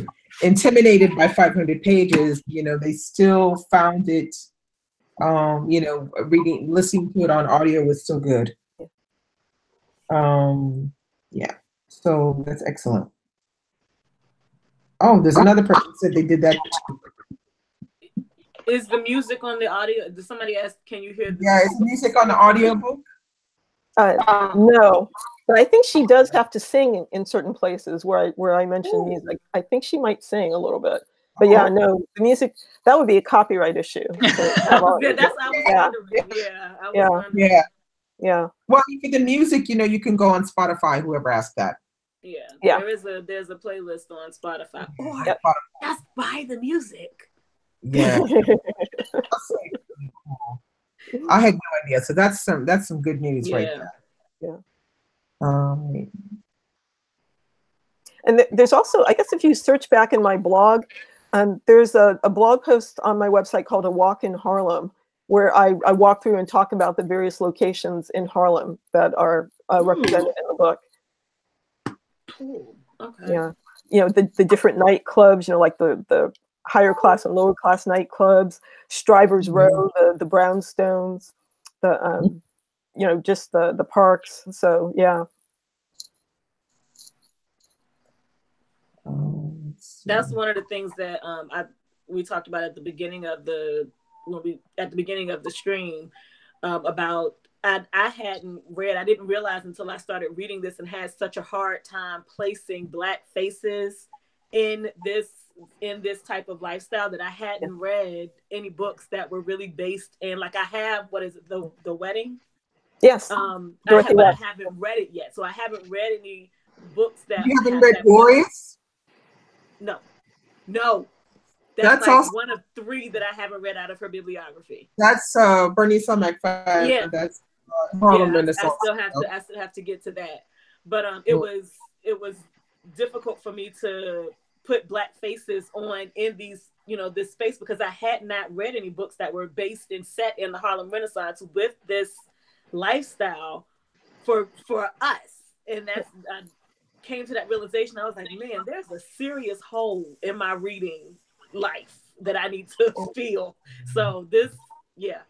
intimidated by 500 pages, you know, they still found it, you know, listening to it on audio was still good. Yeah, so that's excellent. Oh, there's another person who said they did that too. Is the music on the audio? Did somebody ask, can you hear? Yeah, is music on the audiobook? No, but I think she does have to sing in certain places where I mentioned music. I think she might sing a little bit. But yeah, no, the music, that would be a copyright issue. That's I was wondering. Yeah. Well, for the music, you know, you can go on Spotify, whoever asked that. Yeah. There's a playlist on Spotify. Or just buy the music. Yeah. I had no idea. So that's some good news right there. Yeah. And there's also, I guess if you search back in my blog, there's a blog post on my website called A Walk in Harlem, where I walk through and talk about the various locations in Harlem that are represented in the book. Cool. Okay. Yeah. You know, the different nightclubs, you know, like the higher class and lower class nightclubs, Strivers Row, the brownstones, you know, just the parks. So yeah. That's one of the things that we talked about at the beginning of the stream about I didn't realize until I started reading this and had such a hard time placing Black faces in this type of lifestyle that I hadn't read any books that were really based in, like I have, what is it, the Wedding? Yes. I haven't read it yet. So I haven't read any books that you haven't read Glorious? No. That's like awesome. One of 3 that I haven't read out of her bibliography. That's Bernice McFadden. Yeah. That's Harlem Renaissance. I still have to get to that. But it was difficult for me to put Black faces on in these, you know, this space, because I had not read any books that were based and set in the Harlem Renaissance with this lifestyle for us. And that's I came to that realization. I was like, man, there's a serious hole in my reading life that I need to fill. So this, yeah,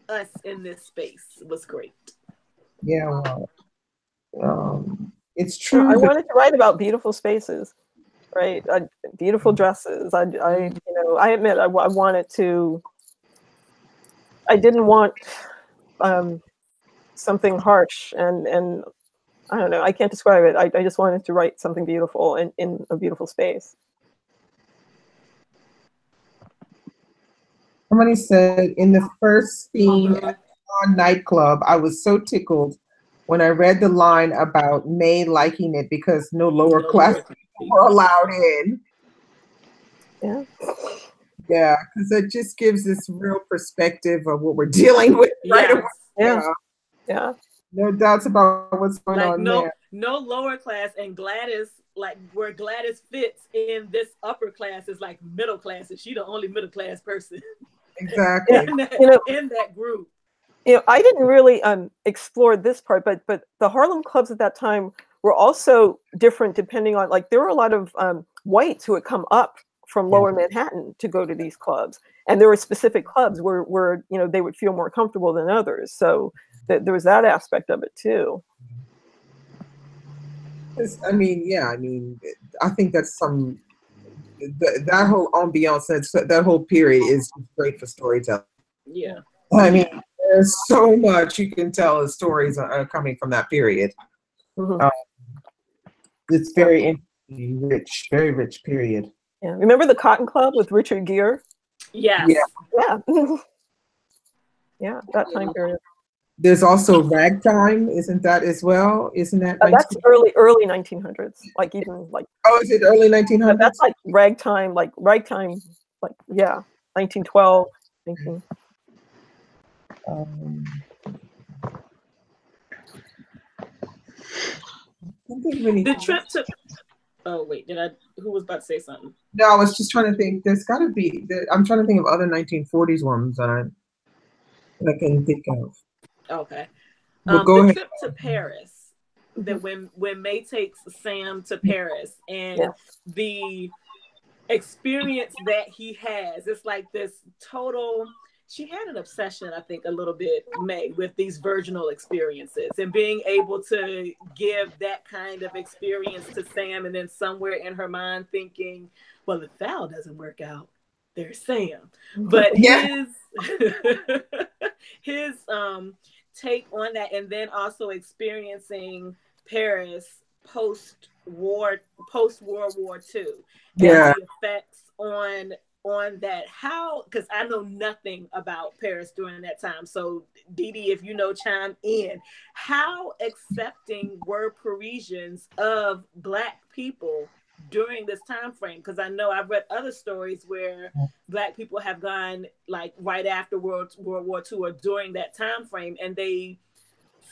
us in this space was great. Yeah, well, it's true. I wanted to write about beautiful spaces, right? Beautiful dresses. I admit I wanted to. I didn't want something harsh, and I don't know. I can't describe it. I just wanted to write something beautiful in a beautiful space. Somebody said in the first scene at the nightclub, I was so tickled when I read the line about May liking it because no lower class people were allowed in. Yeah. Yeah, because it just gives this real perspective of what we're dealing with right away. Yeah. No doubts about what's going on there. No lower class, and Gladys, like where Gladys fits in this upper class is like middle class, and she's the only middle class person. Exactly. in that group. You know, I didn't really explore this part, but the Harlem clubs at that time were also different depending on, like, there were a lot of whites who had come up from lower Manhattan to go to these clubs, and there were specific clubs where you know, they would feel more comfortable than others. So there was that aspect of it too. I think that's that whole ambiance, that whole period is great for storytelling. Yeah. I mean, there's so much you can tell as stories are coming from that period. It's very interesting, rich, very rich period. Yeah. Remember the Cotton Club with Richard Gere? Yes. Yeah. Yeah. Yeah, that time period. There's also ragtime, isn't that as well? Isn't that That's early 1900s, like even like. Oh, is it early 1900s? That's like ragtime, like 1912, 19. The trip to. Oh wait, who was about to say something? No, I was just trying to think. There's got to be. I'm trying to think of other 1940s ones that I can think of. Okay. Well, go the ahead. trip to Paris. That when May takes Sam to Paris and the experience that he has, it's like this total. She had an obsession, I think, a little bit, May, with these virginal experiences and being able to give that kind of experience to Sam, and then somewhere in her mind thinking, well, if Val doesn't work out, there's Sam. But his take on that, and then also experiencing Paris post World War II, and the effects on that. How, because I know nothing about Paris during that time, so Dee Dee, if you know, chime in. How accepting were Parisians of Black people during this time frame? Because I know I've read other stories where Black people have gone like right after World War II or during that time frame, and they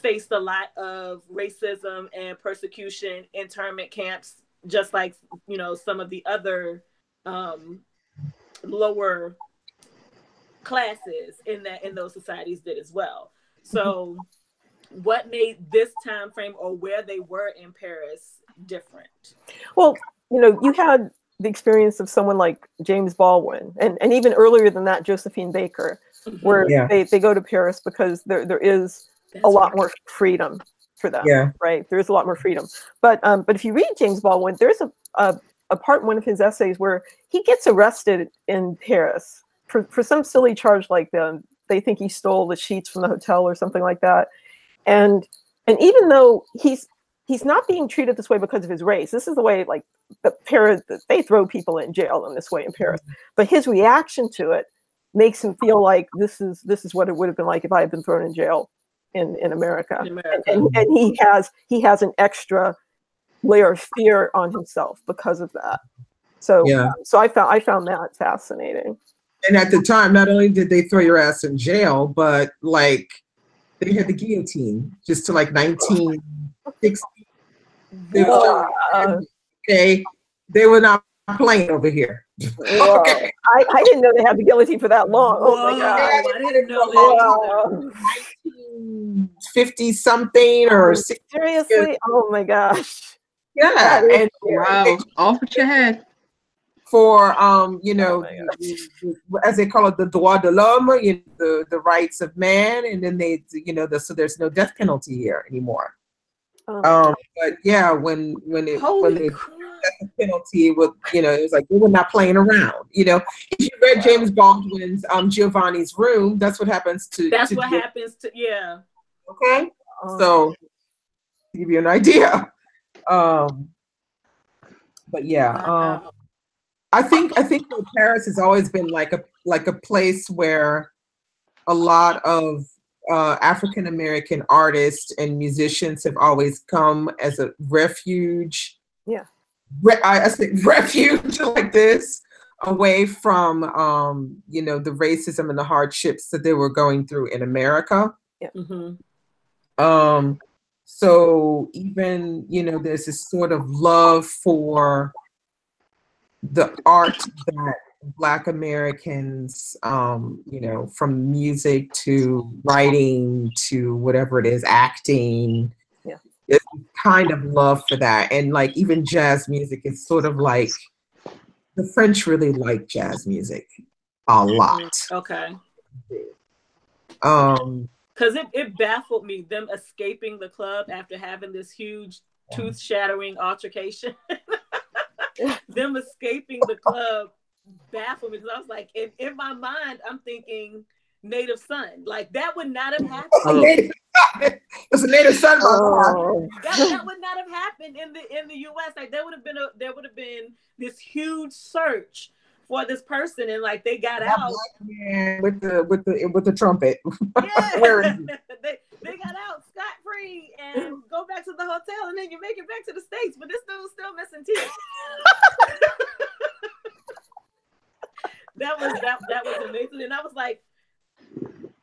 faced a lot of racism and persecution, internment camps, just like, you know, some of the other lower classes in those societies did as well. So what made this time frame, or where they were in Paris, different? Well, you know, you had the experience of someone like James Baldwin, and even earlier than that, Josephine Baker, where they go to Paris because there is a lot more freedom for them, right? There's a lot more freedom. But if you read James Baldwin, there's a part in one of his essays where he gets arrested in Paris for some silly charge, like they think he stole the sheets from the hotel or something like that. And even though he's not being treated this way because of his race, this is the way, like, they throw people in jail in this way in Paris. But his reaction to it makes him feel like this is what it would have been like if I had been thrown in jail in America. And he has an extra layer of fear on himself because of that. So I found that fascinating. And at the time, not only did they throw your ass in jail, but like they had the guillotine just to like 1960. Okay, they were not playing over here. Okay. I didn't know they had the guillotine for that long. Oh my God. I didn't know that. 1950 something or 60. Seriously? Oh my gosh. Yeah, and wow, off with your head. For you know, as they call it, the droit de l'homme, you know, the rights of man, and then they, you know, so there's no death penalty here anymore. But yeah, when the death penalty was, you know, it was like they were not playing around. You know, if you read James Baldwin's Giovanni's Room, that's what happens to. That's what happens to. Yeah. Okay, so to give you an idea. But yeah, I think that Paris has always been like a place where a lot of African American artists and musicians have always come as a refuge. Yeah, I say refuge like this, away from you know, the racism and the hardships that they were going through in America. Yeah. Mm-hmm. So even, you know, there's this sort of love for the art that Black Americans, you know, from music to writing to whatever it is, acting, there's kind of love for that. And like even jazz music is sort of like, the French really like jazz music a lot. Okay. Because it baffled me, them escaping the club after having this huge tooth-shattering altercation. Them escaping the club baffled me, because I was like, in my mind, I'm thinking Native Son. Like, that would not have happened. It's a native son. That would not have happened in the U.S. Like there would have been this huge search for this person, and like they got out with the trumpet. Yeah, Where is he? they got out scot free and go back to the hotel, and then you make it back to the States, but this dude's still missing teeth. That was amazing, and I was like,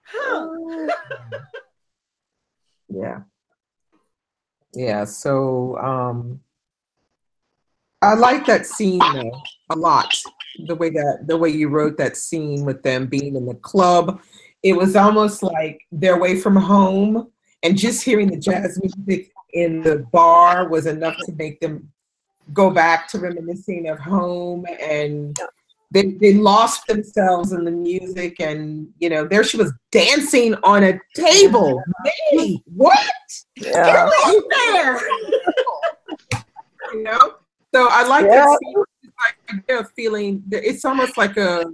huh. Yeah. So I like that scene though a lot. The way you wrote that scene with them being in the club, it was almost like they're away from home, and just hearing the jazz music in the bar was enough to make them go back to reminiscing of home, and they lost themselves in the music, and there she was dancing on a table. Hey, what? Yeah. There. So I like that scene. Like they're feeling. It's almost like a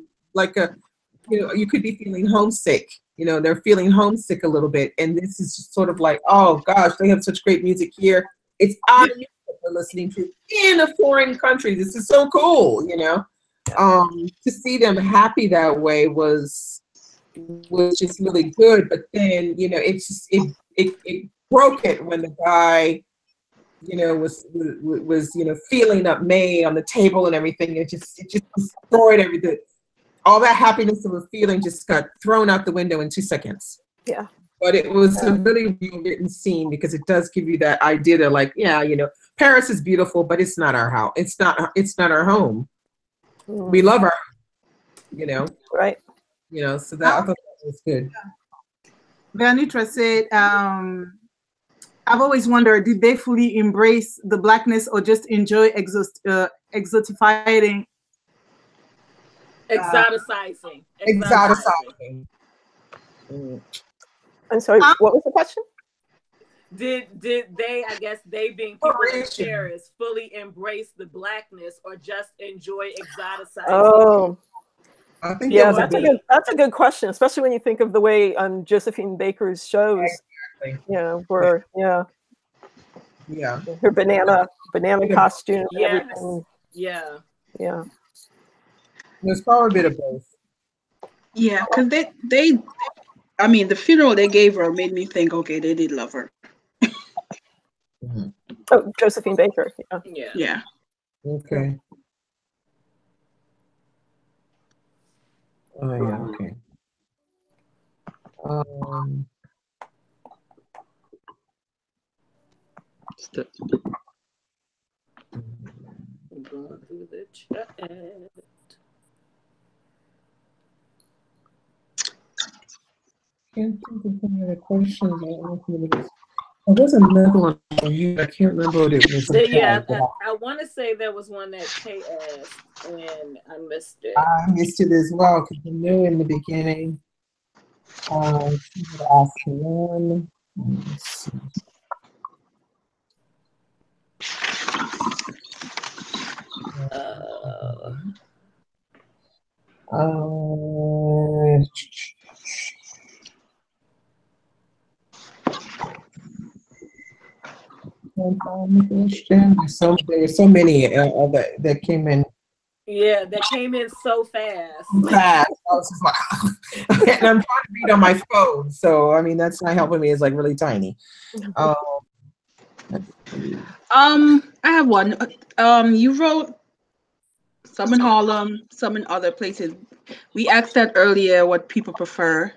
you could be feeling homesick. They're feeling homesick a little bit, and this is just sort of like, oh gosh, they have such great music here. It's our music we're listening to in a foreign country. This is so cool, To see them happy that way was just really good. But then, it broke it when the guy, was feeling up May on the table and everything. It just destroyed everything. All that happiness they were feeling just got thrown out the window in 2 seconds. Yeah. But it was a really well written scene, because it does give you that idea that, like, Paris is beautiful, but it's not our house. It's not our home. We love her, Right. So that I thought that was good. Vanitra said, I've always wondered, did they fully embrace the Blackness or just enjoy exotifying? Exoticizing. I'm sorry, what was the question? Did they, I guess they being people in Paris, fully embrace the Blackness or just enjoy exoticizing? Oh, I think that's a good question, especially when you think of the way Josephine Baker's shows, were her banana costume. Yes. And everything. Yeah. There's probably a bit of both. Yeah, because the funeral they gave her made me think, okay, they did love her. Oh, Josephine Baker. Yeah. Okay. Oh yeah. Okay. Going through the chat. Can't think of any other questions. There was another one for you. I can't remember what it was. I want to say there was one that Kay asked, and I missed it. I missed it as well, because I knew in the beginning. She would ask one. Let's see. There's so many that came in. Yeah, that came in so fast. I was just like, and I'm trying to read on my phone, so I mean that's not helping me. It's like really tiny. I have one. You wrote some in Harlem, some in other places. We asked that earlier what people prefer,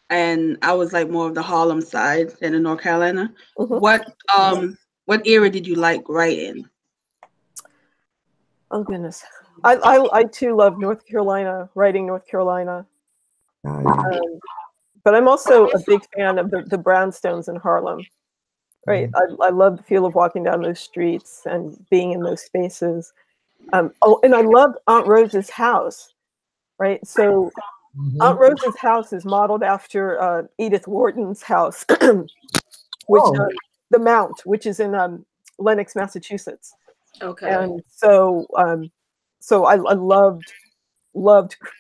and I was like more of the Harlem side than the North Carolina. Mm-hmm. What era did you like writing? Oh goodness, I too love North Carolina, writing North Carolina. But I'm also a big fan of the brownstones in Harlem. Right, I love the feel of walking down those streets and being in those spaces. And I loved Aunt Rose's house. Right, so Aunt Rose's house is modeled after Edith Wharton's house, which the Mount, which is in Lenox, Massachusetts. Okay. And so I loved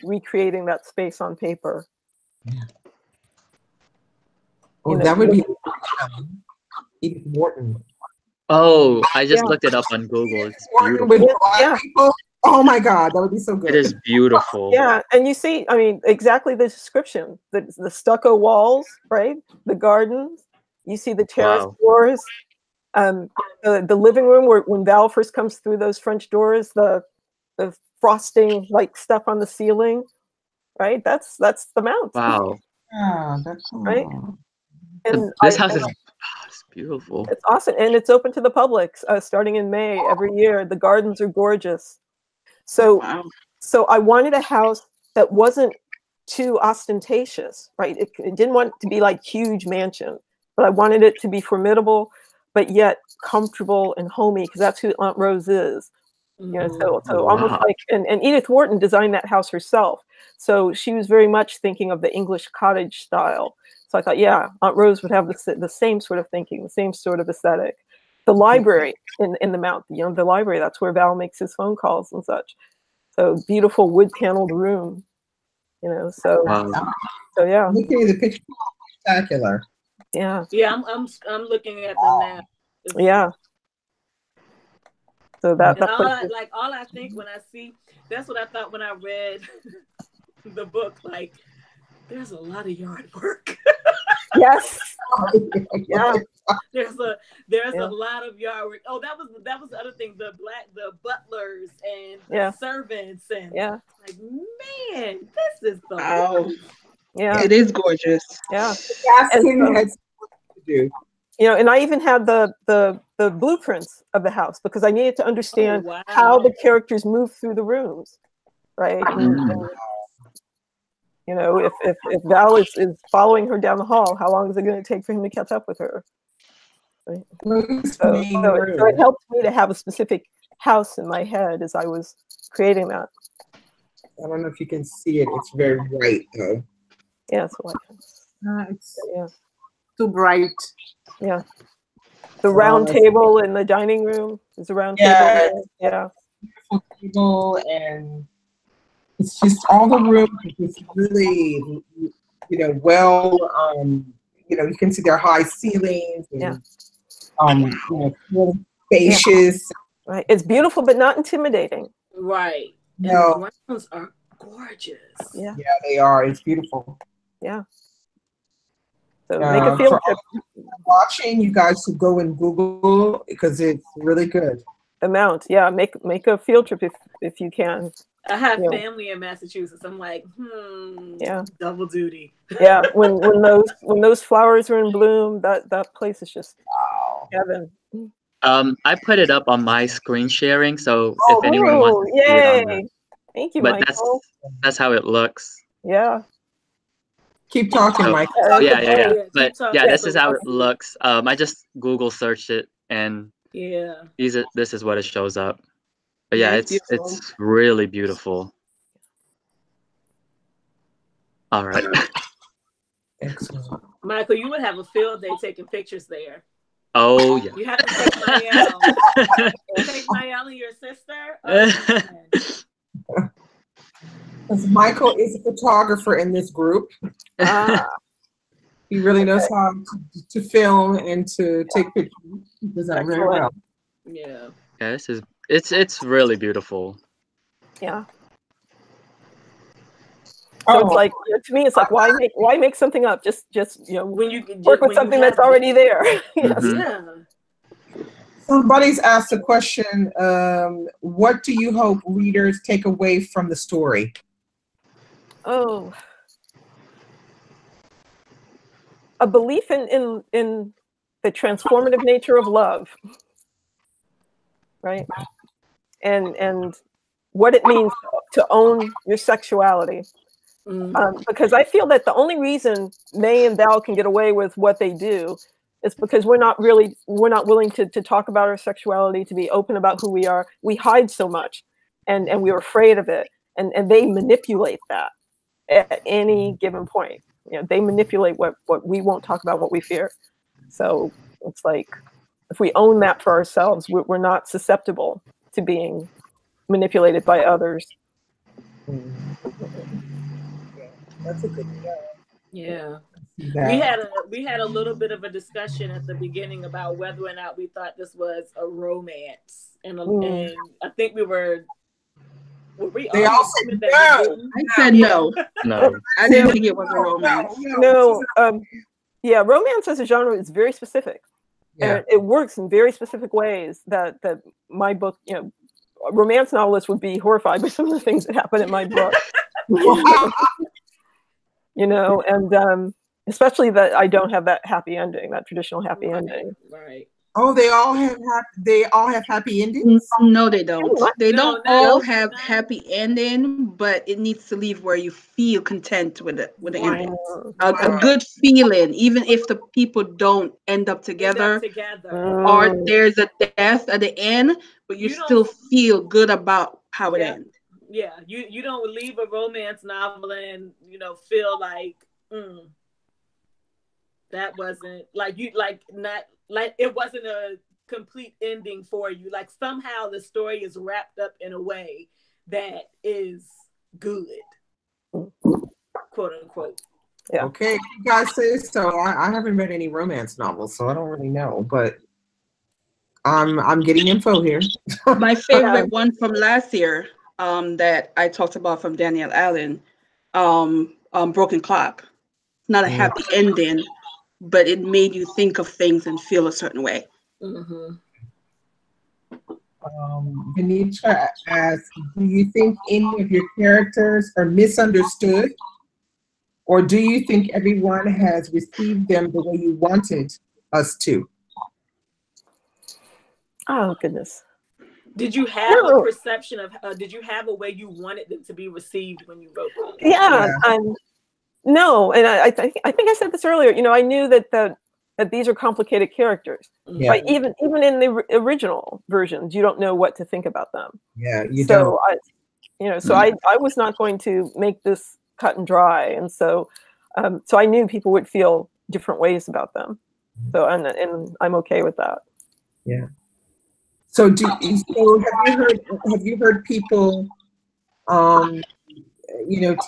recreating that space on paper. Oh, that would be Edith Wharton. Oh, I just looked it up on Google. It's Wharton beautiful. with black people. Oh my God, that would be so good. It is beautiful. Yeah, and you see, I mean, exactly the description. The stucco walls, right? The gardens. You see the terrace doors. The living room where when Val first comes through those French doors, the frosting like stuff on the ceiling, right? That's the Mount. Wow. Yeah, that's cool. Right. And This house is it's beautiful. It's awesome, and it's open to the public starting in May every year. The gardens are gorgeous. So, so I wanted a house that wasn't too ostentatious, right? It didn't want it to be like huge mansion, but I wanted it to be formidable, but yet comfortable and homey, because that's who Aunt Rose is. You know, so almost like, and Edith Wharton designed that house herself. So she was very much thinking of the English cottage style. So I thought, yeah, Aunt Rose would have the same sort of thinking, the same sort of aesthetic. The library in the Mount, you know, the library, that's where Val makes his phone calls and such. So beautiful wood paneled room, you know, so, so yeah. Looking at the picture, spectacular. Yeah. Yeah, I'm looking at them now. Yeah. So that all I think when I see, that's what I thought when I read the book, like there's a lot of yard work. Yes. Yeah. There's a lot of yard work. Oh, that was the other thing, the butlers and the servants and like, man, this is the yeah, it is gorgeous. Yeah. And you know, and I even had the blueprints of the house because I needed to understand how the characters move through the rooms, right? And, you know, if Val is following her down the hall, how long is it going to take for him to catch up with her? Right? So it helped me to have a specific house in my head as I was creating that. I don't know if you can see it. It's very bright though. Yeah, it's white. It's too bright. Yeah. The round table in the dining room. There's a round table there. Yeah. Beautiful table, and it's just all the rooms. It's really, you know, well, you know, you can see their high ceilings and you know, spacious. Yeah. Right. It's beautiful but not intimidating. Right. No. And the grounds are gorgeous. Yeah. Yeah, they are. It's beautiful. Yeah. So make a field trip. Watching, you guys should go and Google because it's really good. The Mount, yeah. Make a field trip if you can. I have family in Massachusetts. I'm like, double duty. Yeah, when those flowers are in bloom, that place is just heaven. I put it up on my screen sharing, so if anyone wants to see it on thank you, but Michael. that's how it looks. Yeah. Keep talking, Mike. Yeah. But yeah, this is how it looks. I just Google searched it, and this is what it shows up. But yeah, it's really beautiful. All right. Excellent. Michael, you would have a field day taking pictures there. Oh yeah. You have to take Mayelle. Take Mayelle and your sister. Because Michael is a photographer in this group. He really knows how to film and to take pictures. He does that very well. Yeah. Yeah, it's really beautiful. Yeah. So it's like, to me, it's like, why make something up? Just you know, when you work with something that's already there. Yeah. Somebody's asked a question. What do you hope readers take away from the story? Oh, a belief in the transformative nature of love, right? And what it means to own your sexuality. Because I feel that the only reason May and Val can get away with what they do is because we're not willing to talk about our sexuality, to be open about who we are. We hide so much, and we're afraid of it, and they manipulate that at any given point. You know, they manipulate what we won't talk about, what we fear. So it's like, if we own that for ourselves, we're not susceptible to being manipulated by others. That's a good idea. Yeah. We had a little bit of a discussion at the beginning about whether or not we thought this was a romance, and I think we were. They all said no. I said no. No. I didn't think it was a romance. No, yeah, romance as a genre is very specific. Yeah. And it works in very specific ways that my book, you know, romance novelists would be horrified by some of the things that happen in my book. You know, and especially that I don't have that happy ending, that traditional happy ending. Right. Oh, they all have happy endings? No, they don't. They don't no, all no. have happy ending, but it needs to leave where you feel content with the ending. A good feeling, even if the people don't end up together, or there's a death at the end, but you still feel good about how it ends. Yeah, you don't leave a romance novel and feel like that wasn't like it wasn't a complete ending for you. Like somehow the story is wrapped up in a way that is good, quote unquote. Yeah. Okay, you guys say so. I haven't read any romance novels, so I don't really know, but I'm getting info here. My favorite one from last year, that I talked about from Danielle Allen, Broken Clock. Not a happy ending, but it made you think of things and feel a certain way. Venetia asks, do you think any of your characters are misunderstood? Or do you think everyone has received them the way you wanted us to? Oh, goodness. Did you have a perception of, did you have a way you wanted them to be received when you wrote them? Yeah. No, and I think I said this earlier. You know, I knew that these are complicated characters. Yeah. Like even in the original versions, you don't know what to think about them. Yeah, you don't. I was not going to make this cut and dry, and so I knew people would feel different ways about them. So and I'm okay with that. Yeah. So have you heard people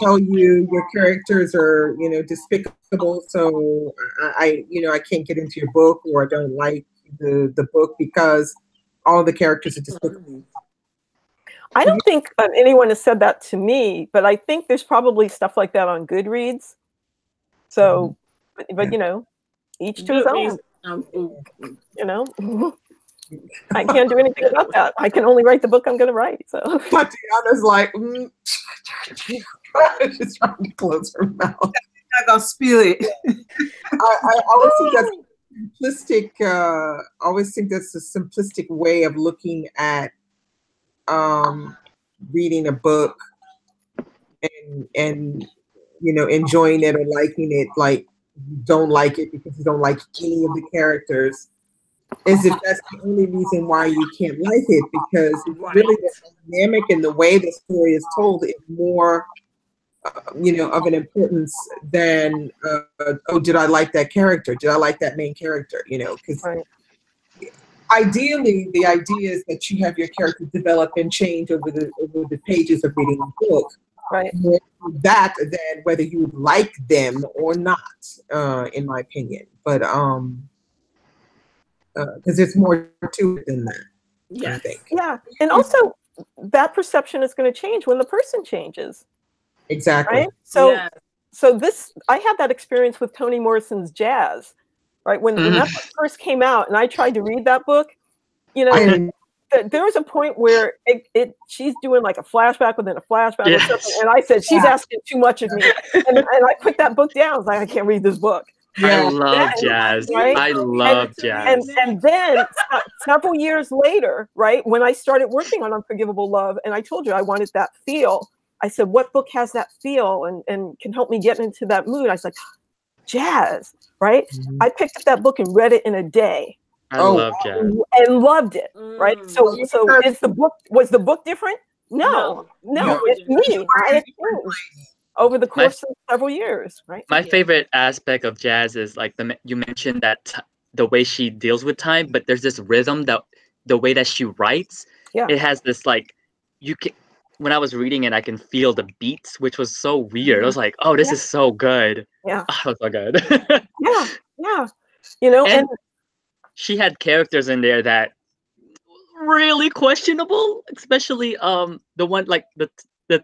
tell you your characters are, despicable, so I can't get into your book, or I don't like the book because all the characters are despicable? I don't think anyone has said that to me, but I think there's probably stuff like that on Goodreads. So, but each to his own. I can't do anything about that. I can only write the book I'm going to write. So Tatiana's like, she's trying to close her mouth. I'm not gonna spill it. I always think that's simplistic. Always think that's a simplistic way of looking at reading a book and enjoying it or liking it. Like you don't like it because you don't like any of the characters. As if that's the only reason why you can't like it, because really the dynamic and the way the story is told is more, of an importance than, did I like that character? Did I like that main character? Because ideally the idea is that you have your character develop and change over the pages of reading a book. Right. More that than whether you like them or not, in my opinion. But because there's more to it than that. Yeah. I think. Yeah, and also that perception is going to change when the person changes. Exactly. Right. So, I had that experience with Toni Morrison's Jazz, right? When that book first came out, and I tried to read that book, there was a point where she's doing like a flashback within a flashback or something, and I said she's asking too much of me, and I put that book down. I was like, I can't read this book. Yeah, I love jazz. Right? I love jazz. And then several years later, right, when I started working on Unforgivable Love, and I told you I wanted that feel, I said, what book has that feel and can help me get into that mood? I was like, jazz, right? I picked up that book and read it in a day. I love jazz. And loved it, right? So was the book different? No, it's me. I had changed over the course of several years, right? My favorite aspect of jazz is like you mentioned that the way she deals with time, but there's this rhythm that the way that she writes, it has this like when I was reading it, I can feel the beats, which was so weird. I was like, oh, this is so good. Yeah. Oh, it was so good. Yeah. You know, and she had characters in there that really questionable, especially the one like the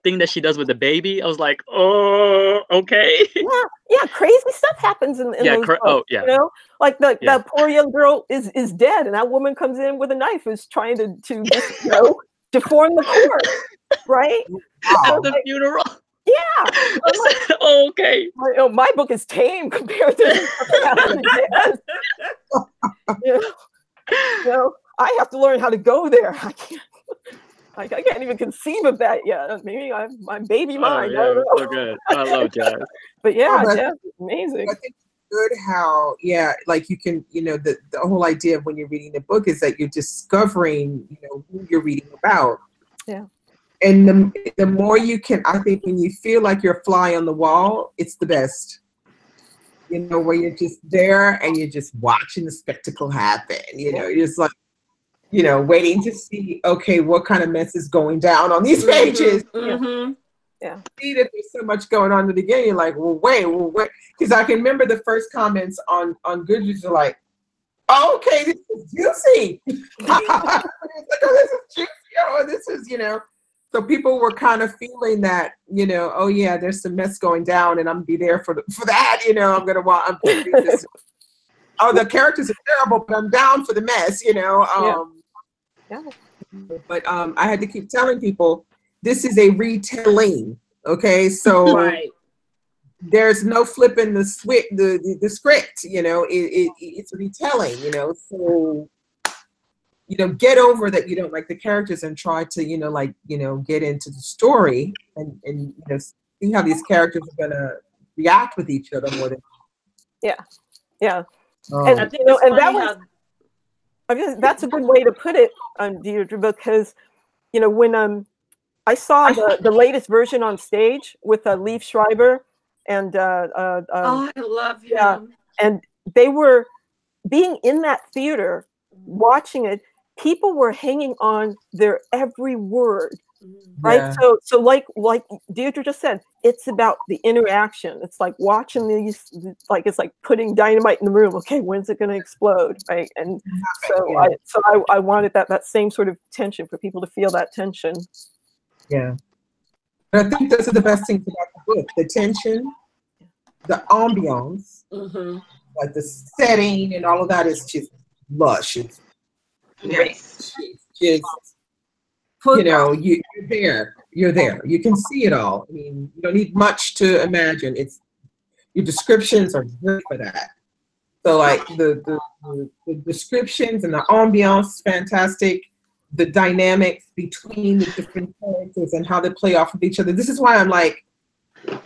thing that she does with the baby. I was like, oh, okay. Yeah, crazy stuff happens in those books, you know, like that poor young girl is dead, and that woman comes in with a knife, is trying to just, you know, deform the corpse, right? At the funeral. Yeah. Like, oh, okay. My book is tame compared to you know, I have to learn how to go there. I can't even conceive of that yet. Maybe I'm baby mind. Yeah, so good. I love jazz. But yeah, jazz is amazing. I think it's good how, like you can, you know, the whole idea of when you're reading the book is that you're discovering, you know, who you're reading about. Yeah. And the more you can, I think when you feel like you're a fly on the wall, it's the best. You know, where you're just there and you're just watching the spectacle happen. You know, you're just like, you know, waiting to see, okay, what kind of mess is going down on these pages. Yeah. See that there's so much going on in the beginning. You're like, well, wait. Because I can remember the first comments on Goodreads are like, oh, okay, this is juicy. It's like, oh, this is juicy. Oh, this is, you know. So people were kind of feeling that, you know, oh yeah, there's some mess going down, and I'm gonna be there for that. You know, I'm gonna read this. Oh, the characters are terrible, but I'm down for the mess. You know. But I had to keep telling people this is a retelling. Okay, so there's no flipping the script. You know, it's a retelling. You know, so. You know, get over that you don't like the characters and try to, you know, like, you know, get into the story and you know, see how these characters are gonna react with each other more than. Yeah. And I think, you know, and that was. I guess that's a good way to put it, Deirdre, because, you know, when I saw the latest version on stage with Liev Schreiber and oh, I love him. Yeah, and they were being in that theater, watching it. People were hanging on their every word, right? So like Deirdre just said, it's about the interaction. It's like watching these, like it's like putting dynamite in the room. Okay, when's it going to explode, right? And so I wanted that same sort of tension for people to feel that tension. Yeah, but I think those are the best things about the book: the tension, the ambiance, like the setting, and all of that is just lush. It's Yes. Just, you know, you're there. You can see it all. I mean, you don't need much to imagine. It's your descriptions are good for that. So like the descriptions and the ambiance, fantastic. The dynamics between the different characters and how they play off of each other. This is why I'm like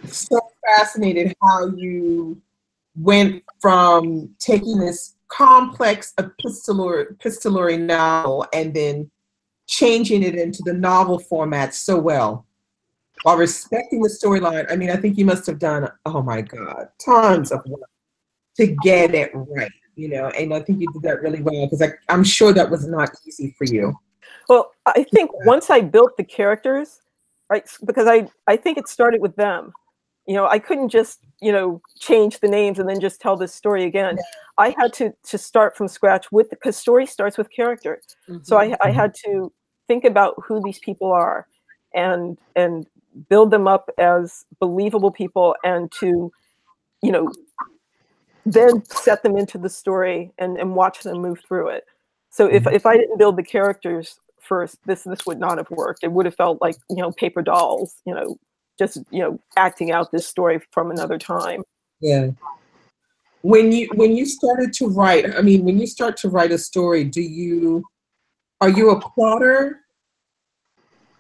so fascinated how you went from taking this complex epistolary novel and then changing it into the novel format so well while respecting the storyline. I mean, I think you must have done, oh my God, tons of work to get it right, you know, and I think you did that really well because I'm sure that was not easy for you. Well, I think once I built the characters, right, because I think it started with them. You know, I couldn't just, you know, change the names and then just tell this story again. I had to start from scratch because story starts with character. So I had to think about who these people are and build them up as believable people and to, you know, then set them into the story and watch them move through it. So if I didn't build the characters first, this would not have worked. It would have felt like, you know, paper dolls, you know, just, you know, acting out this story from another time. Yeah. When you started to write, I mean, when you start to write a story, are you a plotter?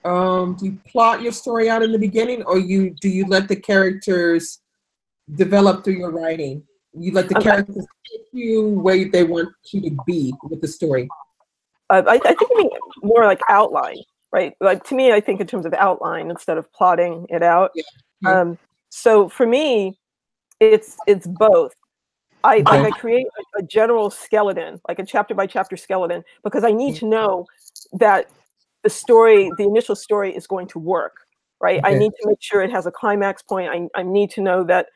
Do you plot your story out in the beginning, or do you let the characters develop through your writing? You let the characters take you where they want you to be with the story. I think I mean more like outline. Right, like to me, I think in terms of outline instead of plotting it out. So for me, it's both. I create a general skeleton, like a chapter by chapter skeleton, because I need to know that story, the initial story is going to work, right? I Okay. need to make sure it has a climax point. I need to know that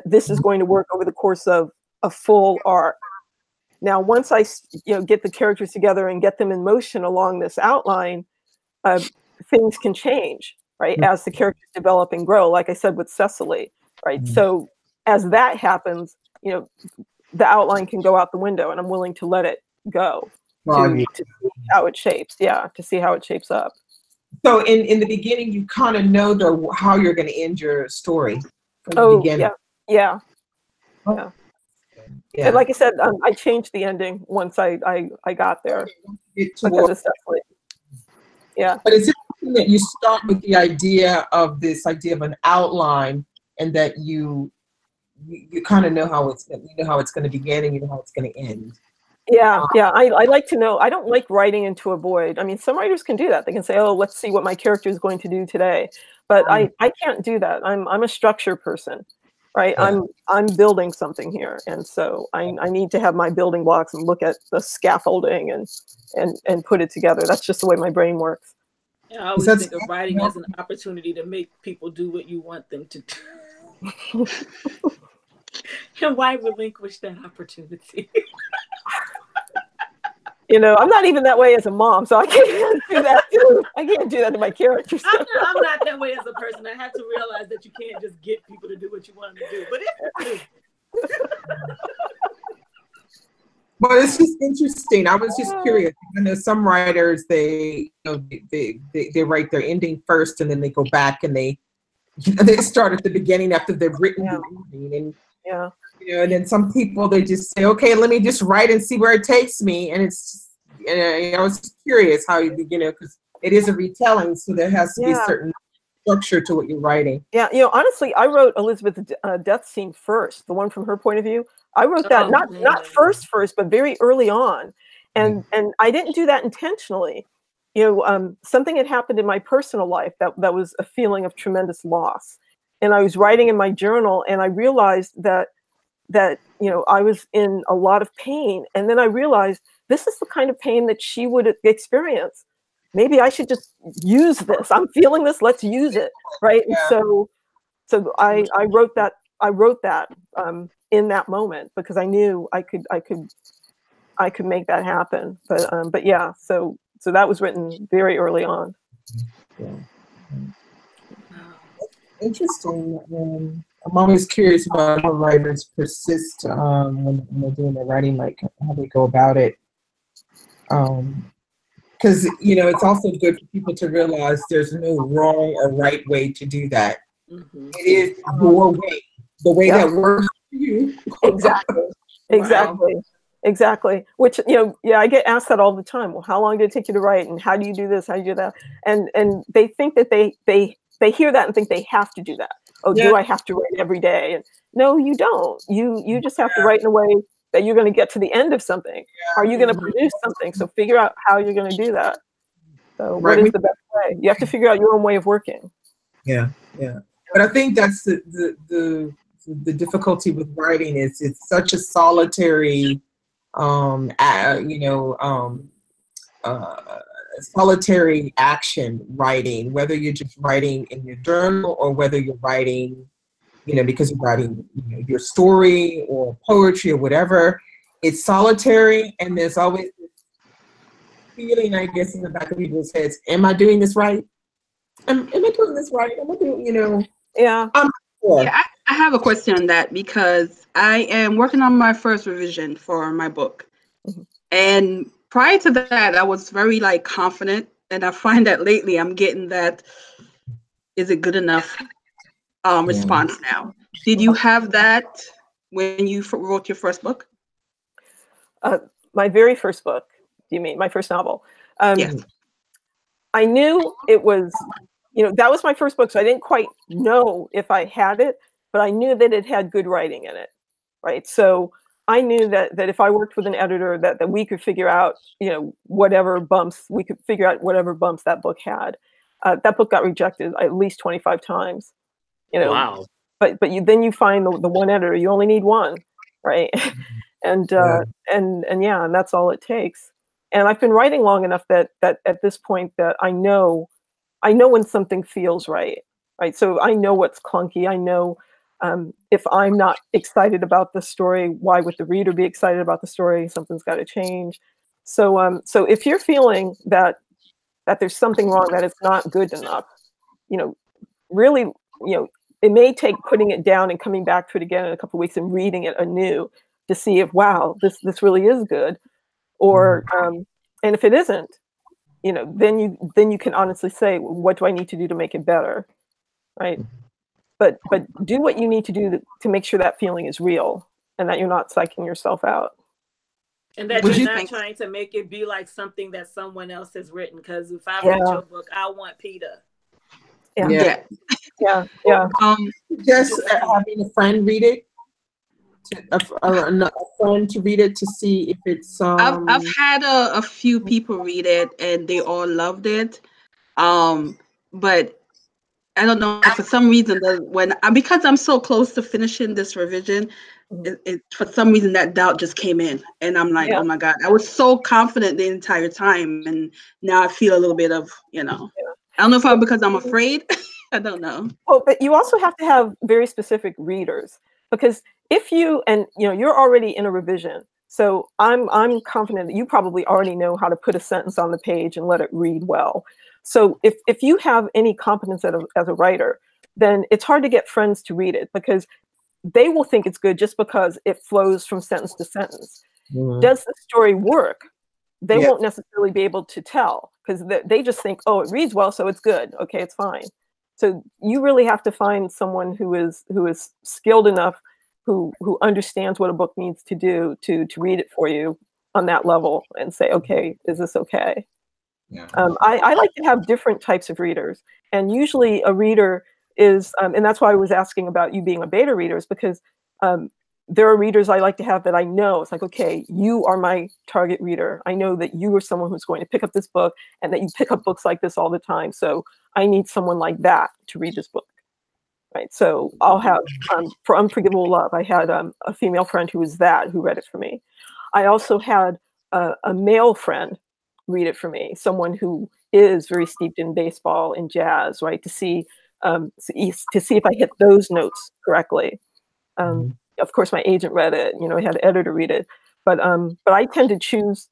this is going to work over the course of a full arc. Now, once I get the characters together and get them in motion along this outline, things can change, right? As the characters develop and grow, like I said with Cecily, right? So as that happens, the outline can go out the window, and I'm willing to let it go to see how it shapes. Yeah, to see how it shapes up. So in the beginning, you kind of know how you're going to end your story. From the beginning. Yeah. Yeah. And like I said, I changed the ending once I got there because of Cecily. Yeah. But it's interesting that you start with the idea of an outline, and that you kind of know how it's going to begin, and you know how it's going to end. Yeah. I like to know. I don't like writing into a void. I mean, some writers can do that. They can say, "Oh, let's see what my character is going to do today," but I can't do that. I'm a structure person, right? Yeah. I'm building something here, and so I need to have my building blocks and look at the scaffolding and put it together. That's just the way my brain works. I always think of writing as an opportunity to make people do what you want them to do. And why relinquish that opportunity? I'm not even that way as a mom, so I can't do that. I can't do that to my characters. I'm not that way as a person. I have to realize that you can't just get people to do what you want them to do. But if you do. Well, it's just interesting. I was just curious. I know some writers, they write their ending first, and then they go back and they start at the beginning after they've written the ending. And and then some people, they just say, okay, let me just write and see where it takes me. And it's just, I was just curious how because it is a retelling, so there has to be a certain structure to what you're writing. Yeah, honestly, I wrote Elizabeth's death scene first, the one from her point of view. I wrote that not first, but very early on, and I didn't do that intentionally. Something had happened in my personal life that was a feeling of tremendous loss, and I was writing in my journal, and I realized that I was in a lot of pain, and then I realized this is the kind of pain that she would experience. Maybe I should just use this. I'm feeling this. Let's use it, right? And so I wrote that. In that moment, because I knew I could make that happen. But yeah, so that was written very early on. Yeah. Interesting. I'm always curious about how writers persist when they're doing their writing, like how they go about it. Because it's also good for people to realize there's no wrong or right way to do that. Mm-hmm. It is your way, the way that works for you. Exactly. Which I get asked that all the time. Well, how long did it take you to write, and how do you do this? How do you do that? And they think that they hear that and think they have to do that. Oh, do I have to write every day? And no, you don't. You just have to write in a way that you're going to get to the end of something. Yeah. Are you going to produce something? So figure out how you're going to do that. So what is the best way? You have to figure out your own way of working. Yeah. But I think that's the difficulty with writing is it's such a solitary, solitary action writing, whether you're just writing in your journal or whether you're writing, because you're writing your story or poetry or whatever. It's solitary, and there's always this feeling, I guess, in the back of people's heads, am I doing this right? Am I doing this right? Am I doing, Yeah. I have a question on that, because I am working on my first revision for my book. Mm-hmm. And prior to that, I was very confident. And I find that lately I'm getting that, is it good enough response now. Did you have that when you wrote your first book? My very first book, do you mean my first novel? Yes. I knew it was, that was my first book, so I didn't quite know if I had it, but I knew that it had good writing in it, right? So I knew that if I worked with an editor, that we could figure out, whatever bumps that book had. That book got rejected at least 25 times. Wow. But then you find the one editor. You only need one, right? and that's all it takes. And I've been writing long enough that at this point that I know when something feels right. So I know what's clunky. I know if I'm not excited about the story, why would the reader be excited about the story? Something's got to change. So if you're feeling that there's something wrong, that it's not good enough, really, it may take putting it down and coming back to it again in a couple of weeks and reading it anew to see if, wow, this really is good. Or and if it isn't, then you can honestly say, what do I need to do to make it better, right? But do what you need to do to make sure that feeling is real and that you're not psyching yourself out. And that you're not trying to make it be like something that someone else has written. Because if I read your book, I want Peter. Yeah. Just having a friend read it, or a friend to read it to see if it's. I've had a few people read it and they all loved it, but I don't know, for some reason because I'm so close to finishing this revision, for some reason that doubt just came in, and I'm like, oh my God, I was so confident the entire time, and now I feel a little bit of, I don't know if because I'm afraid. I don't know. Well, but you also have to have very specific readers, because if you're already in a revision, so I'm confident that you probably already know how to put a sentence on the page and let it read well. So if you have any competence as a writer, then it's hard to get friends to read it, because they will think it's good just because it flows from sentence to sentence. Does the story work? They won't necessarily be able to tell, because they just think, oh, it reads well, so it's good. Okay, it's fine. So you really have to find someone who is skilled enough, who understands what a book needs to do to read it for you on that level and say, okay, is this okay? Yeah. I like to have different types of readers, and usually a reader is, and that's why I was asking about you being a beta reader, is because there are readers I like to have that I know, it's like, okay, you are my target reader. I know that you are someone who's going to pick up this book and that you pick up books like this all the time. So I need someone like that to read this book. Right. So I'll have, for Unforgivable Love, I had a female friend who read it for me. I also had a male friend read it for me, someone who is very steeped in baseball and jazz, right? To see if I hit those notes correctly. Of course, my agent read it. I had an editor read it, but I tend to choose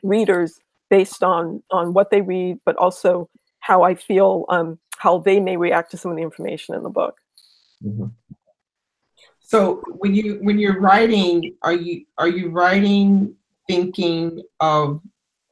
readers based on what they read, but also how I feel, how they may react to some of the information in the book. So when you're writing, are you writing thinking of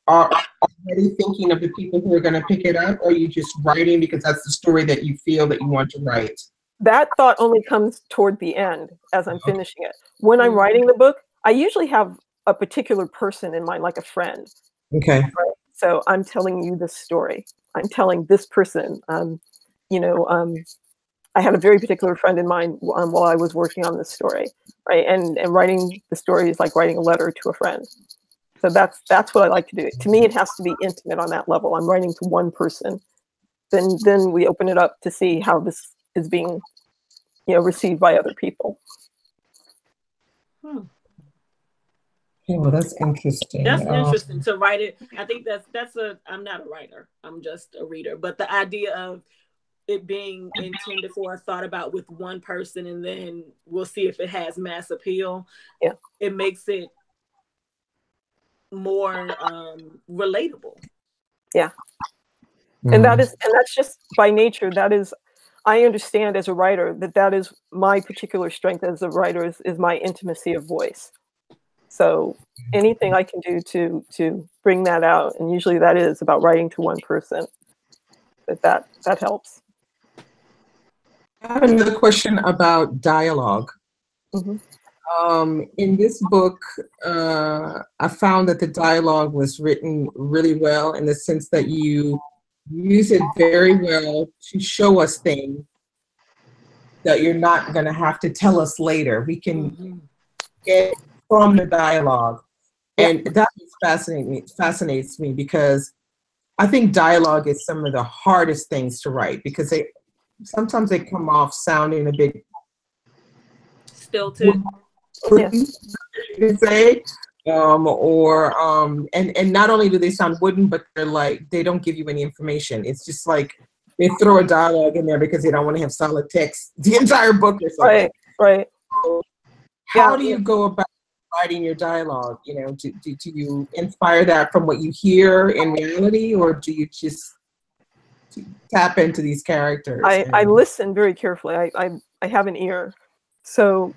already thinking of the people who are going to pick it up, or are you just writing because that's the story that you feel that you want to write? That thought only comes toward the end as I'm finishing it. When I'm writing the book, I usually have a particular person in mind, like a friend. Okay. Right? So I'm telling you this story. I'm telling this person. I had a very particular friend in mind while I was working on this story, right? And writing the story is like writing a letter to a friend. So that's what I like to do. To me, it has to be intimate on that level. I'm writing to one person. Then we open it up to see how this is being, received by other people. Oh, that's interesting. That's interesting to write it. I think I'm not a writer. I'm just a reader. But the idea of it being intended for or thought about with one person, and then we'll see if it has mass appeal. Yeah. It makes it more relatable. Yeah. And that's just by nature. That is, I understand as a writer that is my particular strength as a writer is my intimacy of voice. So anything I can do to bring that out, and usually that is about writing to one person, that helps. I have another question about dialogue. In this book, I found that the dialogue was written really well, in the sense that you use it very well to show us things that you're not going to have to tell us later. We can get from the dialogue. And that fascinates me, because I think dialogue is some of the hardest things to write, because sometimes they come off sounding a bit stilted. You can say, And not only do they sound wooden, but they're like, they don't give you any information. It's just like they throw a dialogue in there because they don't want to have solid text the entire book or something. Right. So how do you go about writing your dialogue? You know, do you inspire that from what you hear in reality, or do you just tap into these characters? I listen very carefully. I have an ear. So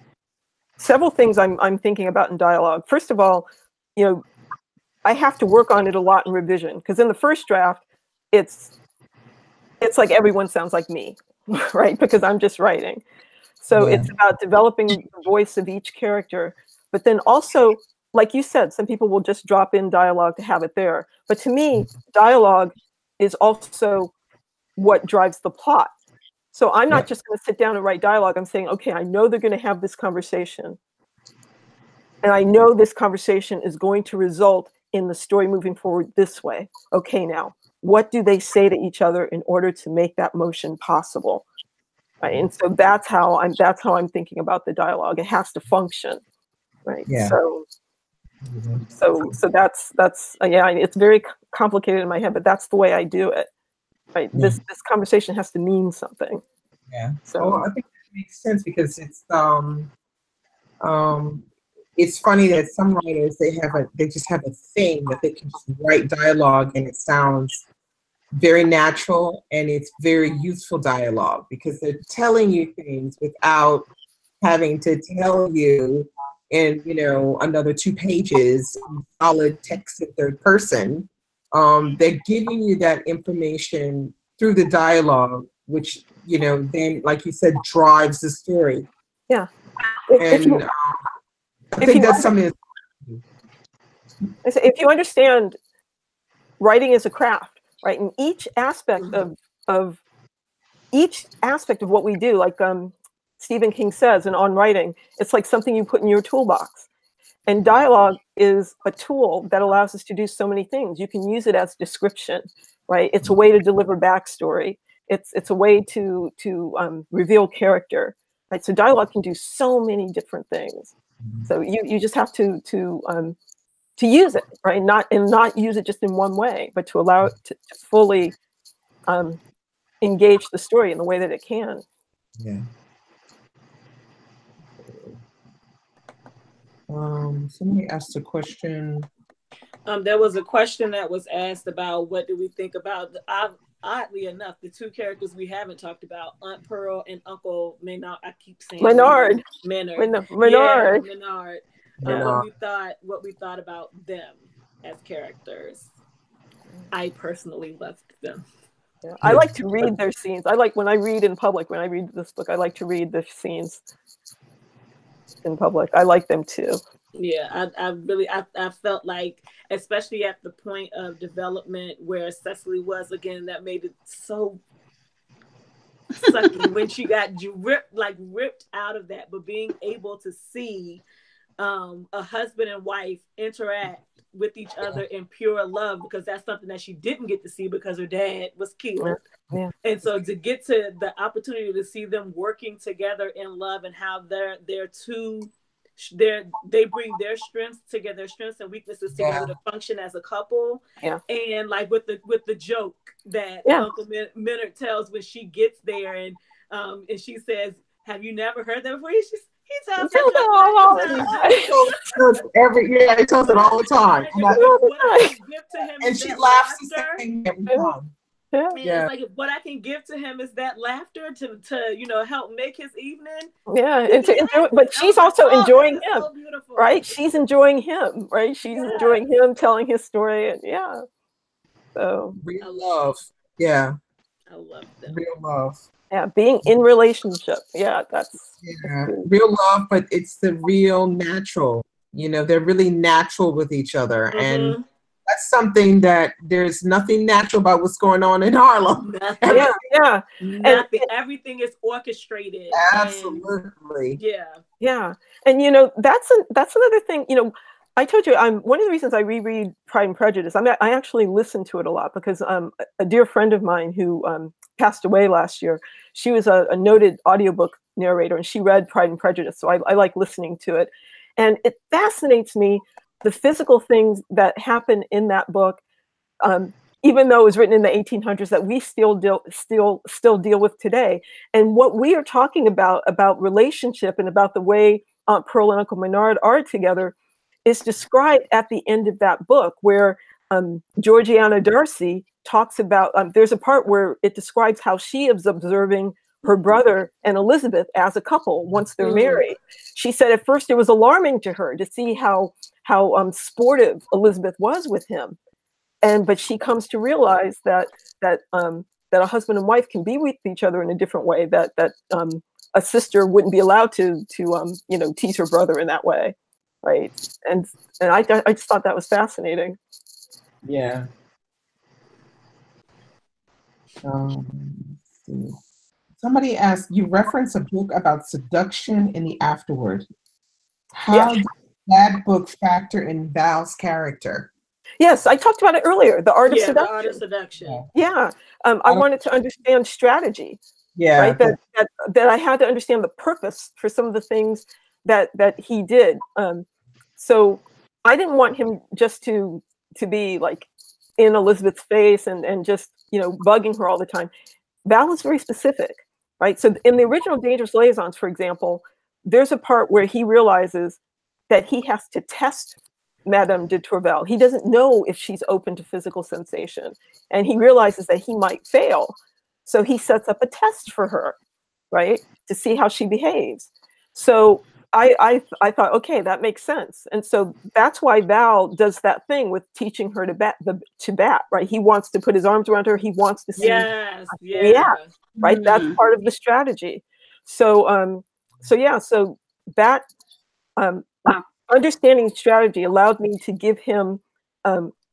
several things I'm thinking about in dialogue. First of all, you know, I have to work on it a lot in revision, because in the first draft, it's like everyone sounds like me, right? Because I'm just writing. So it's about developing the voice of each character. But then also, like you said, some people will just drop in dialogue to have it there. But to me, dialogue is also what drives the plot. So I'm not just going to sit down and write dialogue. I'm saying, okay, I know they're going to have this conversation. And I know this conversation is going to result in the story moving forward this way. Okay, now, what do they say to each other in order to make that motion possible? Right? And so that's how I'm thinking about the dialogue. It has to function, right? Yeah. So that's it's very complicated in my head, but that's the way I do it. Right? Yeah. This conversation has to mean something. Yeah. So I think that makes sense, because it's funny that some writers they just have a thing that they can just write dialogue and it sounds very natural and it's very useful dialogue, because they're telling you things without having to tell you in, you know, another 2 pages solid text in third person. They're giving you that information through the dialogue, which, you know, then, like you said, drives the story. Yeah. And I think that's something if you understand writing as a craft, right, and each aspect of what we do, like Stephen King says in On Writing, it's like something you put in your toolbox. And dialogue is a tool that allows us to do so many things. You can use it as description, right? It's a way to deliver backstory. It's a way to reveal character, right? So dialogue can do so many different things. So you just have to use it, right? Not use it just in one way, but to allow it to fully engage the story in the way that it can. Yeah. Somebody asked a question. There was a question that was asked about what do we think about, oddly enough, the 2 characters we haven't talked about, Aunt Pearl and Uncle Maynard. I keep saying Maynard. Maynard. Maynard. Yeah, Maynard. What we thought about them as characters. I personally loved them. Yeah. I like to read their scenes. I like when I read in public, when I read this book, I like to read the scenes in public. I like them too. Yeah, I felt like, especially at the point of development where Cecily was, again, that made it so sucky when she got ripped out of that. But being able to see a husband and wife interact with each other in pure love, because that's something that she didn't get to see because her dad was killed. Yeah. And so to get to the opportunity to see them working together in love, and how they bring their strengths together, their strengths and weaknesses together to function as a couple. Yeah. And like with the joke that Uncle Maynard tells when she gets there, and she says, "Have you never heard that before?" He tells it all the time. He tells it all the time. And she laughs the same every time. Yeah. It's like, what I can give to him is that laughter to help make his evening. Yeah, and to enjoy, but she's also enjoying him, so right? She's enjoying him, right? She's enjoying him telling his story, and so real love. Yeah, I love them. Real love. Yeah, being in relationship. Yeah, that's real love, but it's the real natural. They're really natural with each other, and that's something that there's nothing natural about what's going on in Harlem. Nothing. Nothing. Everything is orchestrated. Absolutely. Yeah. And that's another thing. I told you, one of the reasons I reread Pride and Prejudice. I actually listen to it a lot because a dear friend of mine who passed away last year. She was a noted audiobook narrator, and she read Pride and Prejudice. So I like listening to it, and it fascinates me the physical things that happen in that book, even though it was written in the 1800s, that we still deal with today. And what we are talking about relationship and about the way Aunt Pearl and Uncle Menard are together is described at the end of that book, where Georgiana Darcy talks about, there's a part where it describes how she is observing her brother and Elizabeth as a couple once they're married. She said at first it was alarming to her to see how sportive Elizabeth was with him. But she comes to realize that a husband and wife can be with each other in a different way, that a sister wouldn't be allowed to tease her brother in that way. Right. And I just thought that was fascinating. Yeah. Let's see. Somebody asked, you reference a book about seduction in the afterward. How did that book factor in Val's character? Yes, I talked about it earlier. The Art of Seduction. The Art of Seduction. Yeah. I wanted to understand strategy. Yeah. Right. That I had to understand the purpose for some of the things that he did. So I didn't want him just to be like in Elizabeth's face and just, bugging her all the time. Val is very specific, right? So in the original Dangerous Liaisons, for example, there's a part where he realizes that he has to test Madame de Tourvel. He doesn't know if she's open to physical sensation, and he realizes that he might fail. So he sets up a test for her, right, to see how she behaves. So I thought, okay, that makes sense. And so that's why Val does that thing with teaching her to bat, right? He wants to put his arms around her. He wants to see how she reacts, right? That's part of the strategy. So that understanding strategy allowed me to give him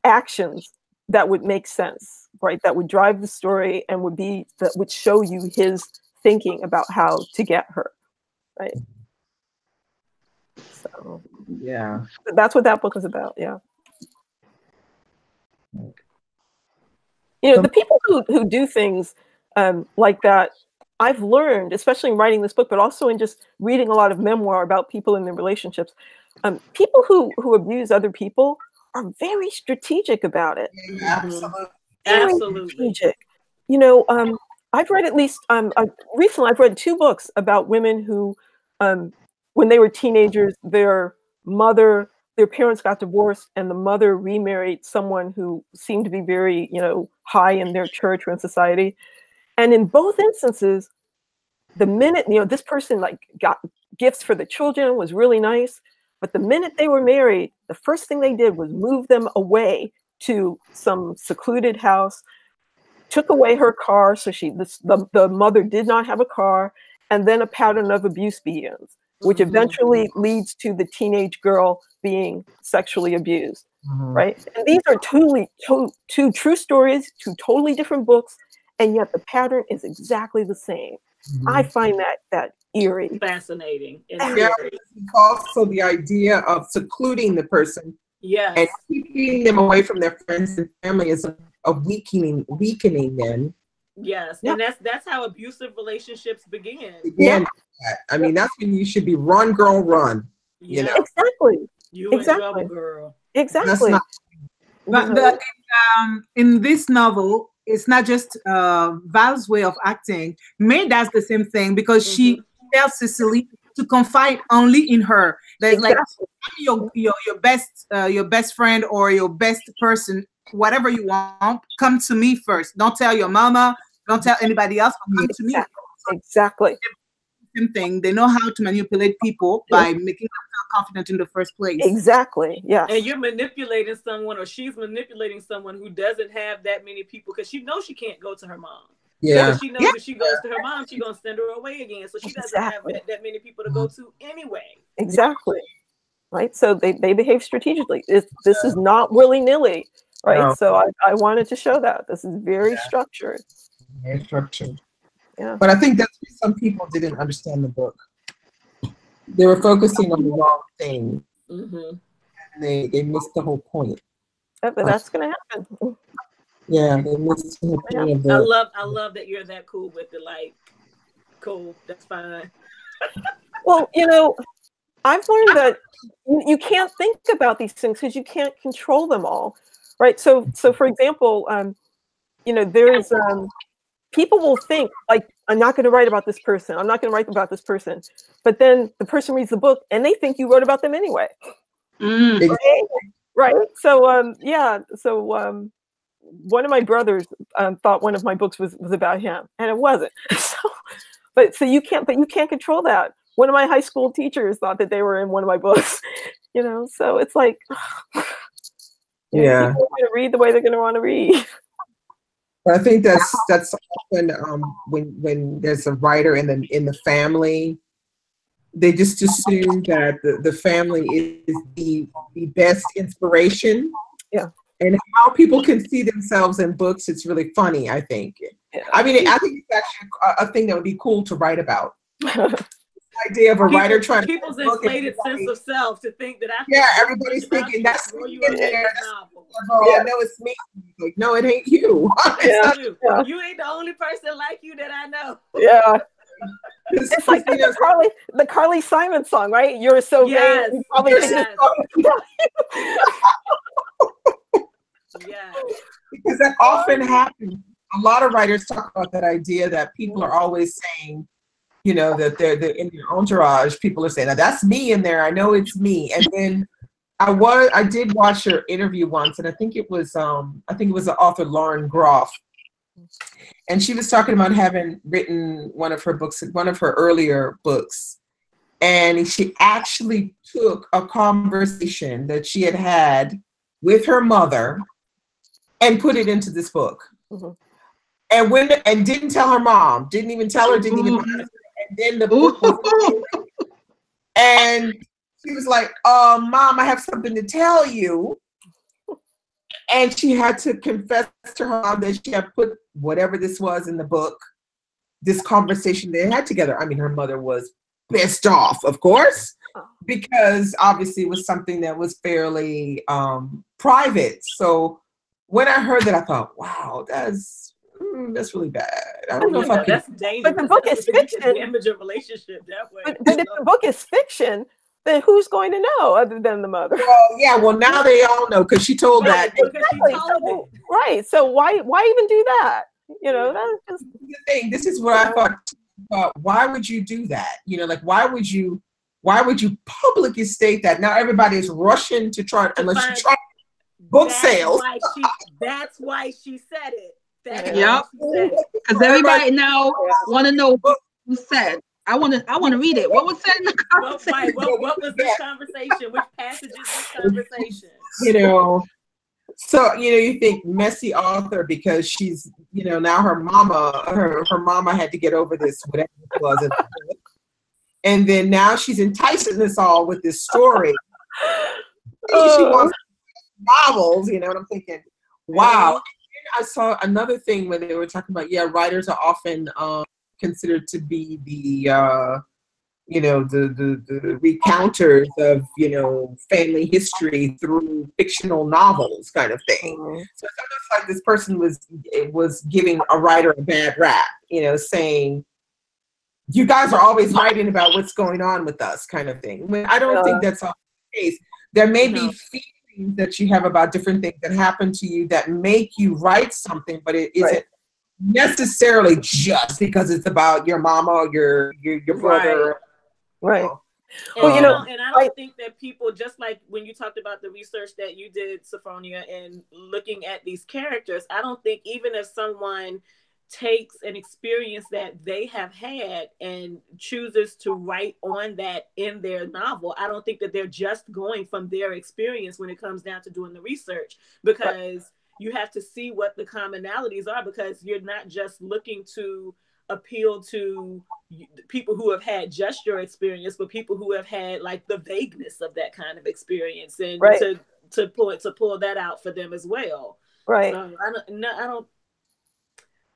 actions that would make sense, right? That would drive the story and that would show you his thinking about how to get her, right? So yeah, that's what that book is about. Yeah. The people who do things like that, I've learned, especially in writing this book, but also in just reading a lot of memoir about people in their relationships. People who abuse other people are very strategic about it. Absolutely. Very strategic. I've read at least recently I've read 2 books about women who when they were teenagers, their parents got divorced and the mother remarried someone who seemed to be very, high in their church or in society. And in both instances, the minute, this person got gifts for the children, was really nice. But the minute they were married, the first thing they did was move them away to some secluded house, took away her car. So the mother did not have a car. And then a pattern of abuse begins, which eventually leads to the teenage girl being sexually abused, right? And these are two true stories, 2 totally different books, and yet the pattern is exactly the same. I find that eerie. Fascinating. Also the idea of secluding the person and keeping them away from their friends and family is a weakening them. Yes, and that's how abusive relationships begin. I mean, that's when you should be run, girl, run. Exactly. You in trouble, girl. Exactly. But in this novel, it's not just Val's way of acting. May does the same thing because she tells Cecily to confide only in her. There's like your best friend or your best person, whatever you want, come to me first. Don't tell your mama. Don't tell anybody else. Come to me. Exactly. Same thing. They know how to manipulate people by making them feel confident in the first place. Exactly. Yeah. And you're manipulating someone, or she's manipulating someone who doesn't have that many people because she knows she can't go to her mom. Yeah. Because she knows if she goes to her mom, she's gonna send her away again. So she doesn't have that many people to go to anyway. Exactly. Right. So they behave strategically. This is not willy-nilly. Right. No. So I wanted to show that this is very structured. Very structured. Yeah. But I think that's why some people didn't understand the book. They were focusing on the wrong thing. And they missed the whole point. Yeah, but that's gonna happen. Yeah, they missed the whole point of the I love that you're that cool with it. Like, cool, that's fine. Well, I've learned that you can't think about these things because you can't control them all, right? So for example, you know, there's people will think like, I'm not going to write about this person. I'm not going to write about this person. But then the person reads the book and they think you wrote about them anyway. Right. So yeah. So one of my brothers thought one of my books was about him, and it wasn't. So you can't control that. One of my high school teachers thought that they were in one of my books. You know, so it's like, yeah, people are going to read the way they're going to want to read. I think that's often when there's a writer in the family, they just assume that the family is the best inspiration. Yeah. And how people can see themselves in books, it's really funny, I think. Yeah. I mean, I think it's actually a thing that would be cool to write about. The idea of a writer trying people's inflated sense of self to think that everybody's thinking that's me in there. I know it's me. Like, no, it ain't you. Yeah. You ain't the only person like you that I know. Yeah. It's like the Carly Simon song, right? You're so vain. You probably yeah. Because that often happens. A lot of writers talk about that idea that people are always saying, you know, that they're in their entourage. People are saying, now that's me in there. I know it's me. And then I did watch her interview once, and I think it was the author Lauren Groff. And she was talking about having written one of her earlier books. And she actually took a conversation that she had with her mother and put it into this book. Mm-hmm. And didn't tell her mom, didn't even tell her, didn't even honor her. And then the book was and she was like, Mom, I have something to tell you. And she had to confess to her mom that she had put whatever this was in the book, this conversation they had together. I mean, her mother was pissed off, of course, because obviously it was something that was fairly private. So when I heard that, I thought, wow, that's really bad. I don't know if I can. That's dangerous. But the book is fiction. Damage a relationship that way. But if the book is fiction, then who's going to know other than the mother? Well, yeah. Well, now they all know because she told that. Exactly. Right. So why even do that? You know, that's just the thing. This is what I thought. Why would you do that? You know, like why would you publicly state that? Now everybody is rushing to try, unless you try book sales. That's why she said it. Yep. Because everybody now want to know what was said. I want to read it. What was said in the conversation? What was this conversation? Which passage is this conversation? You know, so you think messy author because she's now her mama had to get over this whatever it was, and then now she's enticing us all with this story. She wants novels, and I'm thinking, wow. I saw another thing when they were talking about, writers are often considered to be the recounters of, family history through fictional novels kind of thing. Mm-hmm. So it's almost like this person was giving a writer a bad rap, saying, you guys are always writing about what's going on with us kind of thing. I don't think that's all the case. There may be feelings that you have about different things that happen to you that make you write something, but it isn't necessarily just because it's about your mama or your brother. Right. And, and I don't think that people, just like when you talked about the research that you did, Sophfronia, and looking at these characters, I don't think even if someone takes an experience that they have had and chooses to write on that in their novel, I don't think that they're just going from their experience when it comes down to doing the research, because you have to see what the commonalities are, because you're not just looking to appeal to people who have had just your experience, but people who have had like the vagueness of that kind of experience, and to pull that out for them as well. Right. So I don't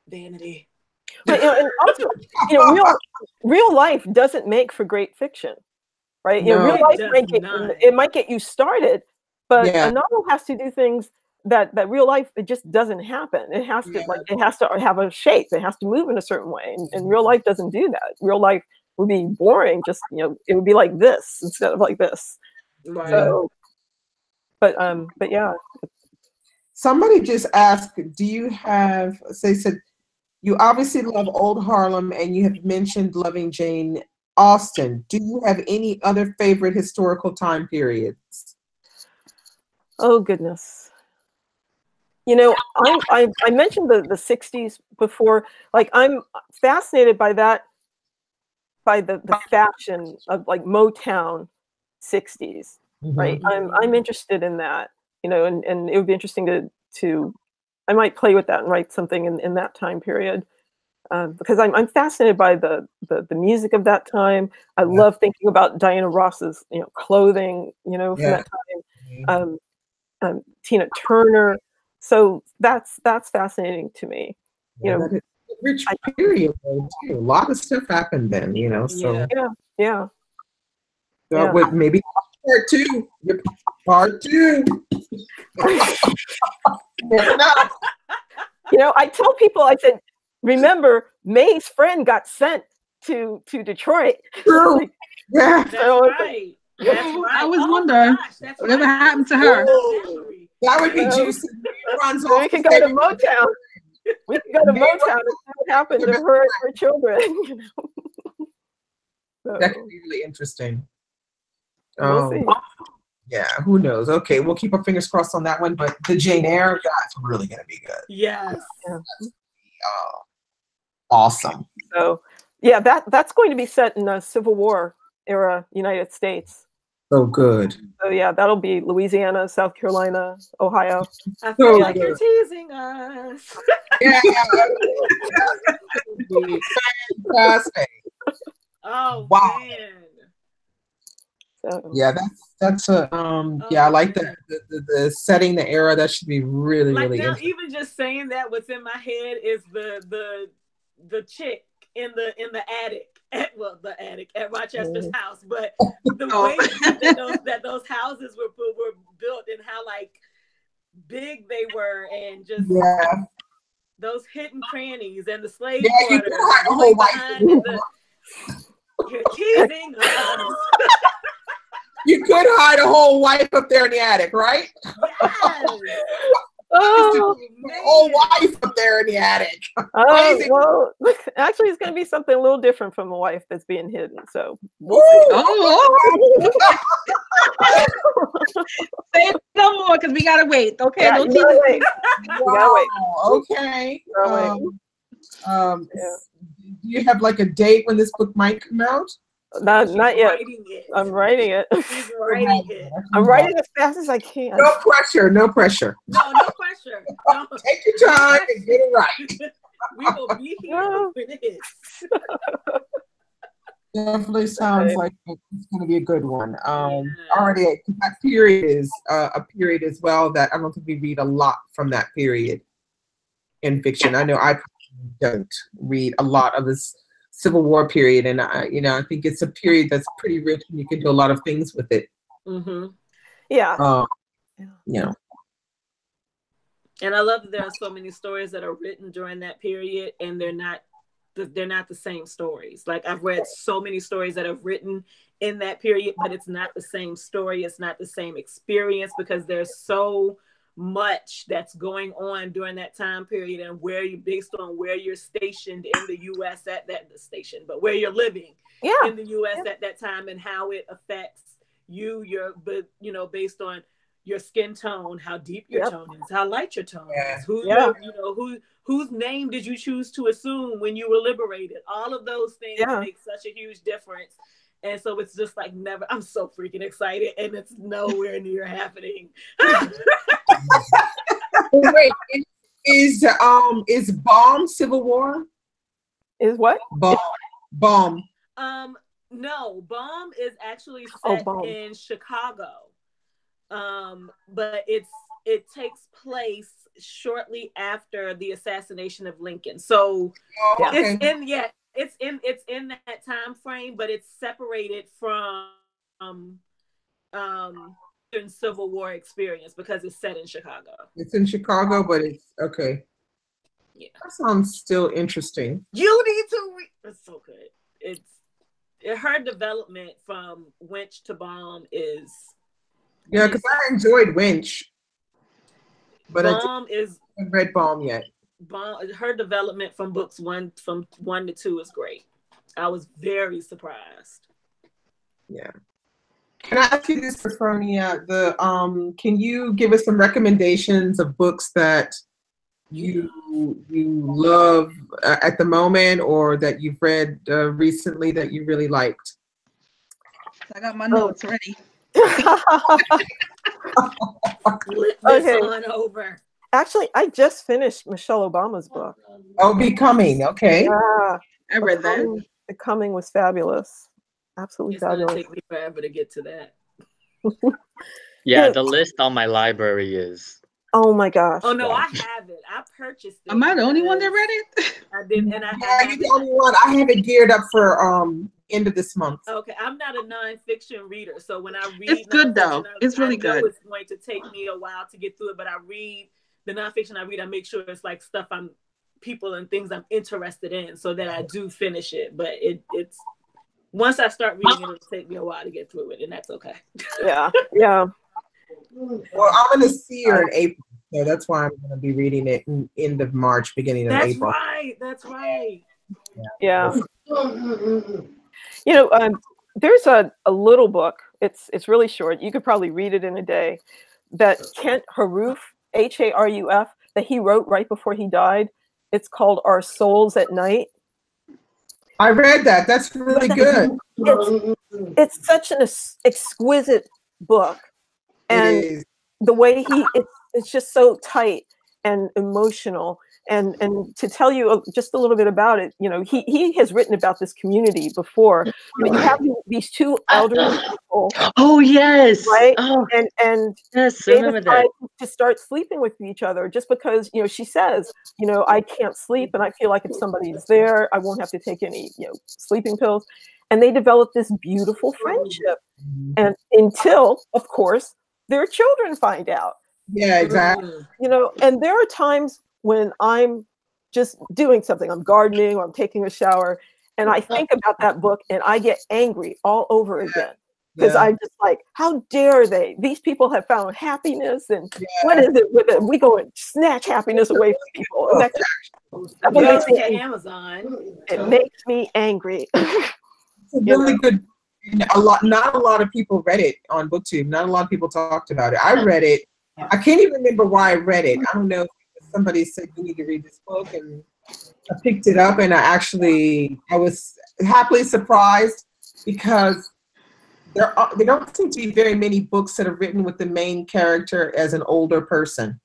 vanity. But, and also, real life doesn't make for great fiction, right? No, real life might get you started, but a novel has to do things that real life, it just doesn't happen. It has to it has to have a shape. It has to move in a certain way, and real life doesn't do that. Real life would be boring. Just it would be like this instead of like this. Right. So, but yeah. Somebody just asked, do you have, they said, you obviously love old Harlem and you have mentioned loving Jane Austen. Do you have any other favorite historical time periods? Oh goodness. You know, I mentioned the 60s before. Like, I'm fascinated by that, by the fashion of like Motown 60s, right? I'm interested in that, you know, and it would be interesting to I might play with that and write something in that time period, because I'm fascinated by the music of that time. I love thinking about Diana Ross's, you know, clothing, you know, from that time. Tina Turner. So that's fascinating to me. You know, rich period though, too. A lot of stuff happened then, you know. So yeah. With maybe part two. Never know. You know, I tell people, I said, remember, May's friend got sent to Detroit. True. Like, Yeah. That's right. That's right. I always wonder whatever happened to her. That would be juicy. We could go to Motown. We could go to Motown and see what happened to her and her children. You know? So, that could be really interesting. We'll see. Yeah, who knows? Okay, we'll keep our fingers crossed on that one. But the Jane Eyre, that's really going to be good. Yes. Awesome. So, yeah, that's going to be set in a Civil War era United States. So good. So yeah, that'll be Louisiana, South Carolina, Ohio. I feel like you're teasing us. Yeah. Fantastic. Oh wow. Man. So, yeah, that's a I like that the setting, the era. That should be really like really now, interesting. even just saying that, what's in my head is the chick in the attic at at Rochester's house, but the way that those houses were built and how like big they were, and just those hidden crannies and the slave quarters. You're teasing us. You could hide a whole wife up there in the attic, right? Yes. Oh, whole wife up there in the attic. Oh, well, actually, it's going to be something a little different from a wife that's being hidden. So we'll see. Say no more because we gotta wait. Okay, yeah, don't you gotta wait. Okay. Do you have like a date when this book might come out? Not yet. I'm writing it. She's writing it. I'm writing as fast as I can. No pressure. No pressure. No pressure. No. Take your time and get it right. We will be here when it is. Definitely sounds like it's going to be a good one. Already, that period is a period as well that I don't think we read a lot from that period in fiction. I know I don't read a lot of this Civil War period, and I think it's a period that's pretty rich, and you can do a lot of things with it. Mm-hmm. Yeah. And I love that there are so many stories that are written during that period, and they're not the same stories. Like, I've read so many stories that are written in that period, but it's not the same story. It's not the same experience, because there's so much that's going on during that time period, and based on where you're stationed in the U.S. but where you're living in the U.S. at that time, and how it affects you, based on your skin tone, how deep your tone is, how light your tone is, whose name did you choose to assume when you were liberated? All of those things make such a huge difference. And so it's just like never. I'm so freaking excited, and it's nowhere near happening. Wait, is Bomb Civil War? Is what? Bomb. No, Bomb is actually set in Chicago. But it takes place shortly after the assassination of Lincoln. So it's in that time frame, but it's separated from Civil War experience because it's set in Chicago. It's in Chicago, but it's okay. Yeah, that sounds still interesting. You need to read. It's so good. Her development from Winch to Bomb is Yeah, because I enjoyed Winch, but Bomb is I haven't read Bomb yet. Bomb. Her development from books one to 2 is great. I was very surprised. Yeah. Can I ask you this, Sophfronia? Can you give us some recommendations of books that you love at the moment, or that you've read recently that you really liked? I got my notes ready. Flip this on over. Actually, I just finished Michelle Obama's book. Oh, Becoming. Okay. Yeah, I read that. Becoming was fabulous. Absolutely It's gonna fabulous. take me forever to get to that. Yeah, the list on my library is. Oh my gosh. Oh no, I have it. I purchased it. Am I the only one that read it? I did, and Yeah, you're the only one. I have it geared up for end of this month. Okay, I'm not a nonfiction reader, so when I read, It's good though. It's really I know good. it's going to take me a while to get through it, but I read the nonfiction I read. I make sure it's like stuff people and things I'm interested in, so that I do finish it. But it's once I start reading it, it'll take me a while to get through it, and that's okay. Yeah, yeah. Well, I'm going to see her in April, so that's why I'm going to be reading it in end of March, beginning of April. That's right. Yeah. You know, there's a little book. It's really short. You could probably read it in a day. That Kent Haruf, Haruf, that he wrote right before he died. It's called Our Souls at Night. I read that. That's really good. It's such an exquisite book, and the way it's just so tight and emotional. And to tell you just a little bit about it, you know, he has written about this community before. But you have these two elderly people. Oh yes, right. Oh, and yes, they remember decide that. to start sleeping with each other just because, you know, she says, you know, I can't sleep, and I feel like if somebody's there, I won't have to take any, you know, sleeping pills. And they develop this beautiful friendship, and until, of course, their children find out. Yeah, exactly. You know, and there are times when I'm just doing something, I'm gardening or I'm taking a shower, and I think about that book and I get angry all over again. Because I'm just like, how dare they? These people have found happiness, and what is it with it? We go and snatch happiness away from people. And that makes me angry. Amazon. It makes me angry. It's a really good. Not a lot of people read it on BookTube. Not a lot of people talked about it. I read it. I can't even remember why I read it. I don't know. Somebody said you need to read this book, and I picked it up, and I was happily surprised because there don't seem to be very many books that are written with the main character as an older person.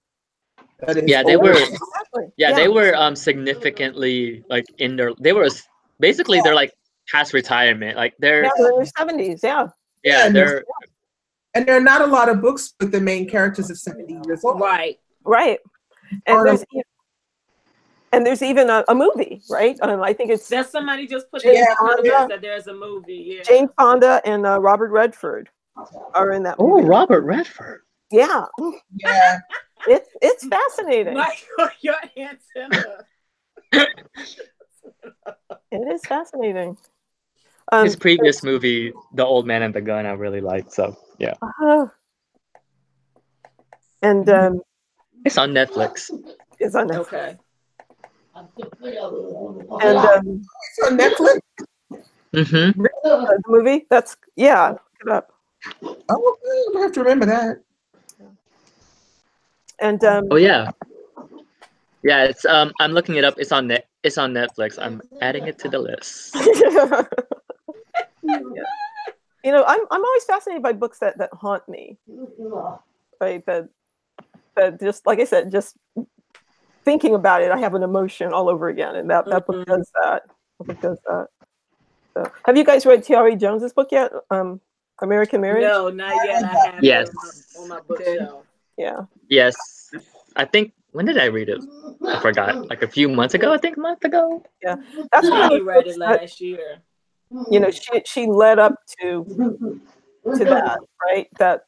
Yeah, they were. Yeah, they were significantly like in their. They were basically they're like past retirement. Like they're in their 70s. Yeah, they're. And there are not a lot of books with the main characters of 70 years old. Right. And there's even a movie, right? I think it's that somebody just put that there's a movie. Yeah. Jane Fonda and Robert Redford are in that movie. Oh, Robert Redford. Yeah. Yeah. It's fascinating. Michael, your antenna. It is fascinating. His previous movie, The Old Man and the Gun, I really liked. So yeah. And it's on Netflix. It's on Netflix. Okay. And it's on Netflix. Mm-hmm. The movie. Look it up. Oh, I have to remember that. And Oh yeah, it's I'm looking it up. It's on Netflix. I'm adding it to the list. You know, I'm always fascinated by books that haunt me. Right, that just like I said, just thinking about it, I have an emotion all over again, and that book does that. So, have you guys read T.R.E. Jones's book yet? American Marriage? No, not yet. I have Yes. it on my bookshelf. Yeah. Yes, I think. When did I read it? I forgot. Like a few months ago. I think a month ago. Yeah, that's when I read it last year. You know, she led up to that, right? That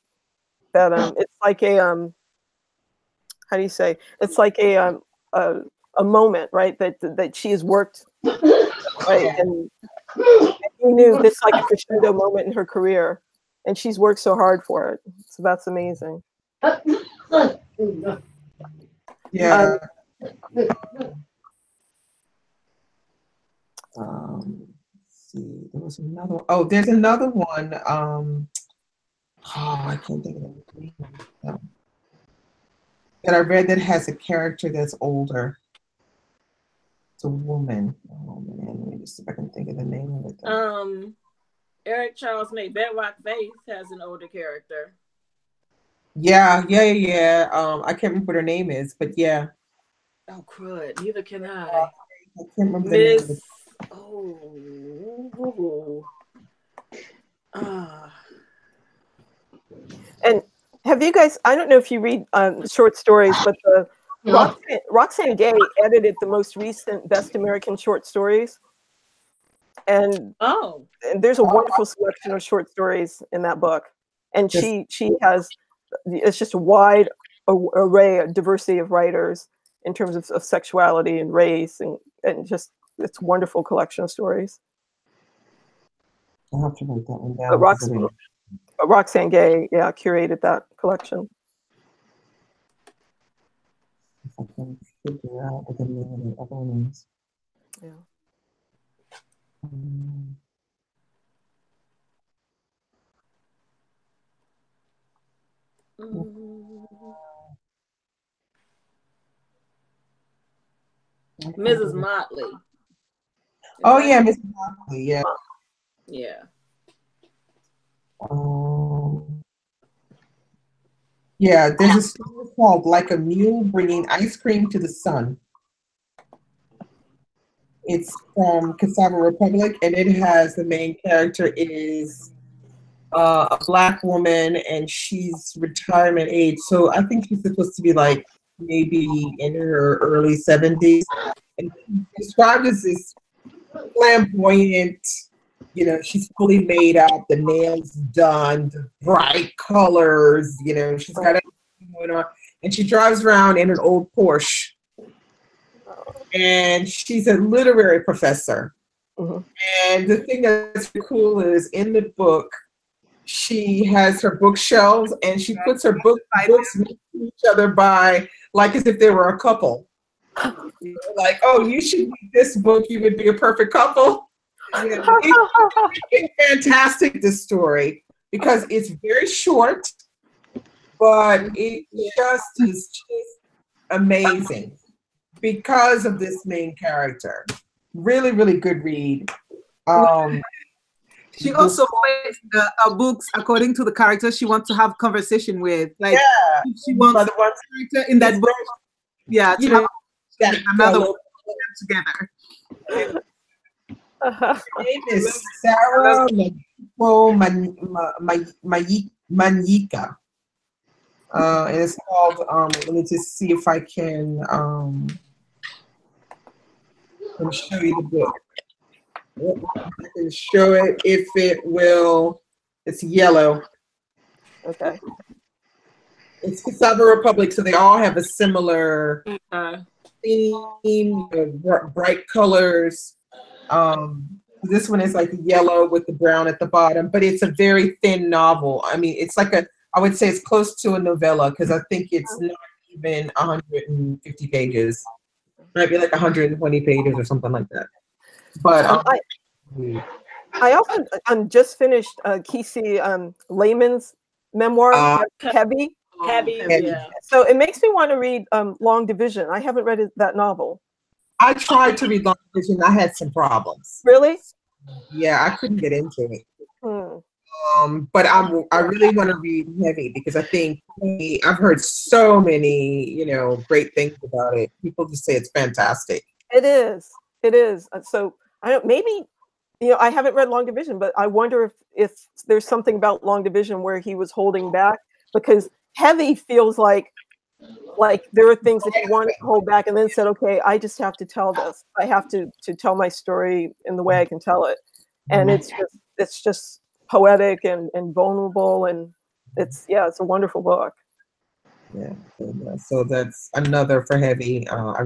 it's like a how do you say? It's like a moment, right? That she has worked, right? And you knew this like a crescendo moment in her career, and she's worked so hard for it. So that's amazing. Yeah. Let's see, there was another. Oh, there's another one. Oh, I can't think of the name that I read that has a character that's older. It's a woman. Oh man, let me just see if I can think of the name of it. Eric Charles May, Bedrock Faith has an older character. Yeah. I can't remember what her name is, but yeah. Oh, crud. Neither can I. I can't remember the name of it. And have you guys, I don't know if you read short stories, but Roxane Gay edited the most recent Best American Short Stories. And there's a wonderful selection of short stories in that book. And she has, it's just a wide array, a diversity of writers in terms of sexuality and race, and just, it's a wonderful collection of stories. I'll have to write that one down. Roxane Gay, yeah, curated that collection. If I can figure out what the name of the other one is. Yeah. Mrs. Motley. Oh yeah, Mrs. Motley. Yeah. Yeah. Yeah, there's a story called Like a Mule Bringing Ice Cream to the Sun. It's from Cassava Republic, and it has, the main character is a Black woman, and she's retirement age. So I think she's supposed to be like maybe in her early 70s. And she's described as this flamboyant, you know, she's fully made up, the nails done, the bright colors, you know, she's got everything going on. And she drives around in an old Porsche. And she's a literary professor. And the thing that's cool is in the book, she has her bookshelves and she puts her books next to each other by, like as if they were a couple. You know, like, oh, you should read this book, you would be a perfect couple. You know, it's fantastic, this story, because it's very short, but it just is just amazing because of this main character. Really, really good read. She also plays books according to the character she wants to have conversation with. Like, she wants the character in that book. Yeah, you know, another one together. Her name is Sarah Manyika. And it's called, let me just see if I can show you the book. I can show it if it will. It's yellow. Okay. It's Cassava Republic, so they all have a similar theme, bright colors. This one is like yellow with the brown at the bottom, but it's a very thin novel. I mean, it's like I would say it's close to a novella, because I think it's not even 150 pages. It might be like 120 pages or something like that. But I also just finished Kesey Lehman's memoir, Heavy. Yeah. So it makes me want to read Long Division. I haven't read that novel. I tried to read Long Division. I had some problems. Really? Yeah, I couldn't get into it. But I really want to read Heavy, because I think I've heard so many, you know, great things about it. People just say it's fantastic. It is. It is. So I don't, maybe, you know, I haven't read Long Division, but I wonder if there's something about Long Division where he was holding back, because Heavy feels like there are things that he wanted to hold back and then said, okay, I just have to tell this. I have to tell my story in the way I can tell it. And it's just poetic and vulnerable, and it's a wonderful book. Yeah. So that's another for Heavy. I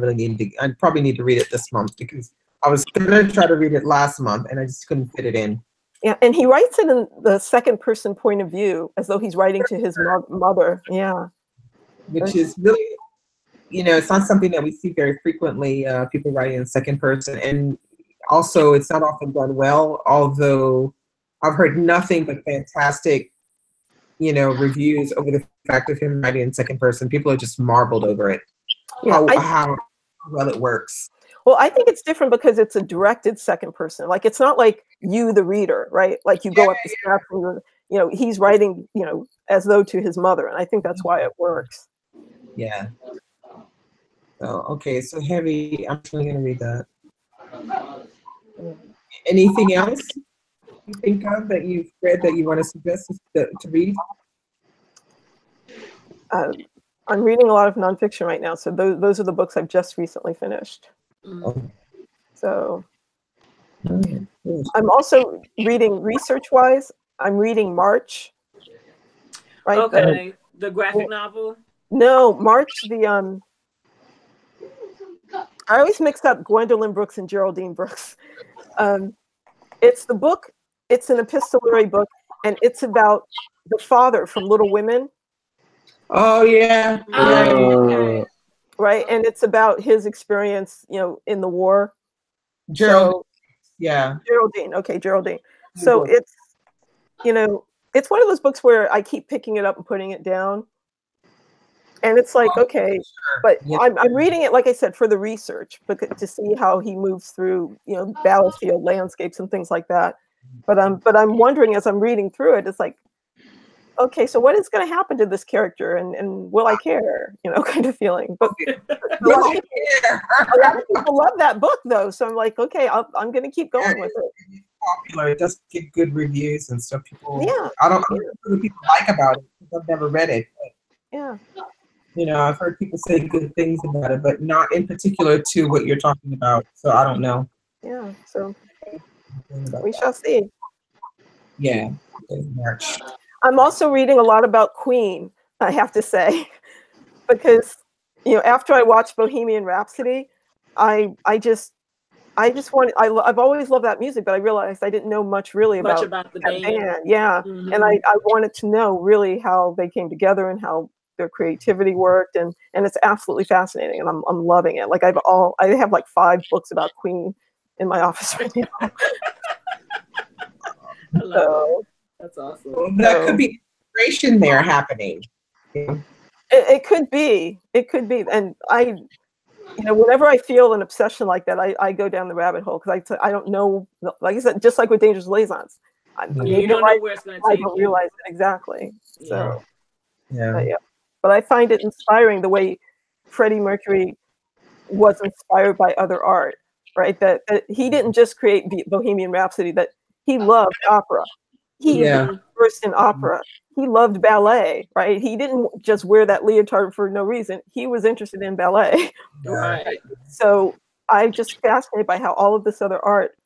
probably need to read it this month, because I was gonna try to read it last month and I just couldn't fit it in. Yeah, and he writes it in the second person point of view, as though he's writing to his mother. Yeah, which is really, it's not something that we see very frequently. People writing in second person, and also it's not often done well. Although I've heard nothing but fantastic, reviews over the fact of him writing in second person. People are just marveled over it. Yeah, how well it works. Well, I think it's different because it's a directed second person. Like, it's not like you, the reader, right? Like you go up the steps and he's writing, as though to his mother. And I think that's why it works. Yeah. So, okay. So Heavy, I'm actually going to read that. Anything else you think of that you've read that you want to suggest to read? I'm reading a lot of nonfiction right now. So those are the books I've just recently finished. So I'm also reading research-wise. I'm reading March. Right. Okay. The graphic novel. No, March. I always mix up Gwendolyn Brooks and Geraldine Brooks. It's the book. It's an epistolary book, and it's about the father from Little Women. Oh yeah. Okay. Right, and it's about his experience, in the war. Geraldine. Yeah. Geraldine. Okay, Geraldine. So it's, it's one of those books where I keep picking it up and putting it down. And it's like, okay, but I'm reading it, like I said, for the research, to see how he moves through, battlefield landscapes and things like that. But I'm wondering as I'm reading through it, it's like, okay, so what is going to happen to this character, and will I care? Kind of feeling. But a lot of people love that book, though. So I'm like, okay, I'm going to keep going with it. It's popular. It does get good reviews and stuff. People, yeah. I don't know what people like about it because I've never read it. But, yeah. I've heard people say good things about it, but not in particular to what you're talking about. So I don't know. Yeah. So we shall see. Yeah. March. I'm also reading a lot about Queen, I have to say, because after I watched Bohemian Rhapsody, I've always loved that music, but I realized I didn't know much really about the band. Yeah, and I wanted to know really how they came together and how their creativity worked, and it's absolutely fascinating, and I'm loving it. Like I have like 5 books about Queen in my office right now. I love it. That's awesome. Well, that could be inspiration there happening. It could be. It could be. And whenever I feel an obsession like that, I go down the rabbit hole because I don't know. Like I said, just like with Dangerous Liaisons, you don't know where it's going to take you. I don't realize it exactly. So yeah. But I find it inspiring the way Freddie Mercury was inspired by other art. Right, that he didn't just create Bohemian Rhapsody. That he loved opera. He was versed in opera. He loved ballet, right? He didn't just wear that leotard for no reason. He was interested in ballet. Right. So I'm just fascinated by how all of this other art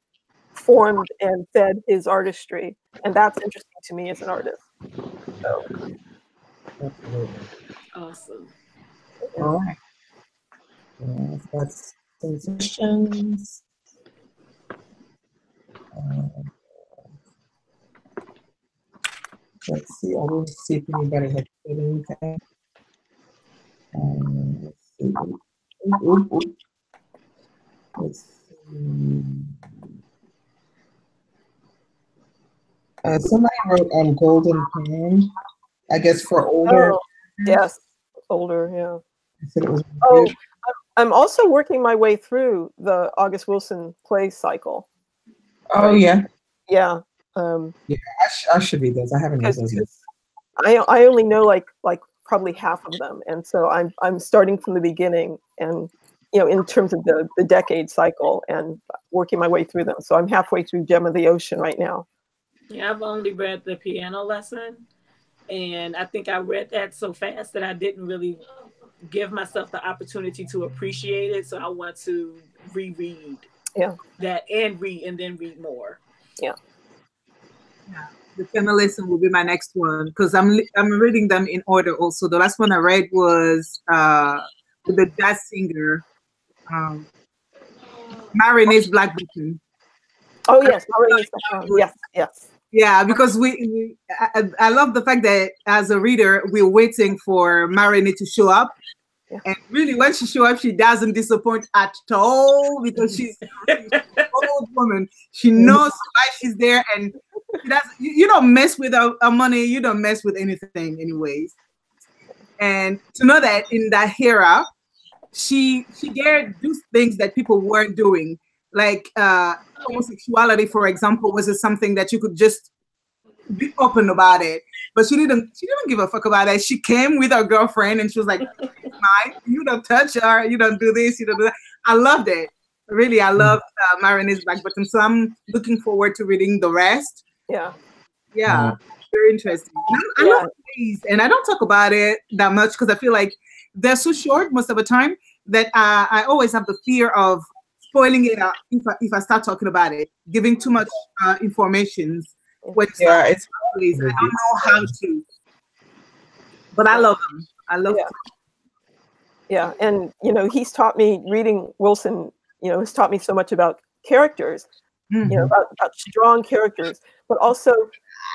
formed and fed his artistry. And that's interesting to me as an artist. So. Awesome. All right. That's some suggestions. Let's see. I will see if anybody has said anything. Let's see. Let's see. Somebody wrote on Golden Palm, I guess for older. Oh, yes, older, yeah. I said it was good. I'm also working my way through the August Wilson play cycle. Oh, yeah. Yeah. I should read those. I haven't read those yet. I only know like probably half of them, and so I'm starting from the beginning, and in terms of the decade cycle, and working my way through them. So I'm halfway through Gem of the Ocean right now. Yeah, I've only read the piano lesson, and I think I read that so fast that I didn't really give myself the opportunity to appreciate it. So I want to reread that and then read more. Yeah. The piano lesson will be my next one because I'm reading them in order also. The last one I read was with the jazz singer Marine's Black Button. Oh yes, yes, yes. Yeah, because I love the fact that as a reader, we're waiting for Marini to show up. Yeah. And really, when she shows up, she doesn't disappoint at all because she's an old woman. She knows why she's there, and she doesn't, you don't mess with her money. You don't mess with anything, anyways. And to know that in that era, she dared do things that people weren't doing, like homosexuality, for example, was something that you could just be open about it. But she didn't give a fuck about it. She came with her girlfriend and she was like, "Mine, you don't touch her, you don't do this, you don't do that." I loved it. Really, I loved Marini's Black Bottom. So I'm looking forward to reading the rest. Yeah. Yeah. Very interesting. I love plays, and I don't talk about it that much because I feel like they're so short most of the time that I always have the fear of spoiling it out if I start talking about it, giving too much information. It's plays. I don't know how to, but I love them. I love them. Yeah, and he's taught me, reading Wilson, has taught me so much about characters, about strong characters, but also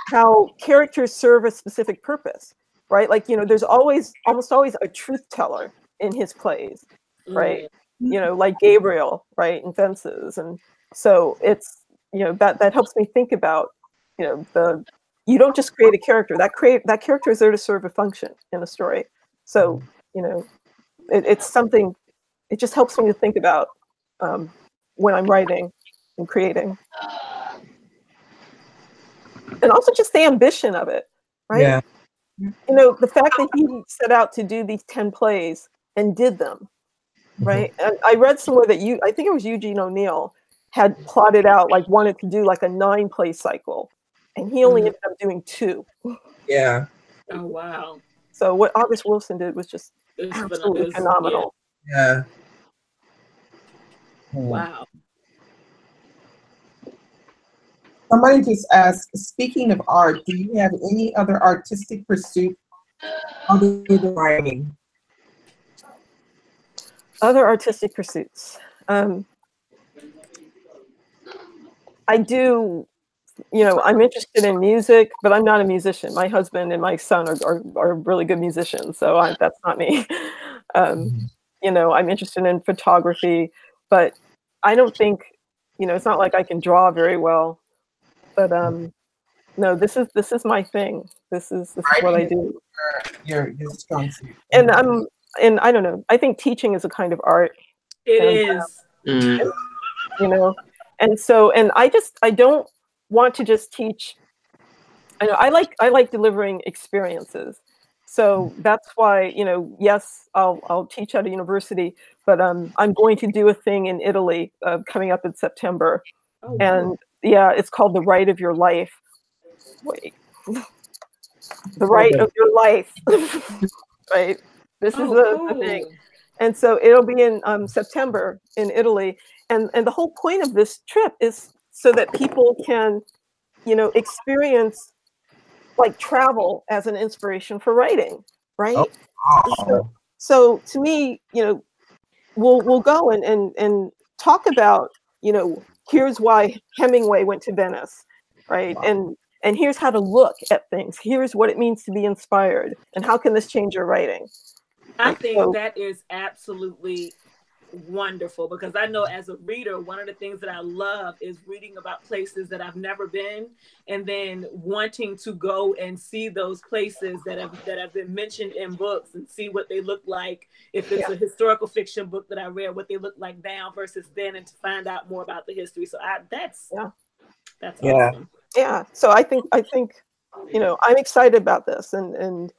how characters serve a specific purpose, right? Like, there's almost always a truth teller in his plays, right? Like Gabriel, right, in Fences. And so it's, that helps me think about, you don't just create a character. That character is there to serve a function in a story. So, it's something, it just helps me to think about when I'm writing and creating. And also just the ambition of it, right? Yeah. The fact that he set out to do these 10 plays and did them, right? And I read somewhere that I think it was Eugene O'Neill, had plotted out, like, wanted to do like a 9-play cycle, and he only ended up doing 2. Yeah. Oh, wow. So what August Wilson did was just absolutely phenomenal. Yeah. Wow. Somebody just asked, speaking of art, do you have any other artistic pursuit other than writing? Other artistic pursuits. I do, I'm interested in music, but I'm not a musician. My husband and my son are really good musicians, so that's not me. I'm interested in photography, but I don't think, it's not like I can draw very well. But no, this is my thing. This is what I do. Your strong suit. And I don't know. I think teaching is a kind of art. It is. And so, and I don't want to just teach. I like delivering experiences. So that's why, yes, I'll teach at a university, but I'm going to do a thing in Italy coming up in September. Oh, and yeah, it's called The Right of Your Life. Wait. The Right of Your Life. Right. This is the thing. And so it'll be in September in Italy. And the whole point of this trip is so that people can, experience, like, travel as an inspiration for writing, right? So to me, we'll go and talk about, here's why Hemingway went to Venice, right? And here's how to look at things. Here's what it means to be inspired, and how can this change your writing? I think that is absolutely wonderful, because I know as a reader, one of the things that I love is reading about places that I've never been, and then wanting to go and see those places that have been mentioned in books and see what they look like. If it's a historical fiction book that I read, what they look like now versus then, and to find out more about the history. So that's awesome. Yeah. So I think I'm excited about this, and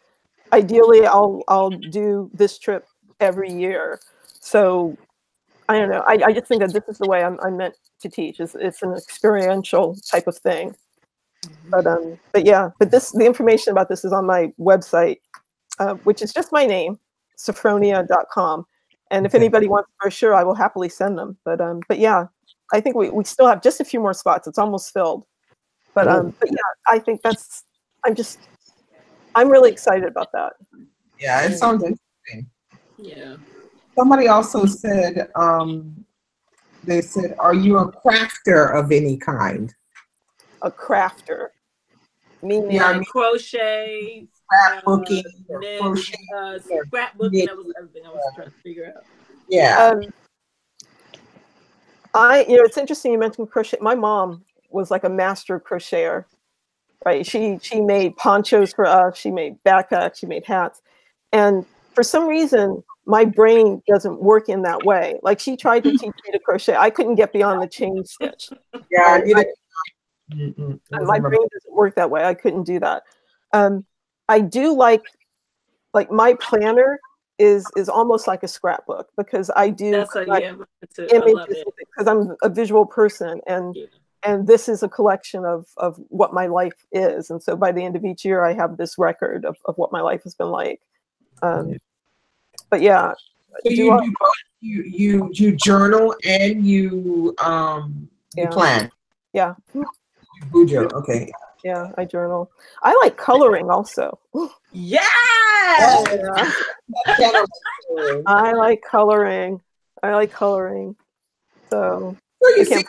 ideally I'll do this trip every year. So I don't know. I just think that this is the way I'm meant to teach. It's an experiential type of thing. But the information about this is on my website, which is just my name, Sophfronia.com. And if anybody wants a brochure, I will happily send them. But yeah, I think we still have just a few more spots. It's almost filled. But yeah, I think I'm really excited about that. Yeah, it sounds interesting. Yeah. Somebody also said, They said, "Are you a crafter of any kind?" A crafter, meaning Yeah, I mean, crochet, scrapbooking, or knit, crochet, or scrapbooking. knit. That was the other thing I was trying to figure out. Yeah. It's interesting you mentioned crochet. My mom was like a master crocheter, right? She made ponchos for us. She made backpacks. She made hats. And for some reason, my brain doesn't work in that way. Like she tried to teach me to crochet. I couldn't get beyond the chain stitch. Yeah, my brain doesn't work that way. I couldn't do that. I do like my planner is almost like a scrapbook because I do images because I'm a visual person and this is a collection of what my life is. And so by the end of each year, I have this record of what my life has been like. But yeah. So you journal and you plan. Yeah. Bujo, okay. Yeah, I journal. I like coloring also. Yeah. I like coloring. So you see,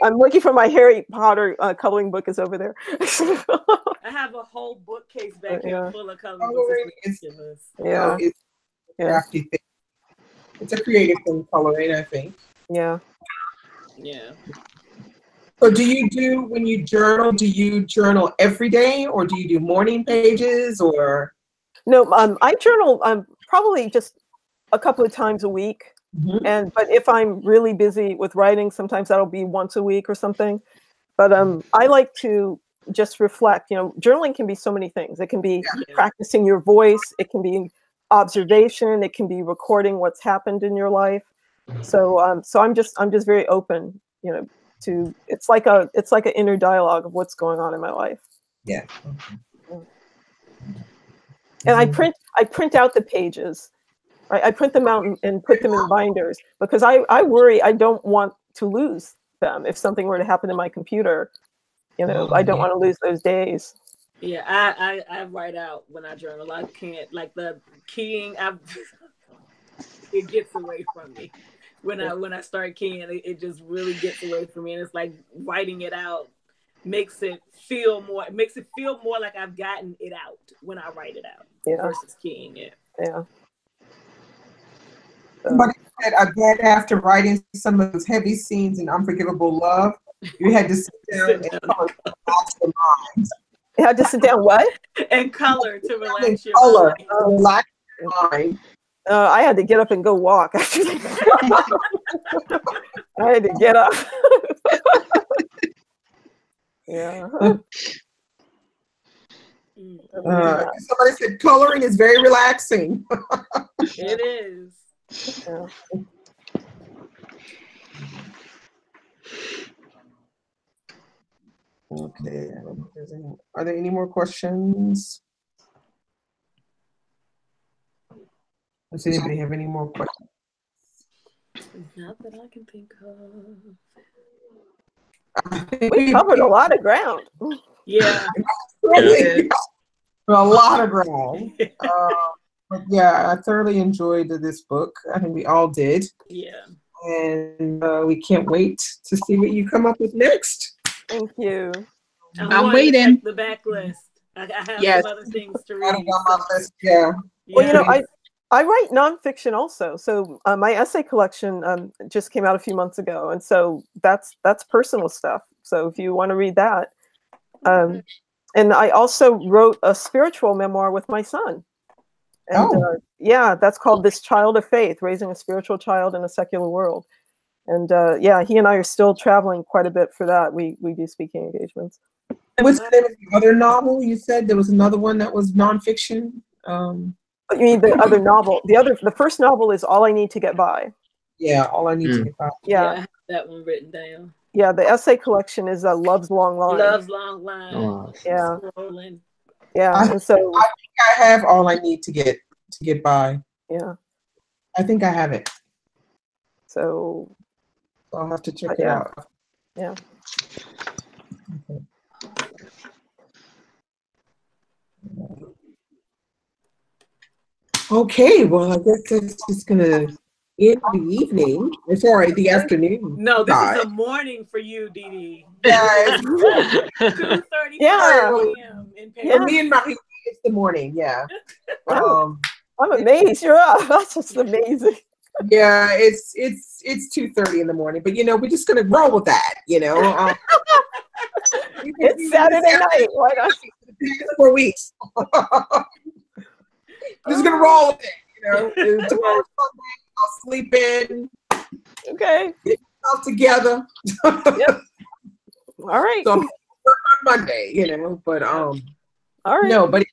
I'm looking for my Harry Potter coloring book is over there. I have a whole bookcase back here full of coloring books. Crafty thing. It's a creative thing, coloring, I think. Yeah. So when you journal every day, or do you do morning pages, or? No, I journal probably just a couple of times a week. But if I'm really busy with writing, sometimes that'll be once a week or something. But I like to just reflect. Journaling can be so many things. It can be practicing your voice. It can be observation. It can be recording what's happened in your life. So I'm just very open, to it's like an inner dialogue of what's going on in my life. Yeah. And I print out the pages. Right? I print them out and put them in binders because I worry I don't want to lose them if something were to happen to my computer. I don't want to lose those days. Yeah, I write out when I journal. I can't, like the keying. It gets away from me when I start keying. It just really gets away from me, and it's like writing it out makes it feel more like I've gotten it out when I write it out versus keying it. Yeah. Somebody said, I bet after writing some of those heavy scenes in Unforgivable Love, you had to sit down and color to relax your mind. You had to sit down what? And color to relax your mind. Relax your mind. I had to get up and go walk after that. I had to get up. Yeah. Somebody said coloring is very relaxing. It is. Yeah. Okay. Are there any more questions? Does anybody have any more questions? Not that I can think of. We covered a lot of ground. Yeah. Really, a lot of ground. But yeah, I thoroughly enjoyed this book. I think we all did. Yeah. And we can't wait to see what you come up with next. Thank you. I'm waiting. The backlist. I have some other things to read. On my list, yeah. Well, I write nonfiction also. So my essay collection just came out a few months ago, and so that's personal stuff. So if you want to read that, and I also wrote a spiritual memoir with my son. And that's called This Child of Faith, Raising a Spiritual Child in a Secular World. And he and I are still traveling quite a bit for that. We do speaking engagements. What's the name of the other novel? You said there was another one that was nonfiction. You mean the other novel? The first novel is All I Need to Get By. Yeah, All I Need to Get By. Yeah, I have that one written down. Yeah, the essay collection is Love's Long Line. Love's Long Line. Oh. Yeah. Scrolling. Yeah, and so I think I have All I Need to Get By. Yeah. I think I have it. So I'll have to check it out. Yeah. Okay, well, I guess that's just gonna in the evening, or sorry, the afternoon. No, this Bye. is a morning for you, Dee Dee. Yes. 2:35 Yeah. p.m. in For Paris. me and Marie, it's the morning. Yeah. I'm amazed. You're up. That's just amazing. Yeah, it's 2:30 in the morning, but you know, we're just gonna roll with that. You know, It's Saturday night. Why not? 4 weeks. Just gonna roll with it. You know, tomorrow's Sunday. I'll sleep in. Okay. Get myself together. Yep. All right. So I'm work on Monday. You know, but All right. no, but it's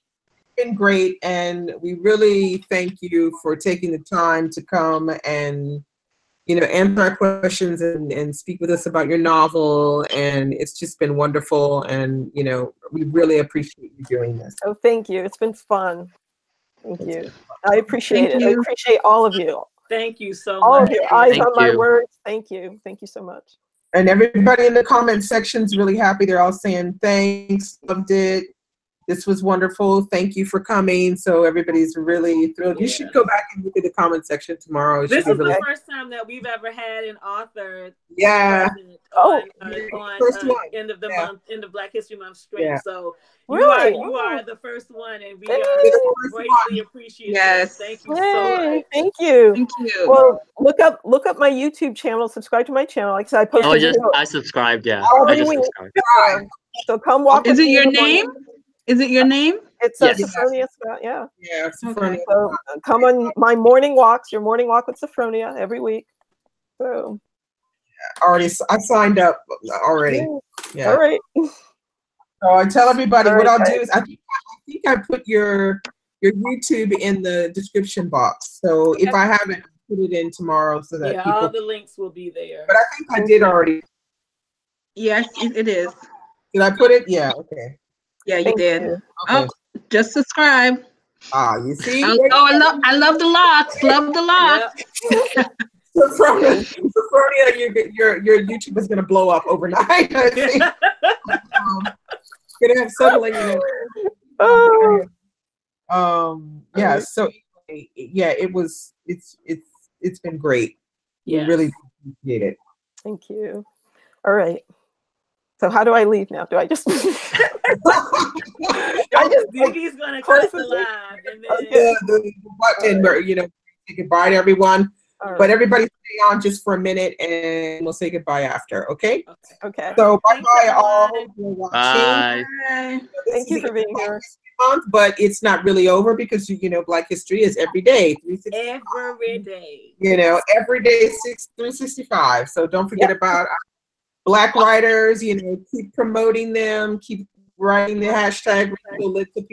been great, and we really thank you for taking the time to come and, you know, answer our questions and speak with us about your novel. And it's just been wonderful, and you know, we really appreciate you doing this. Oh, thank you. It's been fun. Thank you. I appreciate it. I appreciate all of you. Thank you so All much. of your eyes Thank on my you. words. Thank you. Thank you so much. And everybody in the comment section is really happy. They're all saying thanks, loved it. This was wonderful. Thank you for coming. So everybody's really thrilled. You should go back and look at the comment section tomorrow. It This should is be really the first time that we've ever had an author Yeah. on First one. end of the Yeah. month, end of Black History Month stream. Yeah. So Really? you are the first one, and we Yay. are greatly appreciative. Yes. Thank you so Yay. much. Thank you. Thank you. Well, look up my YouTube channel. Subscribe to my channel. Like I said, I post I subscribed. Yeah, I every just week. subscribed. So come walk. Is with it me your in the morning. name? Is it your name? It's Yes. Sophfronia Scott. Yeah. Yeah. Okay. So come on my morning walks. Your morning walk with Sophfronia every week. So I signed up already. Yeah. all right. So I tell everybody All what right, I'll do is I think I put your YouTube in the description box. So if I haven't, I'll put it in tomorrow so that people. All the links will be there. But I think I did already. Yes, it is. Did I put it? Yeah. Okay. Yeah, you Thank did. you. Okay. Oh, just subscribe. You see. I love the locks. Love the locks. Yep. Sophfronia, your YouTube is gonna blow up overnight. I think. Gonna have suddenly, you know. Yeah. So yeah, it's been great. Yeah. We really appreciate it. Thank you. All right. So how do I leave now? Do I just? Diggie's gonna cut the live, and then The button where, you know, say goodbye to everyone. Right. But everybody stay on just for a minute, and we'll say goodbye after. Okay. Okay. So bye Thanks, bye all. everyone. For watching. Bye. Bye. Thank you for being here. Month, but it's not really over because you know Black History is every day, 365. every day. You know, every day 365. So don't forget about Black writers. You know, keep promoting them, keep writing the hashtag so people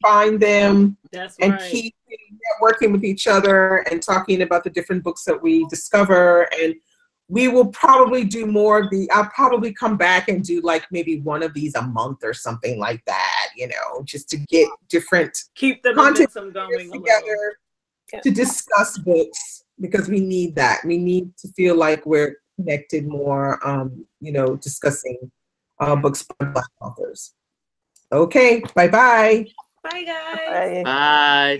find them. That's and right. keep networking with each other and talking about the different books that we discover. And we will probably do more of I'll probably come back and do like maybe one of these a month or something like that, you know, just to get different Keep the content momentum going together to discuss books, because we need that. We need to feel like we're connected more, you know, discussing books by Black authors. Okay, bye-bye. Bye, guys. Bye. Bye.